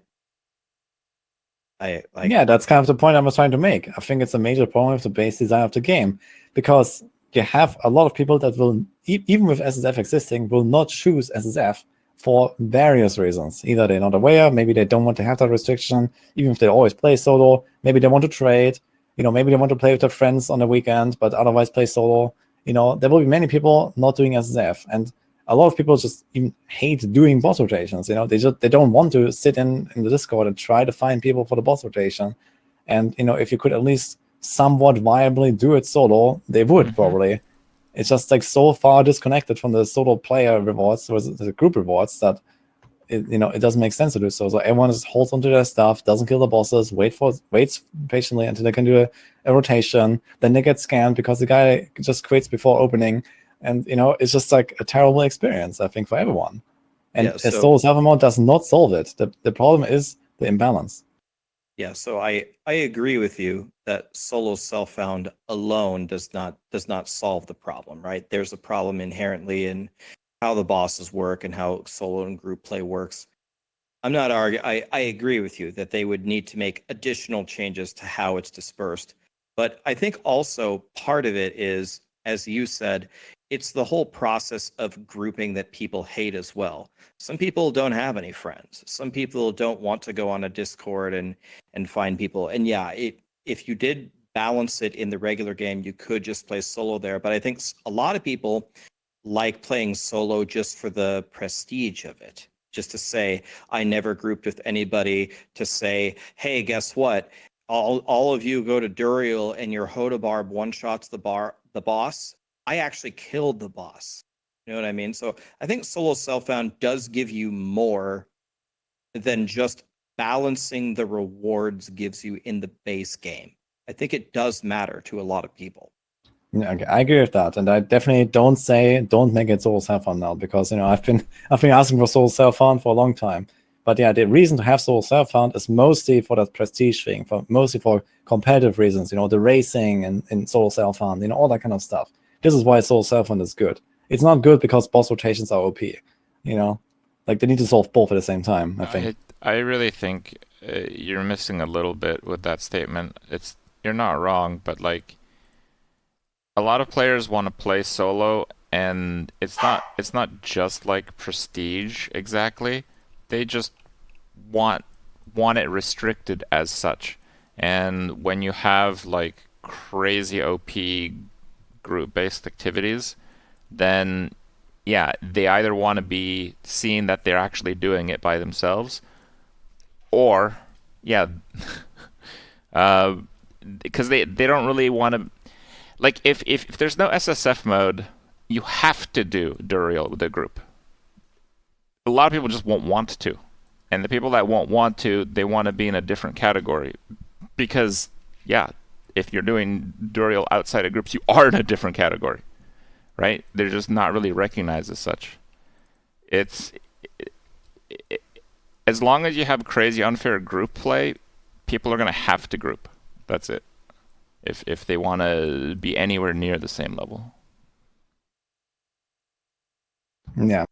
yeah, that's kind of the point I was trying to make. I think it's a major problem with the base design of the game, because you have a lot of people that will, even with SSF existing, will not choose SSF for various reasons. Either they're not aware, maybe they don't want to have that restriction, even if they always play solo. Maybe they want to trade, maybe they want to play with their friends on the weekend, but otherwise play solo. There will be many people not doing SSF, and a lot of people just even hate doing boss rotations. They don't want to sit in the Discord and try to find people for the boss rotation. And if you could at least somewhat viably do it solo, they would probably. It's just like so far disconnected from the solo player rewards or the group rewards that it doesn't make sense to do so. So everyone just holds onto their stuff, doesn't kill the bosses, waits patiently until they can do a rotation. Then they get scammed because the guy just quits before opening. And it's just like a terrible experience, I think, for everyone. And a solo self-mode does not solve it. The problem is the imbalance. Yeah, so I agree with you that solo self-found alone does not solve the problem, right? There's a problem inherently in how the bosses work and how solo and group play works. I'm not arguing. I agree with you that they would need to make additional changes to how it's dispersed. But I think also part of it is, as you said, it's the whole process of grouping that people hate as well. Some people don't have any friends. Some people don't want to go on a Discord and find people. And yeah, if you did balance it in the regular game, you could just play solo there. But I think a lot of people like playing solo just for the prestige of it. Just to say, I never grouped with anybody, to say, hey, guess what? All of you go to Duriel and your Hodabarb one-shots the boss. I actually killed the boss. You know what I mean? So I think solo self-found does give you more than just balancing the rewards gives you in the base game. I think it does matter to a lot of people. Yeah, okay, I agree with that, and I definitely don't make it solo self-found now, because I've been asking for solo self-found for a long time. But yeah, the reason to have solo self-found is mostly for that prestige thing, mostly for competitive reasons. The racing and solo self-found, all that kind of stuff. This is why solo self-found is good. It's not good because boss rotations are OP. Like they need to solve both at the same time, I think. I really think you're missing a little bit with that statement. You're not wrong, but like, a lot of players want to play solo, and it's not just like prestige exactly. They just want it restricted as such. And when you have like crazy OP group-based activities, then yeah, they either want to be seen that they're actually doing it by themselves, or yeah, because they don't really want to. Like, if there's no SSF mode, you have to do Duriel with a group. A lot of people just won't want to. And the people that won't want to, they want to be in a different category. Because, yeah, if you're doing Duriel outside of groups, you are in a different category. Right? They're just not really recognized as such. As long as you have crazy unfair group play, people are going to have to group. That's it. If they want to be anywhere near the same level. Yeah.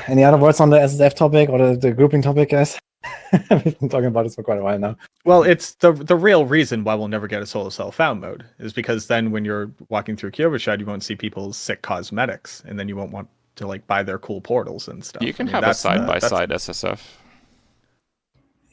Any other words on the SSF topic or the grouping topic, guys? We've been talking about this for quite a while now. Well, it's the real reason why we'll never get a solo self-found mode is because then when you're walking through Kyovashad, you won't see people's sick cosmetics, and then you won't want to like buy their cool portals and stuff. You can have a side-by-side SSF.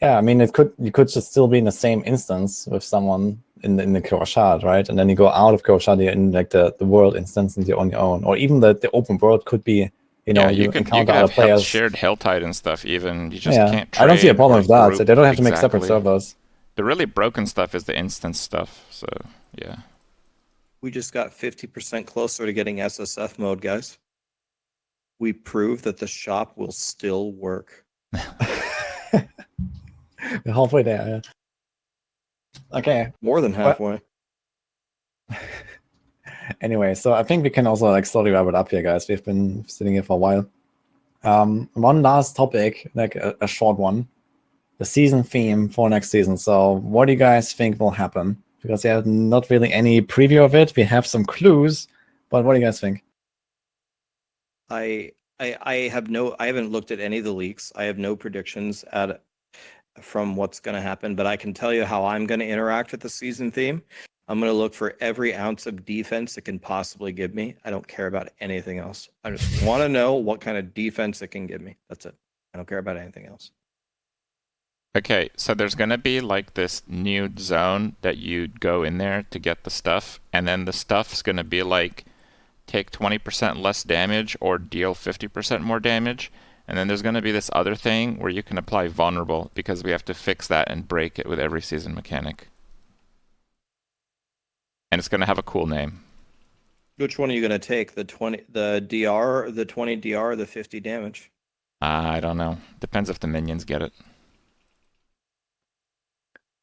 Yeah, I mean, you could just still be in the same instance with someone in the Kyovashad, right? And then you go out of Kyovashad, you're in like the world instance and you're on your own. Or even the open world could be, you know, you you could encounter other have players. shared Helltide and stuff even. You just Yeah, can't trade I don't see a problem or with that. So group. they don't have to make separate Exactly. servers. The really broken stuff is the instance stuff. So yeah. We just got 50% closer to getting SSF mode, guys. We proved that the shop will still work. We're halfway there. Yeah. Okay. More than halfway. Anyway, so I think we can also like slowly wrap it up here, guys. We've been sitting here for a while. One last topic, like a short one. The season theme for next season. So what do you guys think will happen? Because we have not really any preview of it. We have some clues, but what do you guys think? I haven't looked at any of the leaks. I have no predictions from what's going to happen, but I can tell you how I'm going to interact with the season theme. I'm going to look for every ounce of defense it can possibly give me. I don't care about anything else. I just want to know what kind of defense it can give me. That's it. I don't care about anything else. Okay, so there's going to be like this new zone that you go in there to get the stuff, and then the stuff's going to be like take 20% less damage or deal 50% more damage. And then there's going to be this other thing where you can apply vulnerable, because we have to fix that and break it with every season mechanic. And it's going to have a cool name. Which one are you going to take? The 20 DR, the 20 DR, the 50 damage? I don't know. Depends if the minions get it.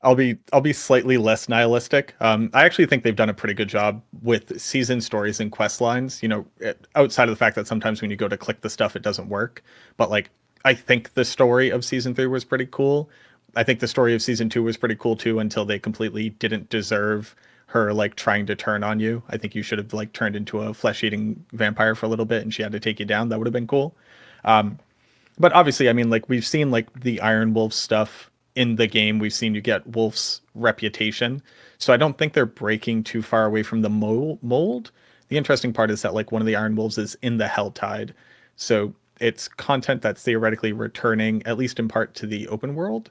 I'll be slightly less nihilistic. I actually think they've done a pretty good job with season stories and quest lines. You know, outside of the fact that sometimes when you go to click the stuff, it doesn't work. But like, I think the story of season 3 was pretty cool. I think the story of season 2 was pretty cool too, until they completely didn't deserve her like trying to turn on you. I think you should have like turned into a flesh-eating vampire for a little bit, and she had to take you down. That would have been cool. But obviously, I mean, like we've seen like the Iron Wolf stuff in the game. We've seen you get Wolf's reputation. So I don't think they're breaking too far away from the mold. The interesting part is that like one of the Iron Wolves is in the Helltide. So it's content that's theoretically returning, at least in part, to the open world.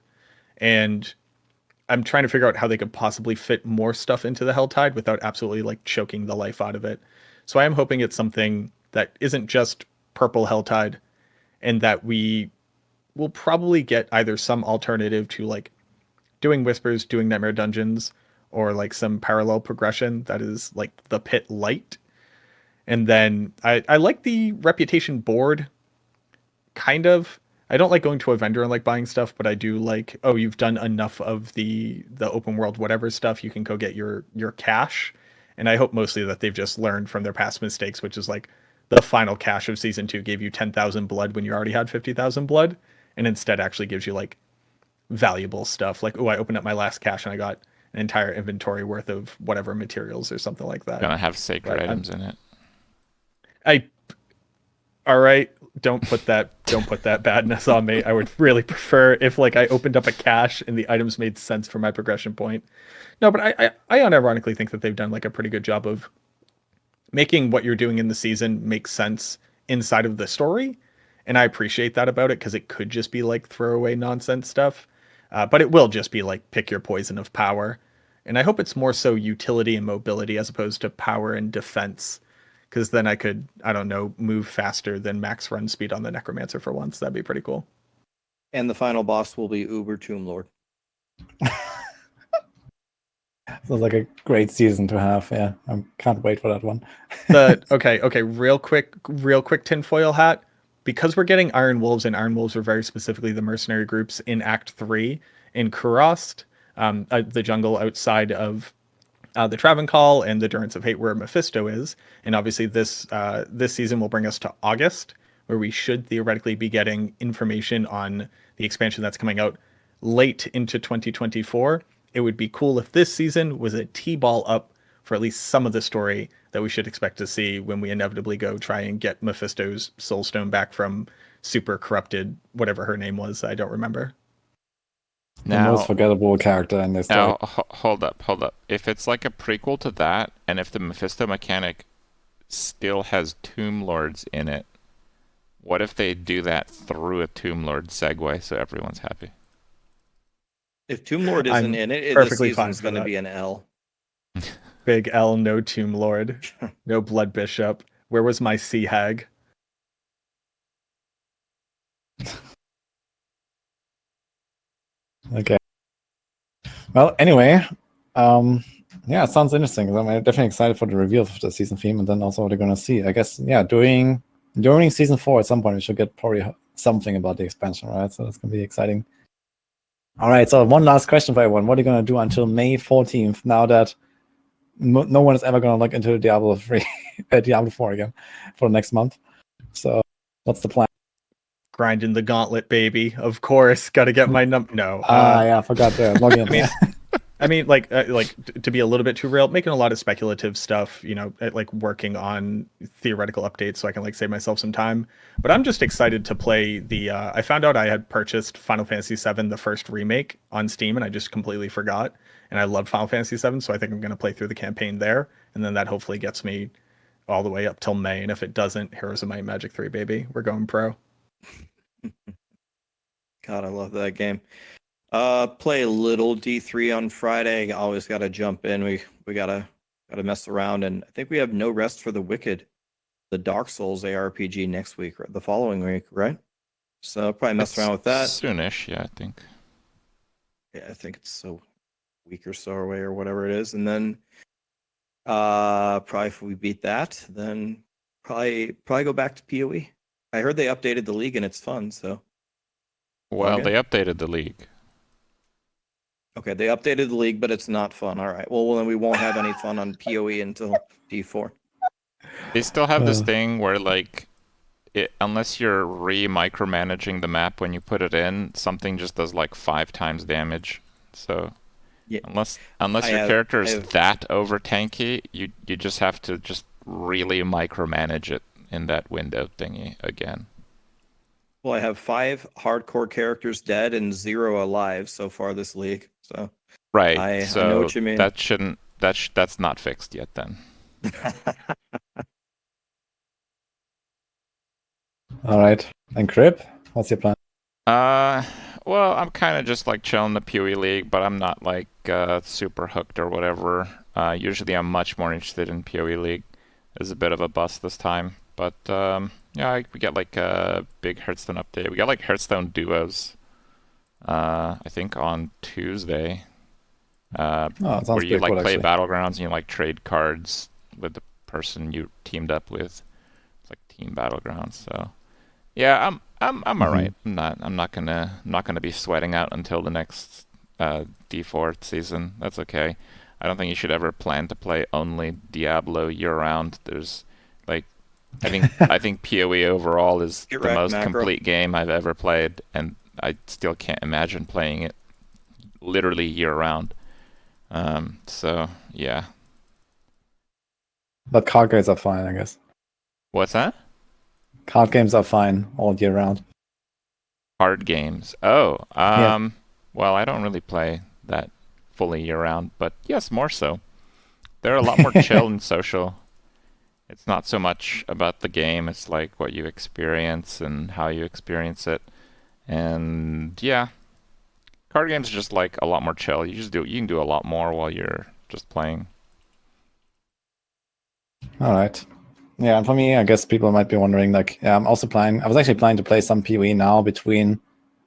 And I'm trying to figure out how they could possibly fit more stuff into the Helltide without absolutely like choking the life out of it. So I am hoping it's something that isn't just purple Helltide, and that we will probably get either some alternative to like doing whispers, doing nightmare dungeons, or like some parallel progression that is like the pit light. And then I like the reputation board, kind of. I don't like going to a vendor and like buying stuff, but I do like, oh, you've done enough of the open world whatever stuff, you can go get your cash. And I hope mostly that they've just learned from their past mistakes, which is like the final cache of season 2 gave you 10,000 blood when you already had 50,000 blood, and instead actually gives you like valuable stuff. Like, oh, I opened up my last cache and I got an entire inventory worth of whatever materials or something like that. Gonna have sacred But items in it. All right, don't put that badness on me. I would really prefer if like I opened up a cache and the items made sense for my progression point. No, but I unironically think that they've done like a pretty good job of making what you're doing in the season make sense inside of the story. And I appreciate that about it, because it could just be like throwaway nonsense stuff. But it will just be like pick your poison of power. And I hope it's more so utility and mobility as opposed to power and defense. Because then I could, I don't know, move faster than max run speed on the Necromancer for once. That'd be pretty cool. And the final boss will be Uber Tomb Lord. Sounds like a great season to have. Yeah, I can't wait for that one. Okay, real quick tinfoil hat. Because we're getting Iron Wolves, and Iron Wolves are very specifically the mercenary groups in Act 3 in Kurost, the jungle outside of the Travancore and the Durance of Hate, where Mephisto is. And obviously this season will bring us to August, where we should theoretically be getting information on the expansion that's coming out late into 2024. It would be cool if this season was a T-ball up for at least some of the story that we should expect to see when we inevitably go try and get Mephisto's Soulstone back from super corrupted, whatever her name was. I don't remember. The most forgettable character in this story. Hold up. If it's like a prequel to that, and if the Mephisto mechanic still has Tomb Lords in it, what if they do that through a Tomb Lord segue so everyone's happy? If Tomb Lord isn't in it, the season's going to be an L. Big L, no Tomb Lord, no Blood Bishop. Where was my Sea Hag? Okay. Well, anyway, yeah, it sounds interesting. I'm definitely excited for the reveal of the season theme, and then also what we're gonna see. I guess, yeah, during season 4 at some point we should get probably something about the expansion, right? So it's gonna be exciting. All right, so one last question for everyone: what are you gonna do until May 14th? Now that no one is ever gonna look into Diablo 3, Diablo 4 again for next month. So, what's the plan? Grinding the gauntlet, baby. Of course, got to get my No, yeah, I forgot to log in. I mean, to be a little bit too real, making a lot of speculative stuff, like working on theoretical updates so I can like save myself some time. But I'm just excited to play the. I found out I had purchased Final Fantasy VII, the first remake, on Steam, and I just completely forgot. And I love Final Fantasy VII, so I think I'm going to play through the campaign there, and then that hopefully gets me all the way up till May. And if it doesn't, Heroes of Might and Magic 3, baby, we're going pro. God, I love that game. Play a little D3 on Friday. Always got to jump in. We gotta mess around, and I think we have No Rest for the Wicked, the Dark Souls ARPG next week, the following week, right? So probably mess around with that soonish. Yeah, I think. Yeah, I think it's a week or so away or whatever it is, and then probably if we beat that, then probably go back to PoE. I heard they updated the league and it's fun. So well, they updated the league. Okay, they updated the league, but it's not fun. All right. Well, then we won't have any fun on PoE until D4. They still have this thing where, like, unless you're micromanaging the map when you put it in, something just does like 5 times damage. So yeah. unless your character is that over tanky, you just have to just really micromanage it in that window thingy again. Well, I have 5 hardcore characters dead and 0 alive so far this league. So right. I So know what you mean. That shouldn't that's not fixed yet then. All right. And Kripp, what's your plan? Well, I'm kind of just like chilling the PoE League, but I'm not like super hooked or whatever. Usually I'm much more interested in PoE League. It's a bit of a bust this time, but yeah, we got like a big Hearthstone update. We got like Hearthstone duos, I think on Tuesday, where you like cool, play actually. Battlegrounds and you like trade cards with the person you teamed up with. It's like Team Battlegrounds, so. Yeah, I'm all right. I'm not gonna be sweating out until the next D4 season. That's okay. I don't think you should ever plan to play only Diablo year round. There's like I think PoE overall is the most complete game I've ever played, and I still can't imagine playing it literally year round. So yeah. But card games are fine, I guess. What's that? Card games are fine all year round. Card games. Oh, yeah. Well, I don't really play that fully year round, but yes, more so. They're a lot more chill and social. It's not so much about the game, it's like what you experience and how you experience it. And yeah, card games are just like a lot more chill. You can do a lot more while you're just playing. All right. Yeah, and for me, I guess people might be wondering, like, yeah, I was actually planning to play some PoE now between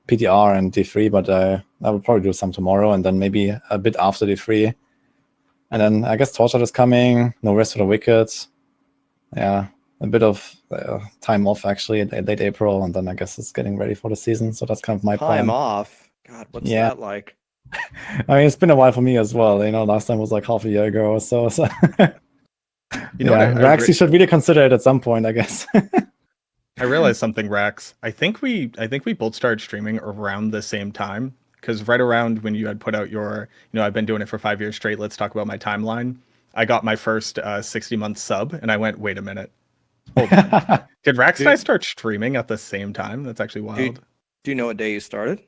PTR and D3, but I will probably do some tomorrow and then maybe a bit after D3. And then I guess Torchlight is coming, No Rest for the Wicked. Yeah, a bit of time off actually at late April, and then I guess it's getting ready for the season. So that's kind of my plan. Time off? God, what's that like? I mean, it's been a while for me as well. Last time was like half a year ago or so. Rax, you should really consider it at some point, I guess. I realized something, Rax. I think we both started streaming around the same time, because right around when you had put out your, I've been doing it for 5 years straight. Let's talk about my timeline. I got my first 60-month sub, and I went, wait a minute. Hold on. Did Rax and I start streaming at the same time? That's actually wild. Do you know what day you started?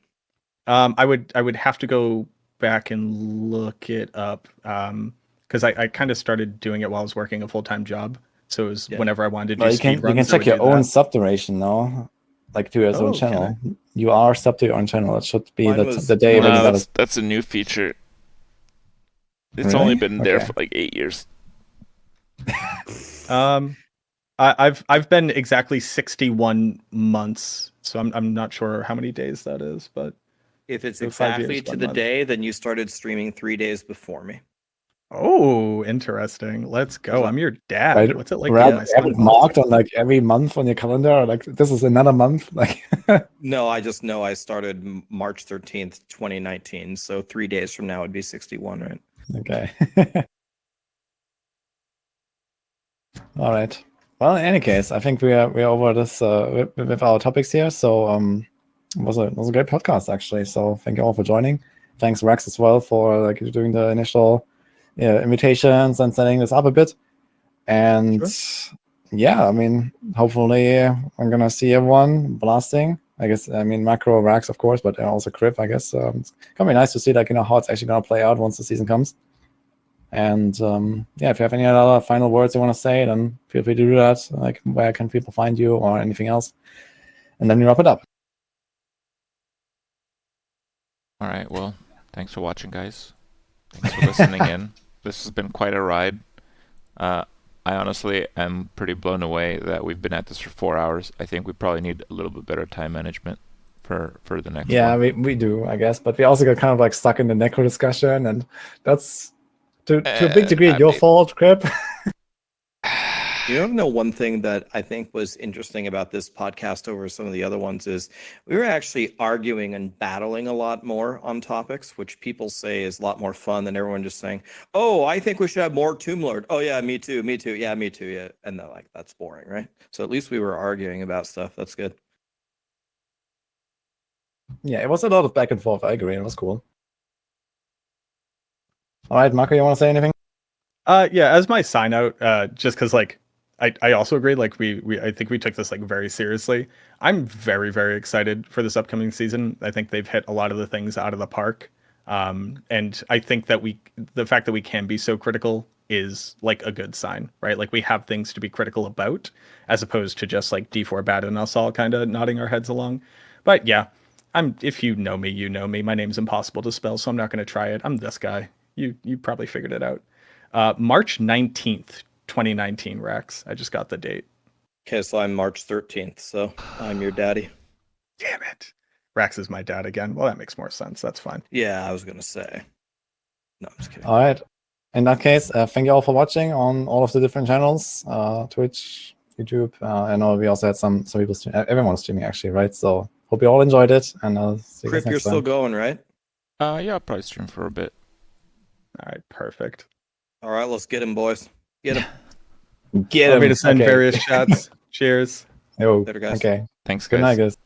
I would have to go back and look it up, because I kind of started doing it while I was working a full-time job. So it was whenever I wanted to do speed runs. You can check your own sub duration now, like to your own channel. You are sub to your own channel. It should be the day when you got it. That's a new feature. It's only been there for like 8 years. I've been exactly 61 months, so I'm not sure how many days that is, but If it's So 5 exactly years, to 1 the month. day, then you started streaming 3 days before me. Oh, interesting. Let's go. I'm your dad. Right? What's it like Rather being my have it son? marked on like every month on your calendar. Like this is another month. Like No, I just know I started March 13th, 2019. So 3 days from now would be 61, right? okay. All right. Well, in any case, I think we're over this with our topics here. So it was a great podcast actually. So thank you all for joining. Thanks Rex as well for like doing the initial invitations and setting this up a bit. And yeah, I mean, hopefully I'm gonna see everyone blasting. I guess I mean Macro Rax of course, but also Kripp. I guess it's gonna be nice to see like how it's actually gonna play out once the season comes. And yeah, if you have any other final words you want to say, then feel free to do that. Like, where can people find you or anything else? And then we wrap it up. All right. Well, thanks for watching, guys. Thanks for listening in. This has been quite a ride. I honestly am pretty blown away that we've been at this for 4 hours. I think we probably need a little bit better time management for the next Yeah, one. we do, I guess. But we also got kind of like stuck in the necro discussion, and that's to a big degree your fault, Kripp. You don't know one thing that I think was interesting about this podcast over some of the other ones is we were actually arguing and battling a lot more on topics, which people say is a lot more fun than everyone just saying, "Oh, I think we should have more Tomb Lord." "Oh yeah, me too, me too, yeah, me too, yeah." And they're like, "That's boring, right?" So at least we were arguing about stuff. That's good. Yeah, it was a lot of back and forth. I agree. It was cool. All right, Marco, you want to say anything? Yeah, as my sign out, just because like I also agree, like I think we took this like very seriously. I'm very, very excited for this upcoming season. I think they've hit a lot of the things out of the park. And I think that the fact that we can be so critical is like a good sign, right? Like we have things to be critical about, as opposed to just like D4 bad and us all kind of nodding our heads along. But yeah, if you know me, you know me. My name's impossible to spell, so I'm not gonna try it. I'm this guy. You probably figured it out. March 19th, 2019, Rex. I just got the date. Okay, so I'm March 13th, so I'm your daddy. Damn it. Rex is my dad again. Well, that makes more sense. That's fine. Yeah, I was gonna say. No, I'm just kidding. All right. In that case, thank you all for watching on all of the different channels, Twitch, YouTube. I know we also had some people everyone streaming actually, right? So hope you all enjoyed it, and I'll see you guys Kripp, you're next still time. going, right? Yeah, I'll probably stream for a bit. All right, perfect. All right, let's get him, boys. Get him. Get Allow me him. to send Okay. various shots. Cheers. Yo, Later, guys. okay. Thanks, Good guys. night, guys.